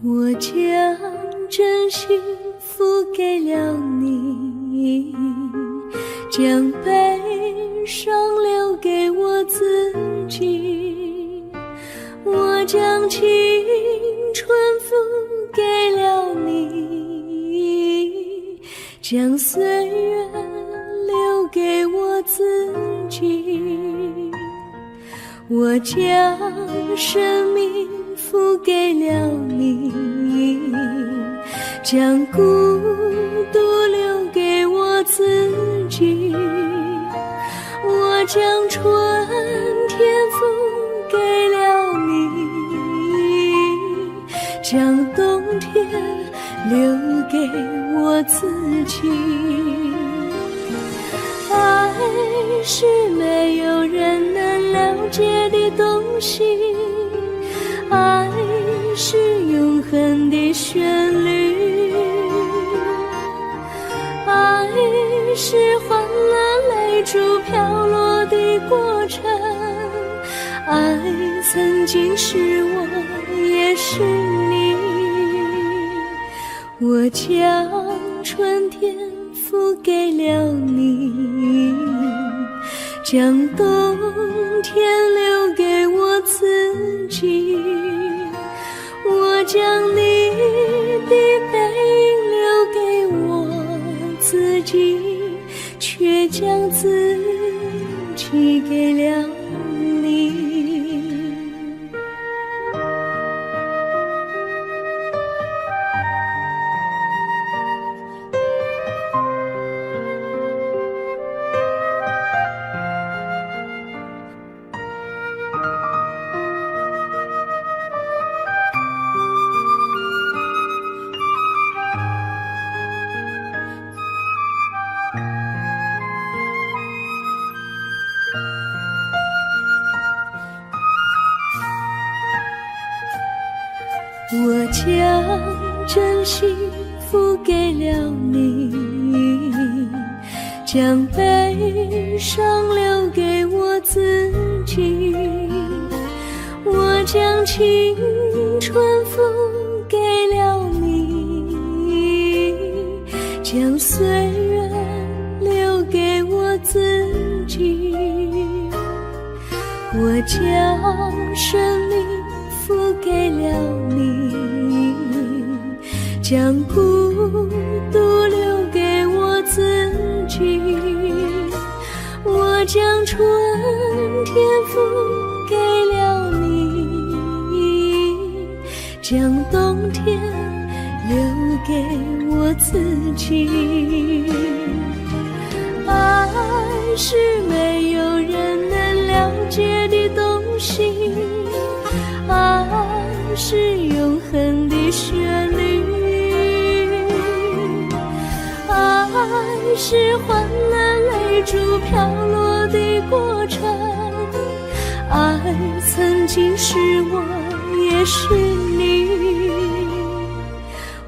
[SPEAKER 3] 我将真心付给了你，将悲伤留给我自己。我将青春付给了你，将岁月留给我自己。我将生命付给了你，将孤独留给我自己。我将春天付给了你，将冬天留给我自己。爱是没有人能了解的东西，爱是永恒的旋律，爱是欢乐泪珠飘落的过程，爱曾经是我也是你。我将春天付给了你，将冬天留给我自己。我将你的背影留给我自己，却将自己给了我将真心付给了你，将悲伤留给我自己。我将青春付给了你，将岁月留给我自己。我将生命付给了你，将孤独留给我自己。我将春天付给了你，将冬天留给我自己。爱是没有人能了解的东西，爱是永恒的旋律，爱是换了泪珠飘落的过程，爱曾经是我也是你。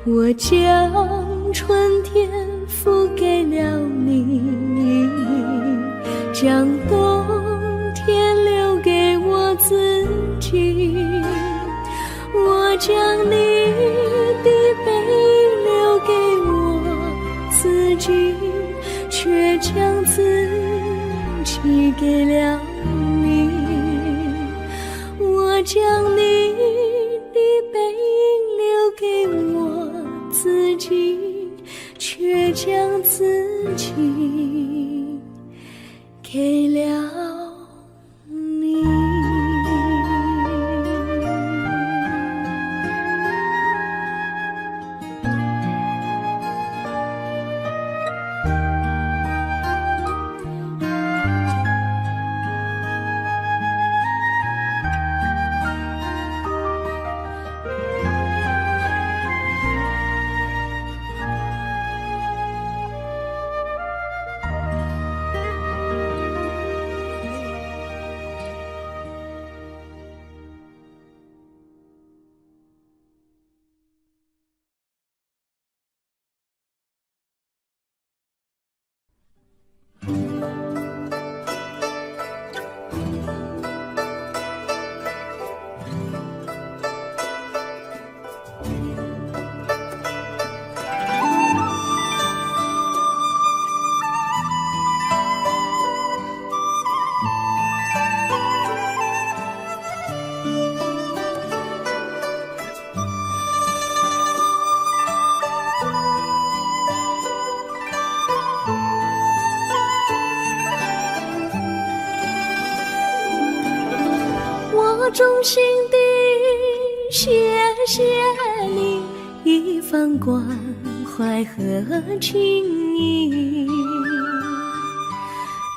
[SPEAKER 3] 我将春天付给了你，将冬天留给我自己。我将你的背影留给我自己，却将自己给了你。我将你的背影留给我自己，却将自己给了你。衷心的谢谢你一番关怀和情谊，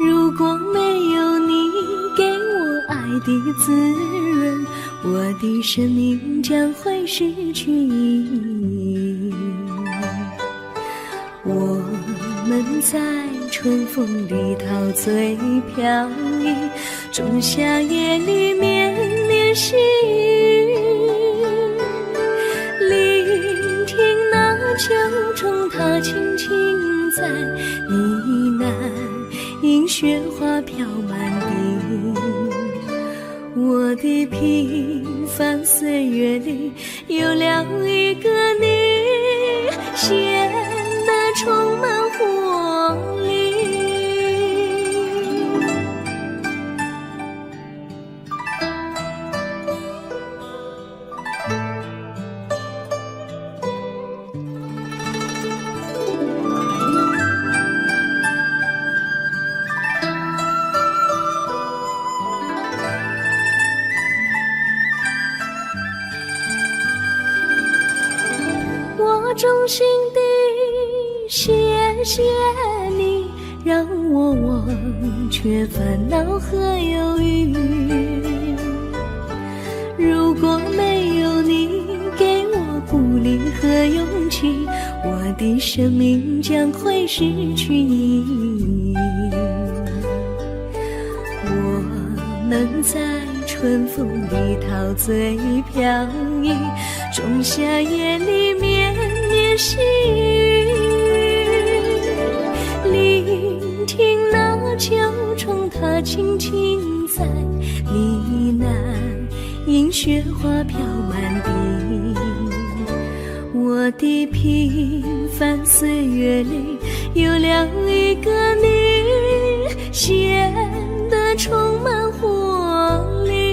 [SPEAKER 3] 如果没有你给我爱的滋润，我的生命将会失去意义。我们在春风里陶醉飘逸，仲夏夜里绵绵细雨，聆听那秋虫它轻轻在呢喃，因雪花飘满地。我的平凡岁月里有了一个你，显得充满活力。我衷心的谢谢你，让我忘却烦恼和忧郁。如果没有你给我鼓励和勇气，我的生命将会失去意义。我们在春风里陶醉飘逸，仲夏夜里绵绵细雨，聆听那秋虫它轻轻在呢喃，银雪花飘满地。我的平凡岁月里有了一个你，显得充满活力。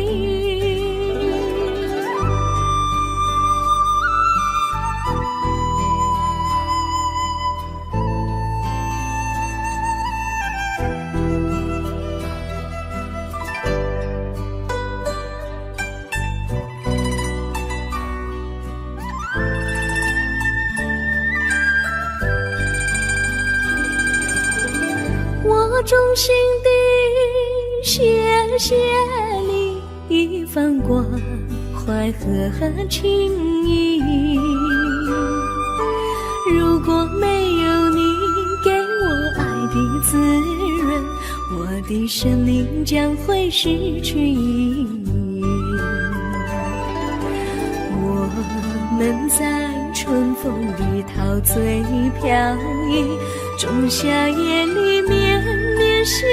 [SPEAKER 3] 我衷心地谢谢你一番关怀和情谊，如果没有你给我爱的滋润，我的生命将会失去意义。我们在春风里陶醉飘逸，仲夏夜里绵绵细雨，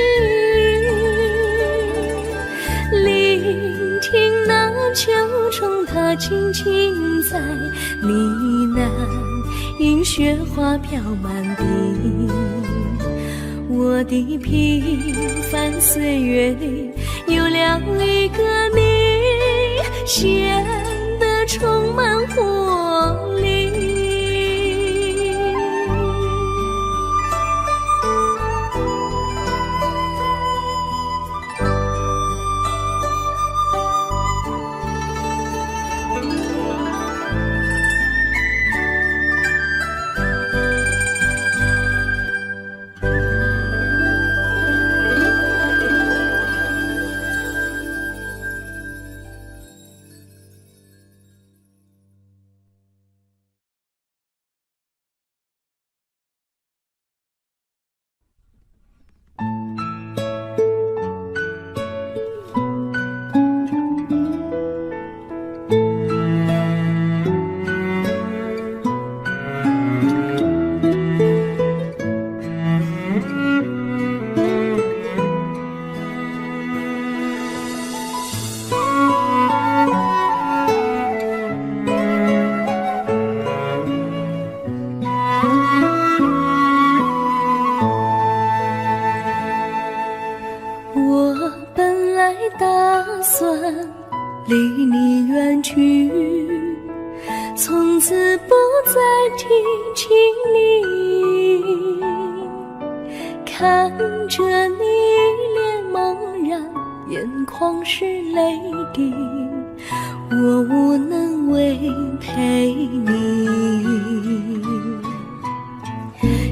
[SPEAKER 3] 聆听那秋虫它轻轻在呢喃，银雪花飘满地。我的平凡岁月里有了一个你，显得充满活力。离你远去，从此不再提起你，看着你脸茫然，眼眶是泪滴，我无能为陪你，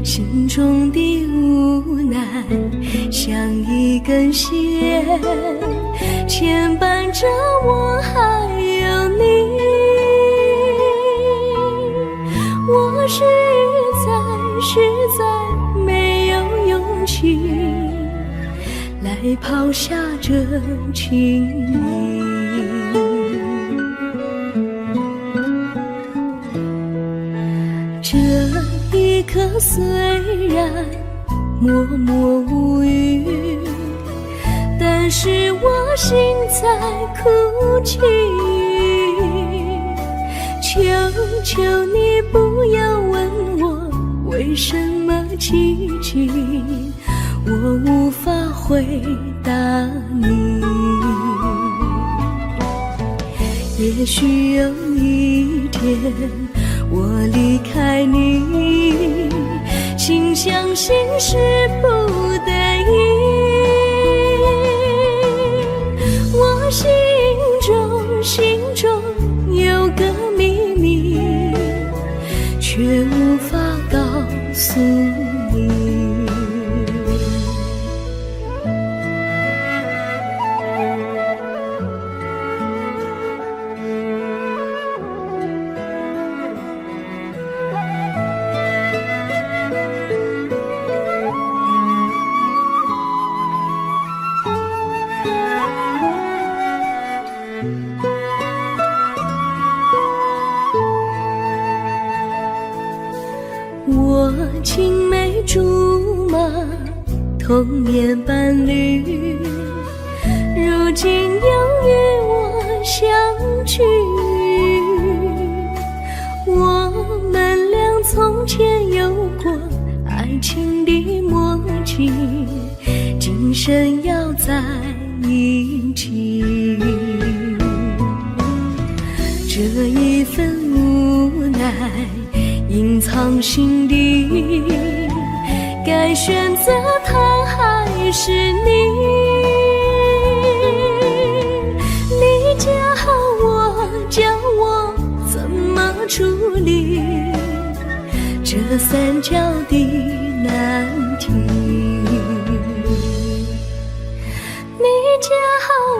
[SPEAKER 3] 心中的无奈像一根线牵绊着我还有你，我实在没有勇气来抛下这情谊。这一刻虽然默默无语，但是我心在哭泣，求求你不要问我为什么寂静，我无法回答你。也许有一天我离开你，心相信是不得已，我心中有个秘密，却无法告诉你。青梅竹马，童年伴侣，如今又与我相聚。我们俩从前有过爱情的默契，今生要在一起。这一份无奈隐藏心底，该选择他还是你？你教我，教我怎么处理这三角的难题。你教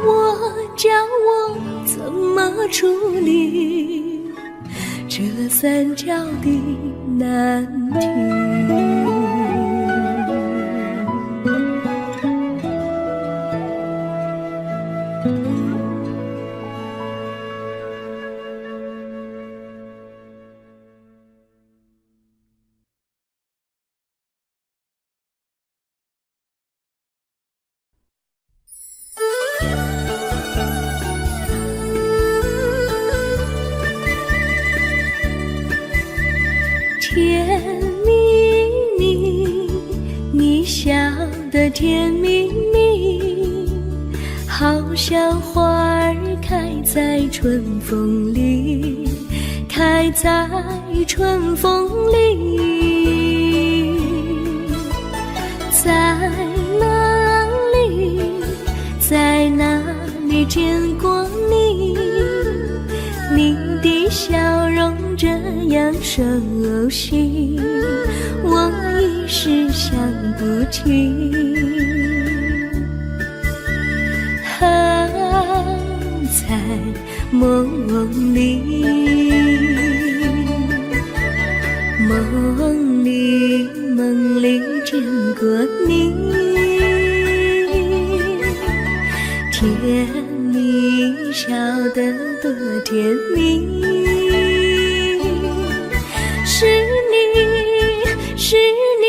[SPEAKER 3] 我，教我怎么处理这三角的难题。甜蜜蜜，你笑得甜蜜蜜，好像花儿开在春风里，开在春风里。在哪里，在哪里见过你？你的笑容这样熟悉，我一时想不起。在梦里，梦里见过你，甜蜜笑得多甜蜜。是你，是你，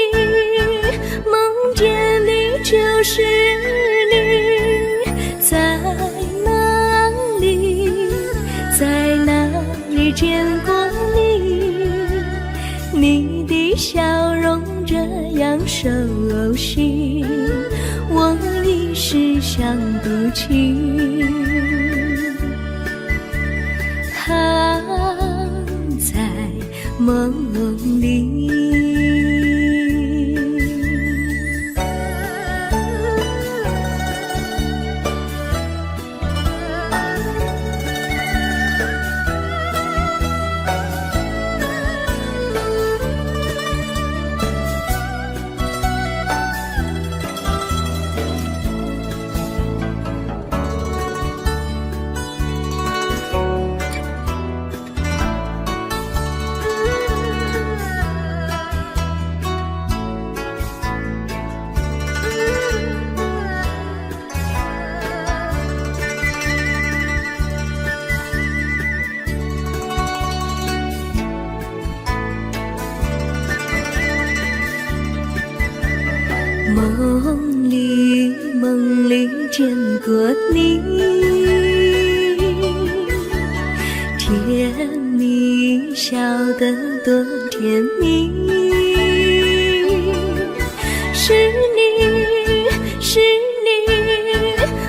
[SPEAKER 3] 梦见你就是你。在哪里，在哪里见过你？你的笑容这样熟悉，我一时想不起。在梦里。梦里见过你，甜蜜笑得多甜蜜。是你，是你，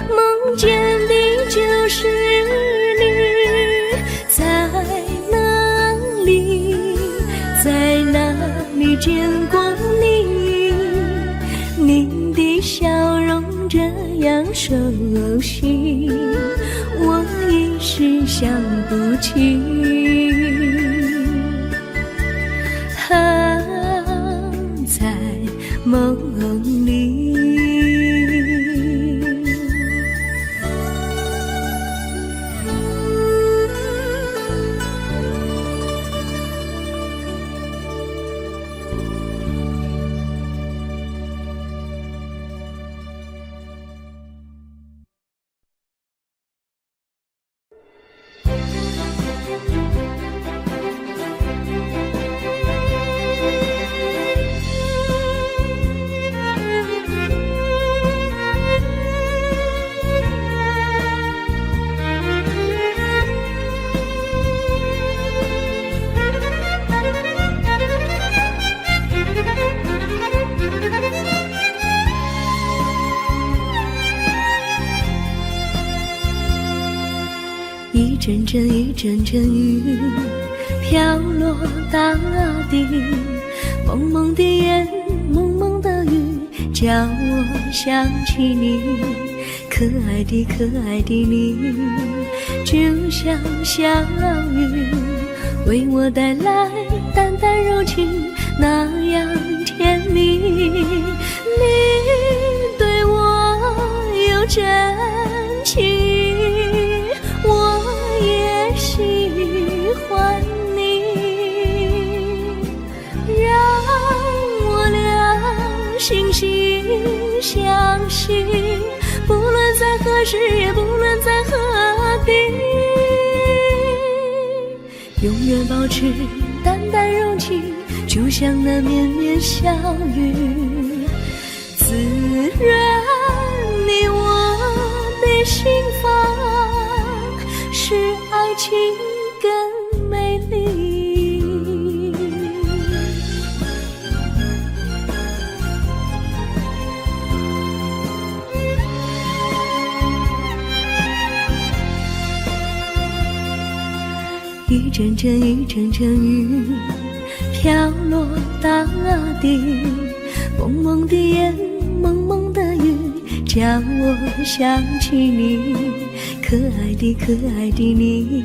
[SPEAKER 3] 梦见的就是你。在哪里，在哪里见过你？你的笑容这样熟悉，我一时想不起。在梦里。一阵阵一阵阵雨飘落大地，蒙蒙的烟，蒙蒙的雨，叫我想起你，可爱的可爱的你，就像小雨，为我带来淡淡柔情，那样甜蜜。你对我有真情，我也喜欢你，让我俩惺惺相惜，不论在何时，也不论在何地，永远保持淡淡柔情，就像那绵绵小雨，滋润你我的心房，使爱情更美丽。一阵阵一阵阵雨飘落大地，蒙蒙的烟，蒙蒙的雨，叫我想起你，可爱的可爱的你，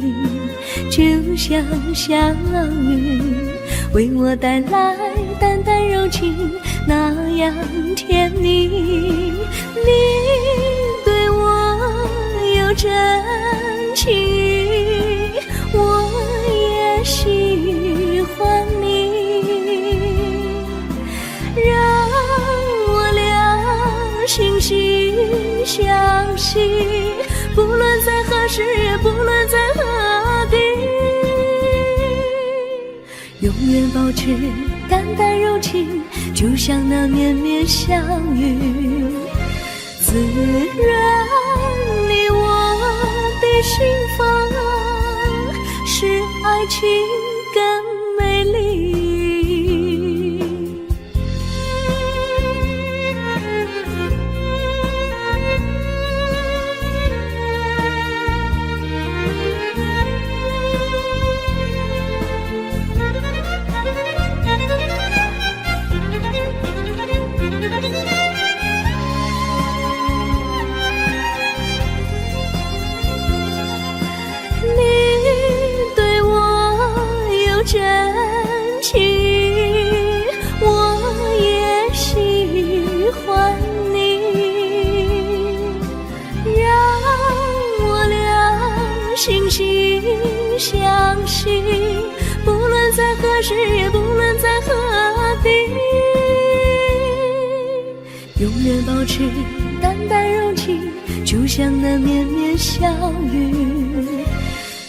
[SPEAKER 3] 就像小雨，为我带来淡淡柔情，那样甜蜜。你对我有真情，我也喜欢你，让我俩惺惺相惜，不论在何时，也不论在何地，永远保持淡淡柔情，就像那绵绵小雨，滋润你我的心房，使爱情更美丽。真情，我也喜欢你，让我俩惺惺相惜，不论在何时，也不论在何地，永远保持淡淡柔情，就像那绵绵小雨，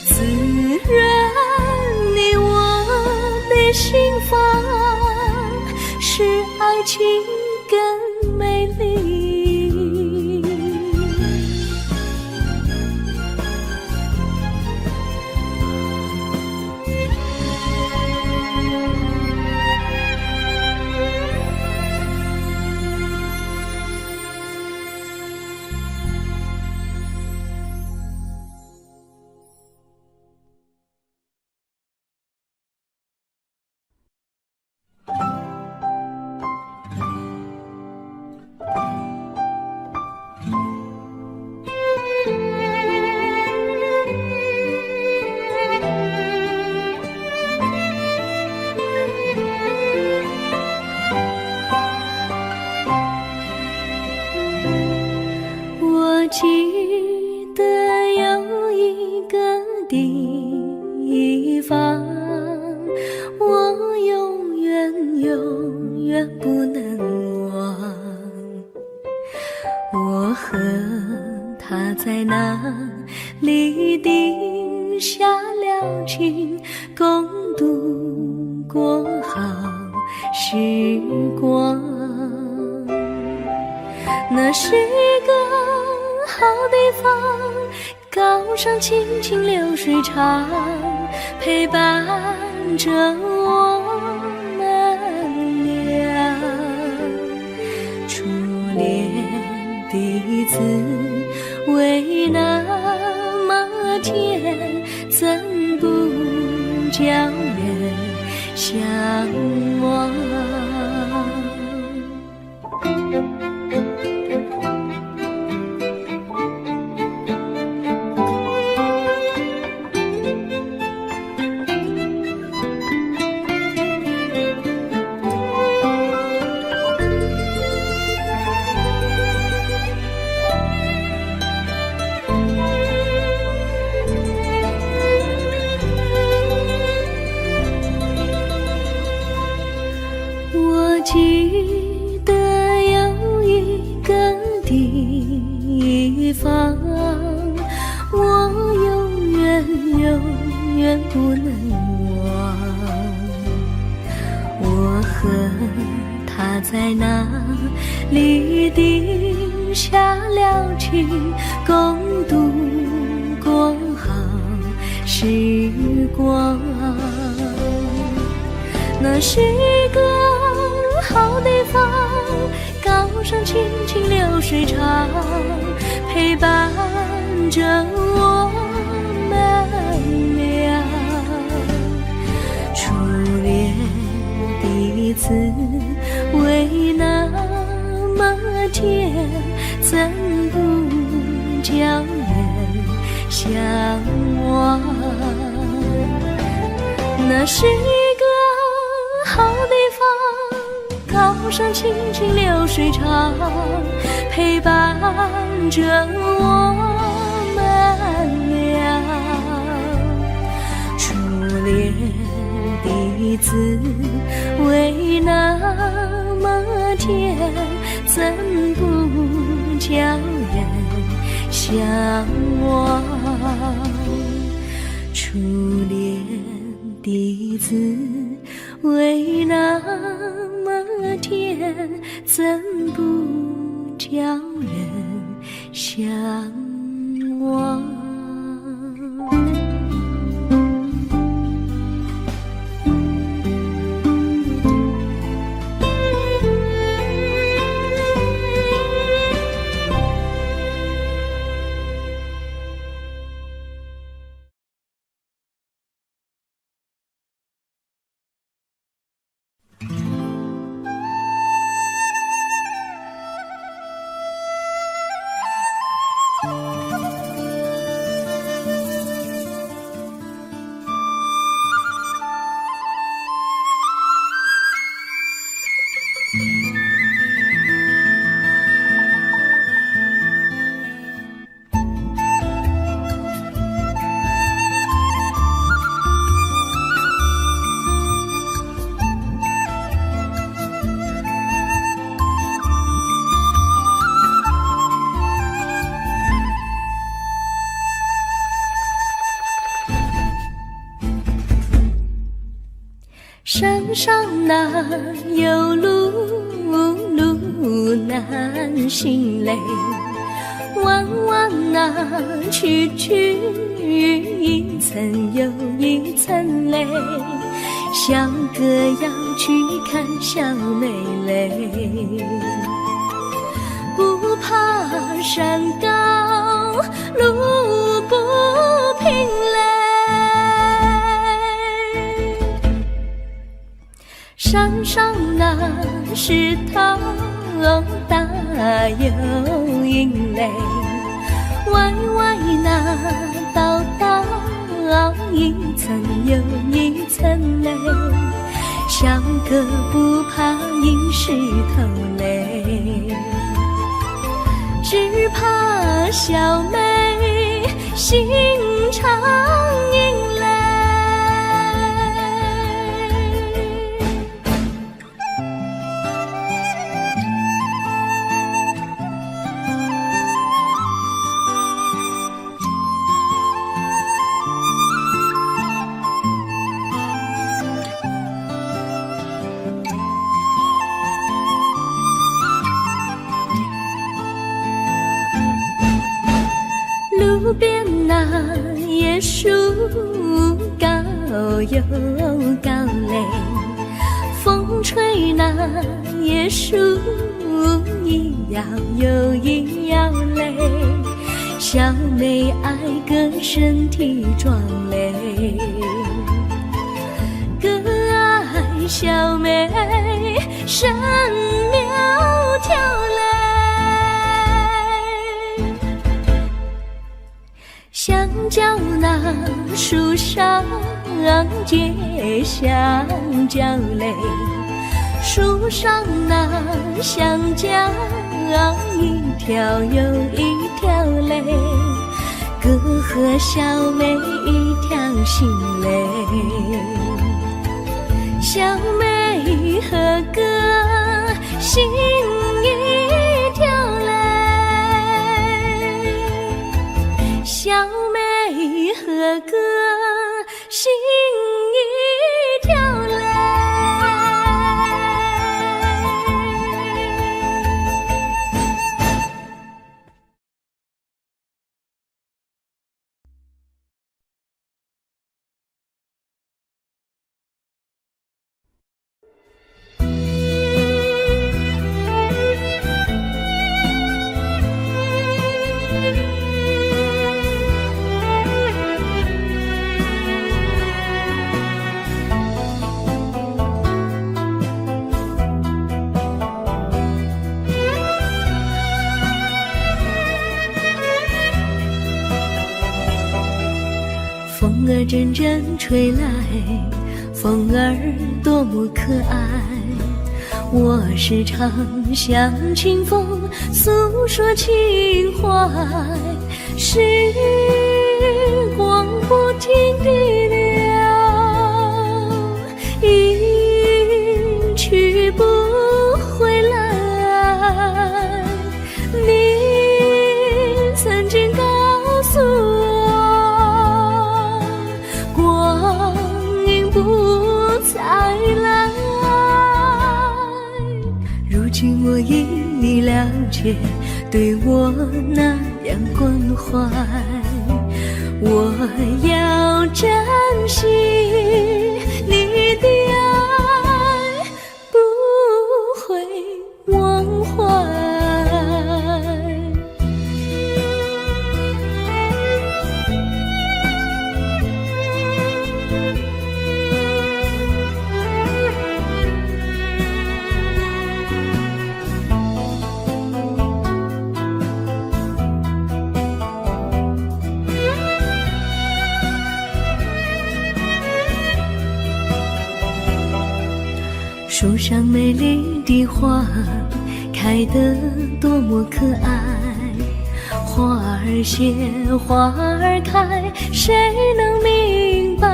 [SPEAKER 3] 滋润你我的心房，使爱情更美丽。记得有一个地方，我永远永远不能忘。我和他在那里定下了情，共度过好时光。那是一个好地方，高山清清流水长，陪伴着我们俩。初恋的滋味那么天，怎不叫人向往？我记得有一个地方，我永远不能忘。我和他在那里定下了情，共度过好时光。那是一个好地方，高山青青流水长，陪伴着我们俩。初恋第一次为那么甜，怎不叫人向往？那是一个好地方，高山青青流水长，陪伴着我们俩。初恋第一次为那么甜，怎不叫人向往？初恋第一次为那么甜，怎不叫人向往？山上哪有路难行嘞，弯弯哪曲一层又一层嘞，小哥要去看小妹嘞，不怕山高路不平嘞，山上那石头大又硬嘞，歪歪那道一层又一层嘞，小哥不怕硬石头嘞，只怕小妹心肠硬嘞。路边那椰树高又高嘞，风吹那椰树一摇又一摇嘞，小妹爱个身体壮嘞，个爱小妹身苗条嘞。香蕉那树上结香蕉嘞，树上那香蕉一条又一条嘞，哥和小妹一条心嘞，小妹和哥心一条嘞，小妹和哥心一条嘞。风儿阵阵吹来，风儿多么可爱。我时常向清风诉说情怀，时光不停地流，一去不回来。你曾经告诉我，光阴不再来。如今我已了解，对我那样关怀，我要珍惜你的爱，不会忘怀。树上美丽的花开得多么可爱，花儿谢，花儿开，谁能明白？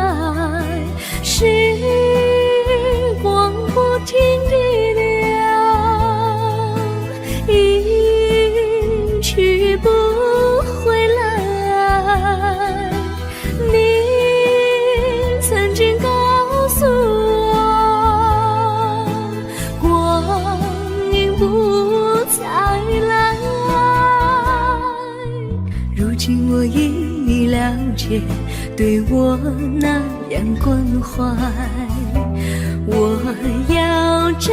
[SPEAKER 3] 时光不停地流，一去不回来。你曾经告诉我，光阴不再来。如今我已了解，对我那样关怀，我要珍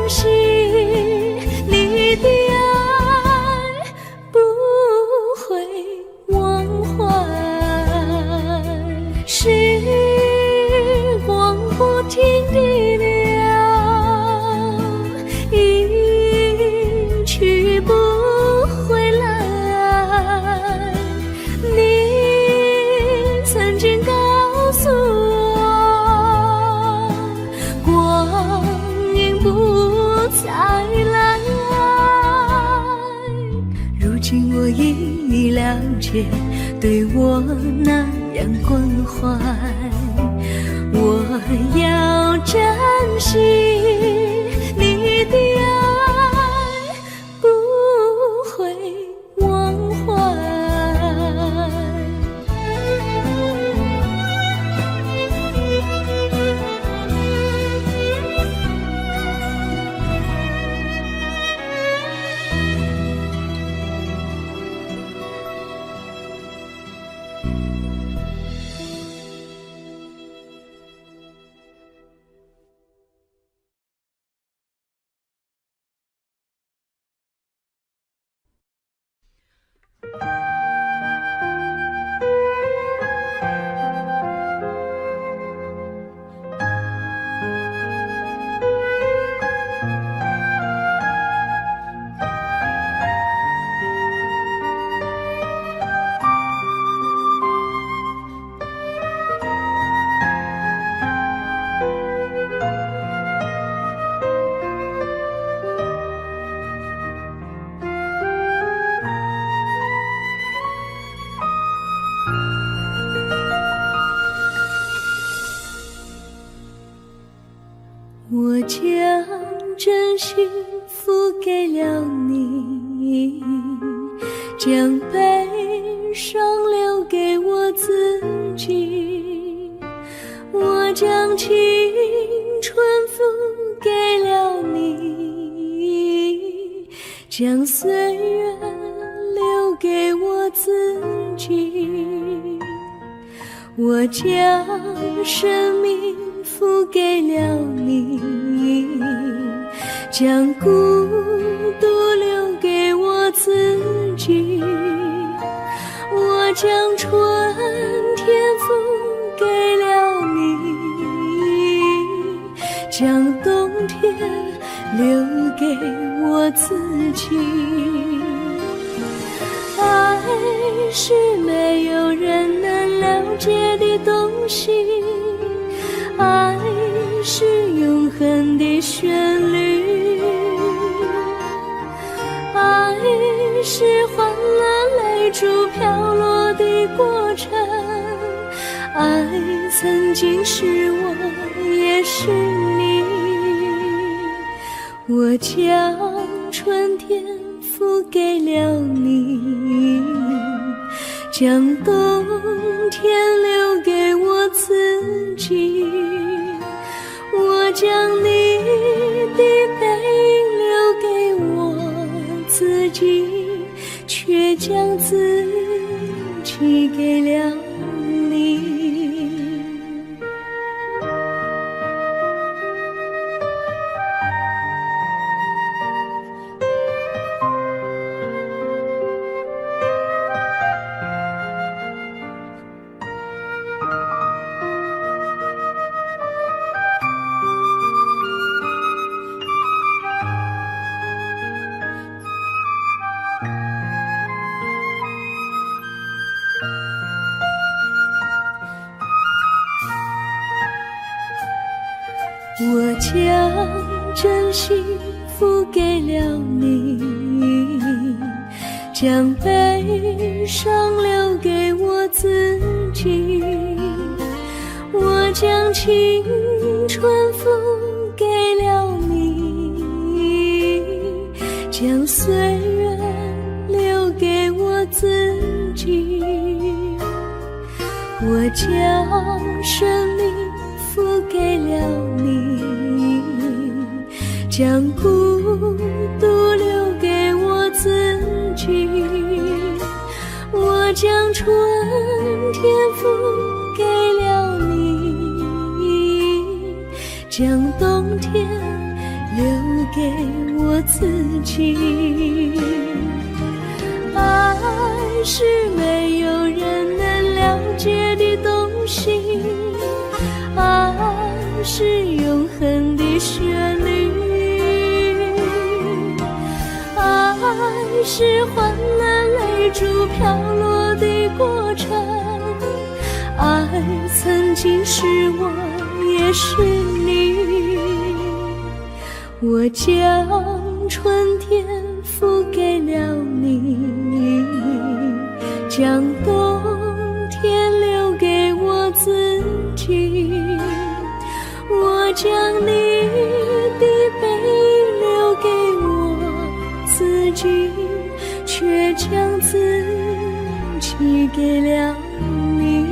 [SPEAKER 3] 惜你的爱，不会忘怀。时光不停地流，一去不回来。你曾经告诉我，光阴不再来。如今我已了解，对我那样关怀，我要珍惜你的爱，不会忘怀。心付给了你，将悲伤留给我自己，我将青春付给了你，将岁月留给我自己，我将生命付给了你，将孤独留给我自己，我将春天付给了你，将冬天留给我自己。爱是没有人能了解的东西，爱是永恒的旋律，爱是换了泪珠飘落的过程，爱曾经是我也是你，我将春天付给了你，将冬天留给我自己，我将你的背影留给我自己，却将自己给了你。我将真心付给了你，将悲伤留给我自己，我将青春付给了你，将岁月留给我自己，我将生命付给了你，将孤独留给我自己，我将春天付给了你，将冬天留给我自己。爱是没有人能了解的东西，爱是永恒的旋律，爱是换了泪珠飘落的过程，爱曾经是我也是你，我将春天付给了你，将冬天留给我自己，我将你的背影留给我自己，却将自己给了你，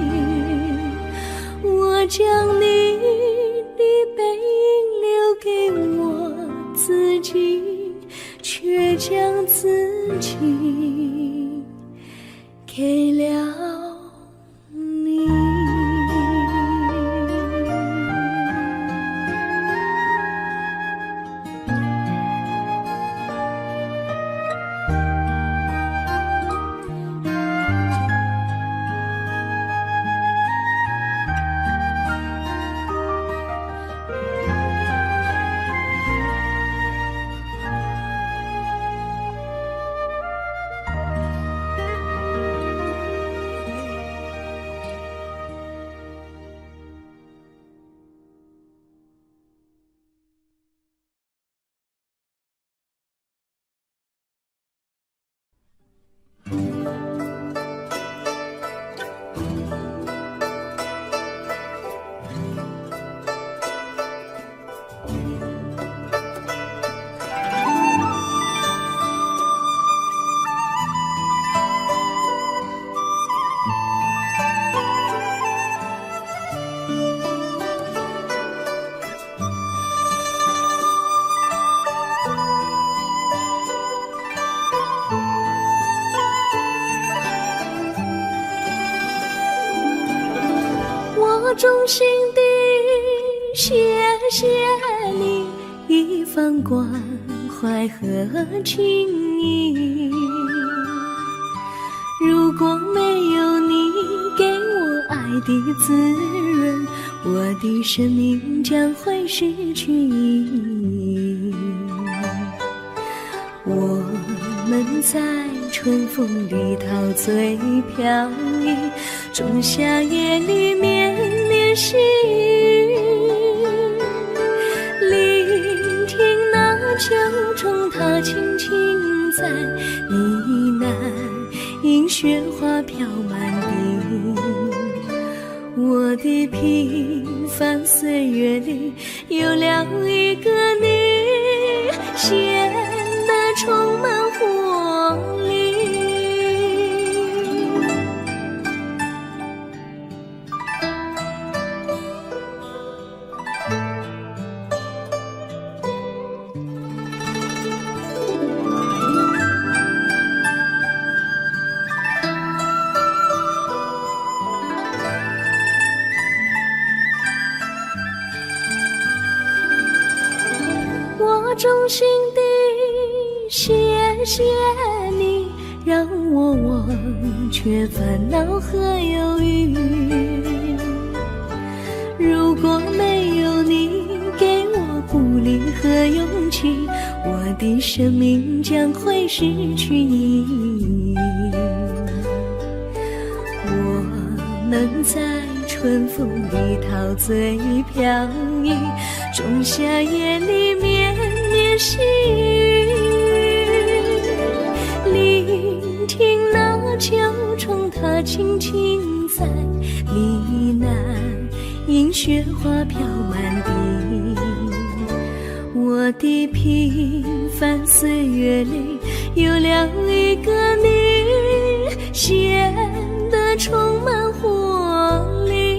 [SPEAKER 3] 我将你的背影留给我自己，却将自己给了你。我衷心地谢谢你一番关怀和情谊，如果没有你给我爱的滋润，我的生命将会失去意义。我们在春风里陶醉飘逸，仲夏夜里绵绵细雨，聆听那秋虫它轻轻在呢喃，迎雪花飘满地。我的平凡岁月里有了一个你，显得充满活力。我衷心地谢谢你，让我忘却烦恼和忧郁。如果没有你给我鼓励和勇气，我的生命将会失去意义。我能在春风里陶醉飘逸，仲夏夜里绵绵细雨，聆听那秋虫它轻轻在呢喃，迎雪花飘满地。我的平凡岁月里有了一个你，显得充满活力。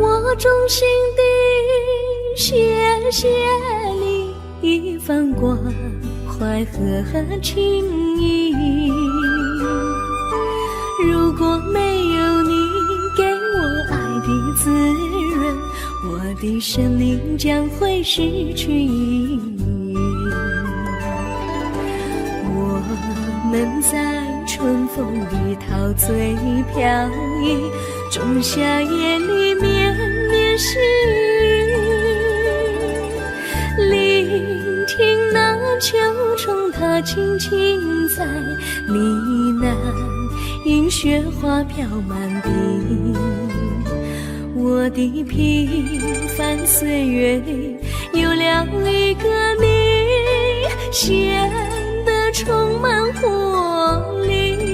[SPEAKER 3] 我衷心地谢谢你一番关怀和情谊，如果没有你给我爱的滋润，我的生命将会失去意义。我们在春风里陶醉飘逸，仲夏夜里绵绵细雨，聆听那秋虫它轻轻在呢喃，迎雪花飘满地。我的平凡岁月里有了一个你，显得充满活力。